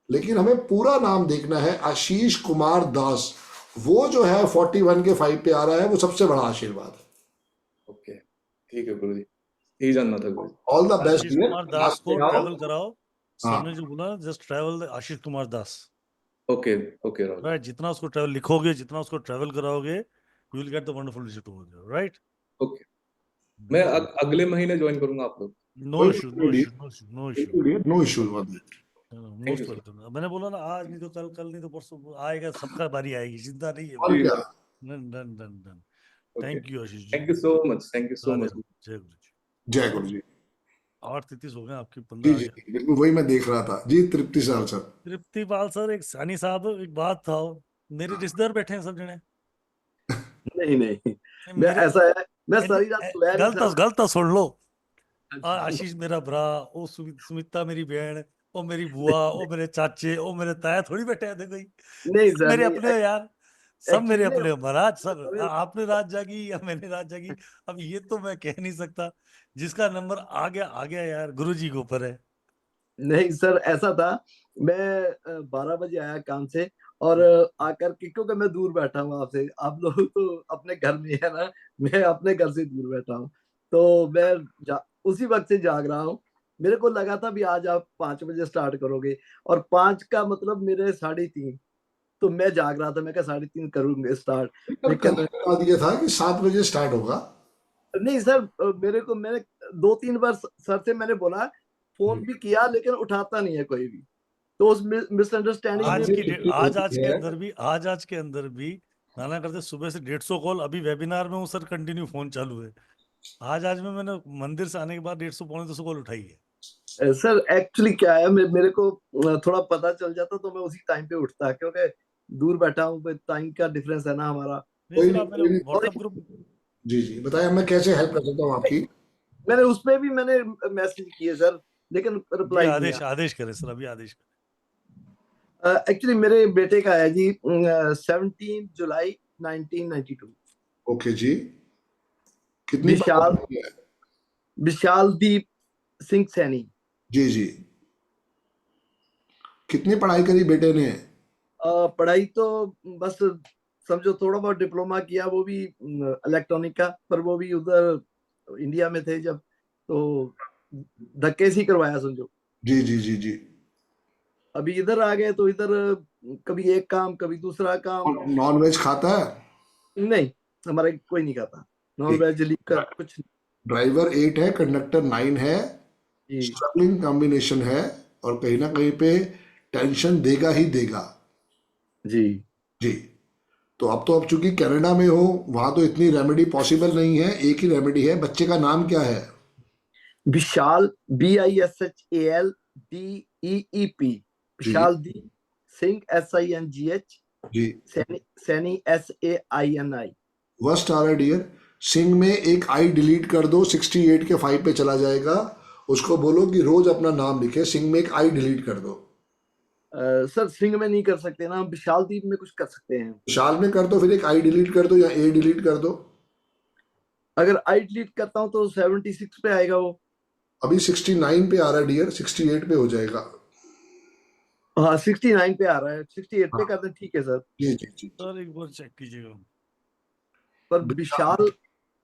लेकिन हमें पूरा नाम देखना है, आशीष कुमार दास। वो जो है 41 के 5 पे आ रहा है, वो सबसे बड़ा आशीर्वाद है। ओके, ठीक है गुरुजी, यही जानना था गुरुजी। All the best Ashish dear, Kumar Das को आओ। ट्रैवल कराओ। हाँ। सर ने जो बोला just travel Ashish Kumar Das, okay okay Rahul, right? जितना उसको ट्रैवल लिखोगे, जितना उसको ट्रैवल कराओगे, you will get the wonderful result over there, right? Okay, मैं अगले महीने ज्वाइन करूंगा आप लोग। No issue, no issue, no issue, no issue, no issue one. Thank you, most welcome. मैंने बोला ना, आज नहीं तो कल, कल नहीं तो परसों आएगा, सबका बारी आएगी, चिंता नहीं है। और क्या, done done done done. Okay, thank you Ashish ji, thank you so much, thank you so Radhe much. Radhe, जय गुरु जी। जय गुरु जी। 8:33 हो गए, आपकी जी बंदा आ जी गया। बिल्कुल, वही मैं देख रहा था जी। तृप्ति सर सर तृप्ति पाल सर, एक सानी साहब, एक बात था, मेरे रिश्तेदार बैठे हैं सब जने। नहीं नहीं, मैं मेरे ऐसा है, मैं सारी रात सोया नहीं था। गलत सुन लो। अच्छा, आशीष मेरा भरा, ओ सुमिता मेरी बहन, ओ मेरी बुआ, ओ मेरे चाचे, ओ मेरे ताया थोड़ी बैठे हैं कोई। नहीं सब सर, मेरे नहीं अपने हो यार, सब मेरे एक्चुअली अपने हो महाराज, सब। नहीं आपने रात जागी या मैंने रात जागी, अब ये तो मैं कह नहीं सकता। जिसका नंबर आ गया यार, गुरु जी के ऊपर है। नहीं सर, ऐसा था, मैं 12 बजे आया काम से, और आकर के, क्योंकि मैं दूर बैठा हूँ आपसे, आप लोग तो अपने घर में है ना, मैं अपने घर से दूर बैठा हूँ, तो मैं उसी वक्त से जाग रहा हूँ। मेरे को लगा था भी आज आप 5 बजे स्टार्ट करोगे, और 5 का मतलब मेरे 3:30, तो मैं जाग रहा था, मैं कहा 3:30 करूंगे स्टार्ट, लेकिन बता दिया था कि 7 बजे स्टार्ट होगा। नहीं सर, मैंने 2-3 बार सर से मैंने बोला, फोन भी किया, लेकिन उठाता नहीं है कोई भी, तो उस मिसअंडरस्टैंडिंग आज में आज के अंदर भी नाना करते सुबह से 150 कॉल, अभी वेबिनार में हूँ सर, कंटिन्यू फोन चालू है। आज में मैंने मंदिर से आने के बाद 150 पौने 200 कॉल उठाई है। सर एक्चुअली क्या है, मेरे को थोड़ा पता चल जाता तो मैं उसी टाइम पे उठता, क्योंकि दूर बैठा हूँ, टाइम का डिफरेंस है ना हमारा। नहीं सर, आप मेरे व्हाट्सएप ग्रुप। जी जी बताया, मैं कैसे हेल्प कर सकता हूँ आपकी? मैंने उसमें भी मैंने मैसेज किए सर, लेकिन रिप्लाई नहीं आया। आदेश करें सर, अभी आदेश करें। एक्चुअली मेरे बेटे का है जी 17 जुलाई 1992। ओके जी, कितनी विशाल दीप सिंह सैनी। जी जी, कितनी पढ़ाई करी बेटे ने? पढ़ाई तो बस समझो थोड़ा बहुत डिप्लोमा किया, वो भी इलेक्ट्रॉनिक का, पर वो भी उधर इंडिया में थे जब, तो धक्के से ही करवाया समझो। जी जी जी जी। अभी इधर आ गए तो इधर कभी एक काम कभी दूसरा काम। नॉन वेज खाता है? नहीं, हमारे कोई नहीं खाता नॉन ठीक। वेज लीकर कुछ ड्राइवर 8 है, कंडक्टर 9 है, जी स्ट्रगलिंग कॉम्बिनेशन है, और कहीं ना कहीं पे टेंशन देगा ही देगा। जी जी। तो अब चूंकि कनाडा में हो, वहां तो इतनी रेमेडी पॉसिबल नहीं है, एक ही रेमेडी है। बच्चे का नाम क्या है? विशाल, BISHALDEEP, जी विशाल दी सिंह, SINGH, जी। सैनी SAINI। फर्स्ट आ रहा है डियर। सिंह में एक आई डिलीट कर दो, 68 के 5 पे चला जाएगा। उसको बोलो कि रोज अपना नाम लिखे, सिंह में एक आई डिलीट कर दो। सर सिंह में नहीं कर सकते ना, विशाल दीप में कुछ कर सकते हैं। विशाल में कर दो, फिर एक आई डिलीट कर दो या ए डिलीट कर दो। अगर आई डिलीट करता हूँ तो 76 पे आएगा वो। अभी 69 पे आ रहा है डियर, 68 पे हो जाएगा। हाँ 69 पे आ रहा है, 68 पे कर दें, ठीक है सर। जी जी जी। सर एक बार चेक कीजिएगा। पर विशाल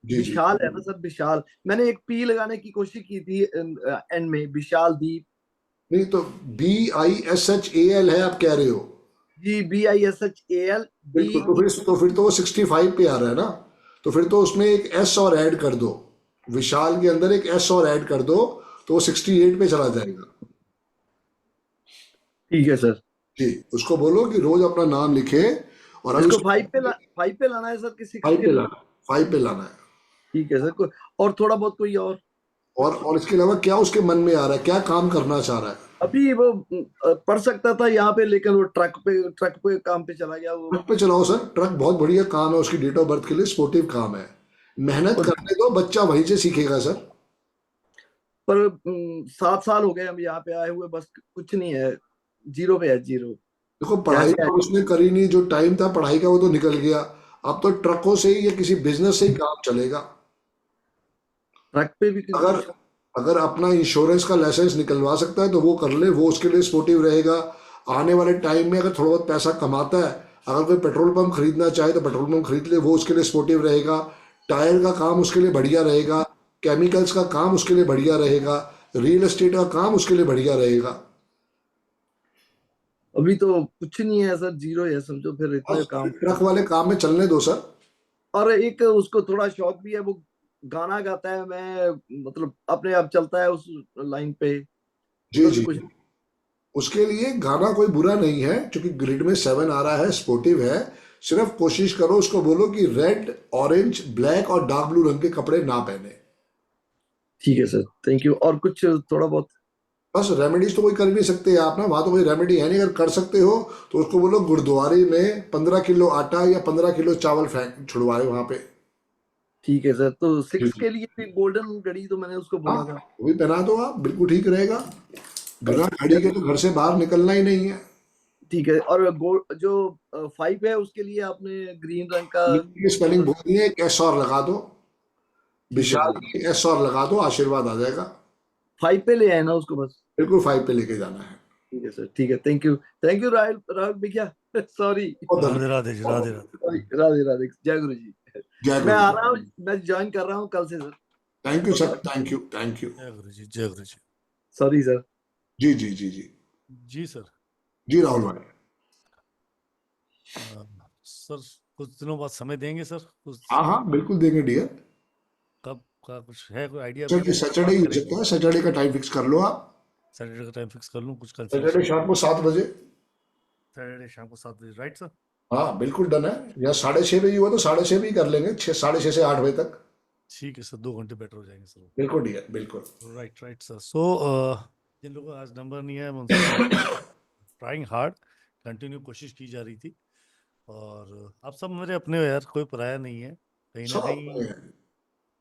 जी जी। विशाल है ना सर, विशाल। मैंने एक पी लगाने की कोशिश की थी एंड में, विशाल दीप। नहीं तो BISHAL है आप कह रहे हो? जी BISHAL बिल्कुल। तो फिर तो वो 65 पे आ रहा है ना, तो फिर तो उसमें एक एस और ऐड कर दो। विशाल के अंदर एक एस और ऐड कर दो, तो वो 68 पे चला जाएगा। ठीक है सर। जी। उसको बोलो कि रोज अपना नाम लिखे। और अभी इसको 5 पे लाना है सर कि 6 5 पे पे लाना, 5 पे लाना है। ठीक है सर। और थोड़ा बहुत कोई और इसके अलावा क्या उसके मन में आ रहा है, क्या काम करना चाह रहा है? अभी वो पढ़ सकता था यहाँ पे, लेकिन वो ट्रक पे काम पे चला गया वो। ट्रक पे चलाओ सर, ट्रक बहुत बढ़िया काम है उसकी डेट ऑफ बर्थ के लिए, स्पोर्टिव काम है। मेहनत करने दो, बच्चा वहीं से सीखेगा सर। पर 7 साल हो गए हम यहाँ पे आए हुए, बस कुछ नहीं है, जीरो पे है, जीरो। देखो पढ़ाई तो उसने करी नहीं, जो टाइम था पढ़ाई का वो तो निकल गया। अब तो ट्रकों से ही या किसी बिजनेस से ही काम चलेगा। ट्रक पे भी अगर अपना इंश्योरेंस का लाइसेंस निकलवा सकता है तो वो कर ले, वो उसके लिए स्पोर्टिव रहेगा। आने वाले टाइम में अगर थोड़ा बहुत पैसा कमाता है, अगर कोई पेट्रोल पंप खरीदना चाहे तो पेट्रोल पंप खरीद ले, वो उसके लिए स्पोर्टिव रहेगा। टायर का काम उसके लिए बढ़िया रहेगा, केमिकल्स का काम उसके लिए बढ़िया रहेगा, रियल एस्टेट का काम उसके लिए बढ़िया रहेगा। अभी तो कुछ नहीं है सर, जीरो है समझो, फिर इतने काम। ट्रक वाले काम में चलने दो सर। और एक उसको थोड़ा शौक भी है, वो गाना गाता है, मैं मतलब अपने आप चलता है उस लाइन पे। जी जी। उसके लिए गाना कोई बुरा नहीं है, क्योंकि ग्रिड में 7 आ रहा है, स्पोर्टिव है। सिर्फ कोशिश करो, उसको बोलो कि रेड, ऑरेंज, ब्लैक और डार्क ब्लू रंग के कपड़े ना पहने। ठीक है सर, थैंक यू। और कुछ थोड़ा बहुत? बस रेमेडीज तो कोई कर नहीं सकते आप ना, वहां तो कोई रेमेडी है नहीं। अगर कर सकते हो तो उसको बोलो गुरुद्वारे में 15 किलो आटा या 15 किलो चावल फेंक छुड़वाए वहां पे। ठीक है सर। तो 6 के लिए भी गोल्डन घड़ी तो मैंने उसको बोला था, वो भी पहना दो आप, बिल्कुल ठीक रहेगा। बिना घड़ी के तो घर से बाहर निकलना ही नहीं है। ठीक है। और जो 5 है उसके लिए आपने ग्रीन रंग का स्पेलिंग बोल दिए, एक एस और लगा दो, विशाल एस और लगा दो, आशीर्वाद आ जाएगा। 5 पे ले आए ना उसको बस? बिल्कुल 5 पे लेके जाना है। ठीक है सर, ठीक है, थैंक यू राहुल भैया, सॉरी। राधे राधे जी, राधे राधे। राधे राधे, जय गुरु जी। मैं आ रहा हूँ, मैं ज्वाइन कर रहा हूँ कल से sir. Thank you sir, thank you, thank you. जय गुरु जी, जय गुरु जी। Sorry sir. जी जी जी जी जी सर। जी राहुल भाई। सर कुछ दिनों बाद समय देंगे सर? हाँ बिल्कुल देंगे डियर। कब का कुछ है कोई आइडिया? सैटरडे ही हो सकता है, सैटरडे का टाइम फिक्स कर लो आप। सैटरडे का टाइम फिक्स कर लूँ, कुछ सैटरडे शाम को 7 बजे। सैटरडे शाम को 7 बजे, राइट सर? हाँ बिल्कुल डन है। या 6:30 बजे हुआ तो 6:30 भी कर लेंगे, 6 से 8 बजे तक। ठीक है सर, 2 घंटे बेटर हो जाएंगे सर। बिल्कुल डियर, बिल्कुल। Right sir. सो जिन लोगों का आज नंबर नहीं है, मैं उनसे ट्राइंग हार्ड, कंटिन्यू कोशिश की जा रही थी। और आप सब मेरे अपने हो यार, कोई पराया नहीं है।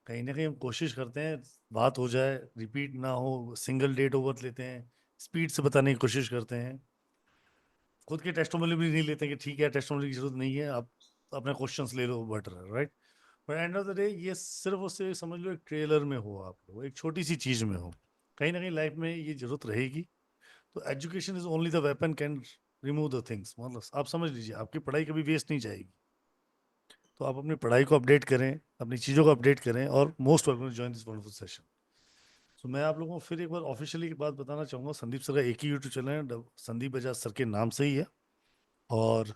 कहीं ना कहीं हम कोशिश करते हैं बात हो जाए, रिपीट ना हो, सिंगल डेट ओवर लेते हैं, स्पीड से बताने की कोशिश करते हैं, खुद के टेस्टिमोनी भी नहीं लेते कि ठीक है टेस्टिमोनी की जरूरत नहीं है, आप अपने क्वेश्चंस ले लो, बेटर है, right? But end of the day ये सिर्फ उससे समझ लो एक ट्रेलर में हो, आप लोग एक छोटी सी चीज़ में हो, कहीं ना कहीं लाइफ में ये जरूरत रहेगी। तो education is only the weapon can remove the things. मतलब आप समझ लीजिए, आपकी पढ़ाई कभी वेस्ट नहीं जाएगी। तो आप अपनी पढ़ाई को अपडेट करें, अपनी चीज़ों को अपडेट करें, और most welcome to join this wonderful session. तो मैं आप लोगों को फिर एक बार ऑफिशियली एक बात बताना चाहूँगा, संदीप सर का एक ही यूट्यूब चैनल है, संदीप बजाज सर के नाम से ही है। और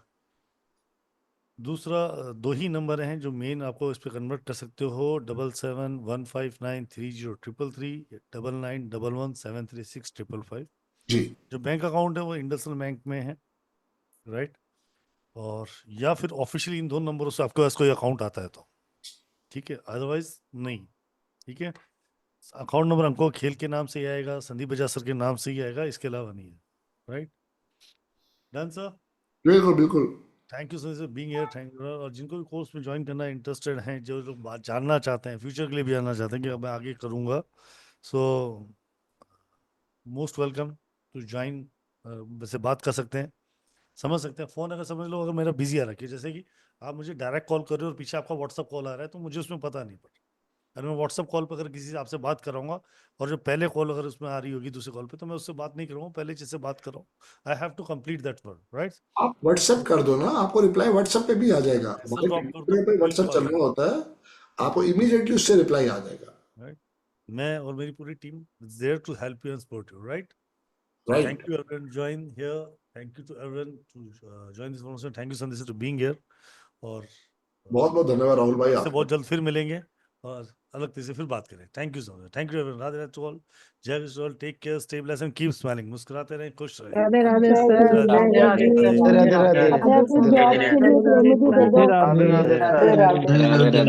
दूसरा 2 ही नंबर हैं जो मेन आपको इस पे कन्वर्ट कर सकते हो, 7715930333, 9911736555। जी जो बैंक अकाउंट है वो इंडसइंड बैंक में है, राइट। और या फिर ऑफिशियली इन 2 नंबरों से आपके पास कोई अकाउंट आता है तो ठीक है, अदरवाइज नहीं। ठीक है, अकाउंट नंबर हमको खेल के नाम से ही आएगा, संदीप बजाज सर के नाम से ही आएगा, इसके अलावा नहीं है, राइट। डन सर, बिल्कुल बिल्कुल। Thank you sir being here, thank you. और जिनको भी कोर्स में ज्वाइन करना इंटरेस्टेड हैं, जो लोग बात जानना चाहते हैं, फ्यूचर के लिए भी जानना चाहते हैं कि अब मैं आगे करूँगा, so most welcome to join. वैसे बात कर सकते हैं, समझ सकते हैं। फ़ोन अगर समझ लो अगर मेरा बिजी आ रखी है, जैसे कि आप मुझे डायरेक्ट कॉल कर रहे हो और पीछे आपका व्हाट्सअप कॉल आ रहा है, तो मुझे उसमें पता नहीं पड़। अगर मैं व्हाट्सअप कॉल पर अगर किसी से आपसे बात कराऊंगा और जो पहले कॉल अगर उसमें आ रही होगी दूसरे कॉल पे, तो मैं उससे बात नहीं करूँगा, पहले जिससे बात कर रहा हूँ I have to complete that word, right. आप व्हाट्सएप कर दो ना, आपको रिप्लाई व्हाट्सएप पे भी आ जाएगा। मैसेज ड्रॉप कर दो, पे व्हाट्सएप बिल्कुल आ चल रहा जाएगा, होता है, आपको इमीडिएटली उससे रिप्लाई आ जाएगा। राइट। मैं और मेरी पूरी team there to help you and support you, right. Right. Thank you everyone join here. Thank you to everyone to join this conversation. Thank you Sandeep sir to being here. और बहुत बहुत धन्यवाद राहुल भाई आपसे आपका। बहुत जल्द फिर मिलेंगे और अलग तरीके से फिर बात करें। Thank you so much, thank you everyone. Radhe Radhe to all, जय विश्व, take care, stay blessed and keep smiling. मुस्कुराते रहें, खुश रहें। राधे राधे जय सर, गुरु, जय जय गुरु गुरु। जी। राधे राधे अपने जॉब के लिए रेमेडी दे दो। राधे राधे। राधे राधे।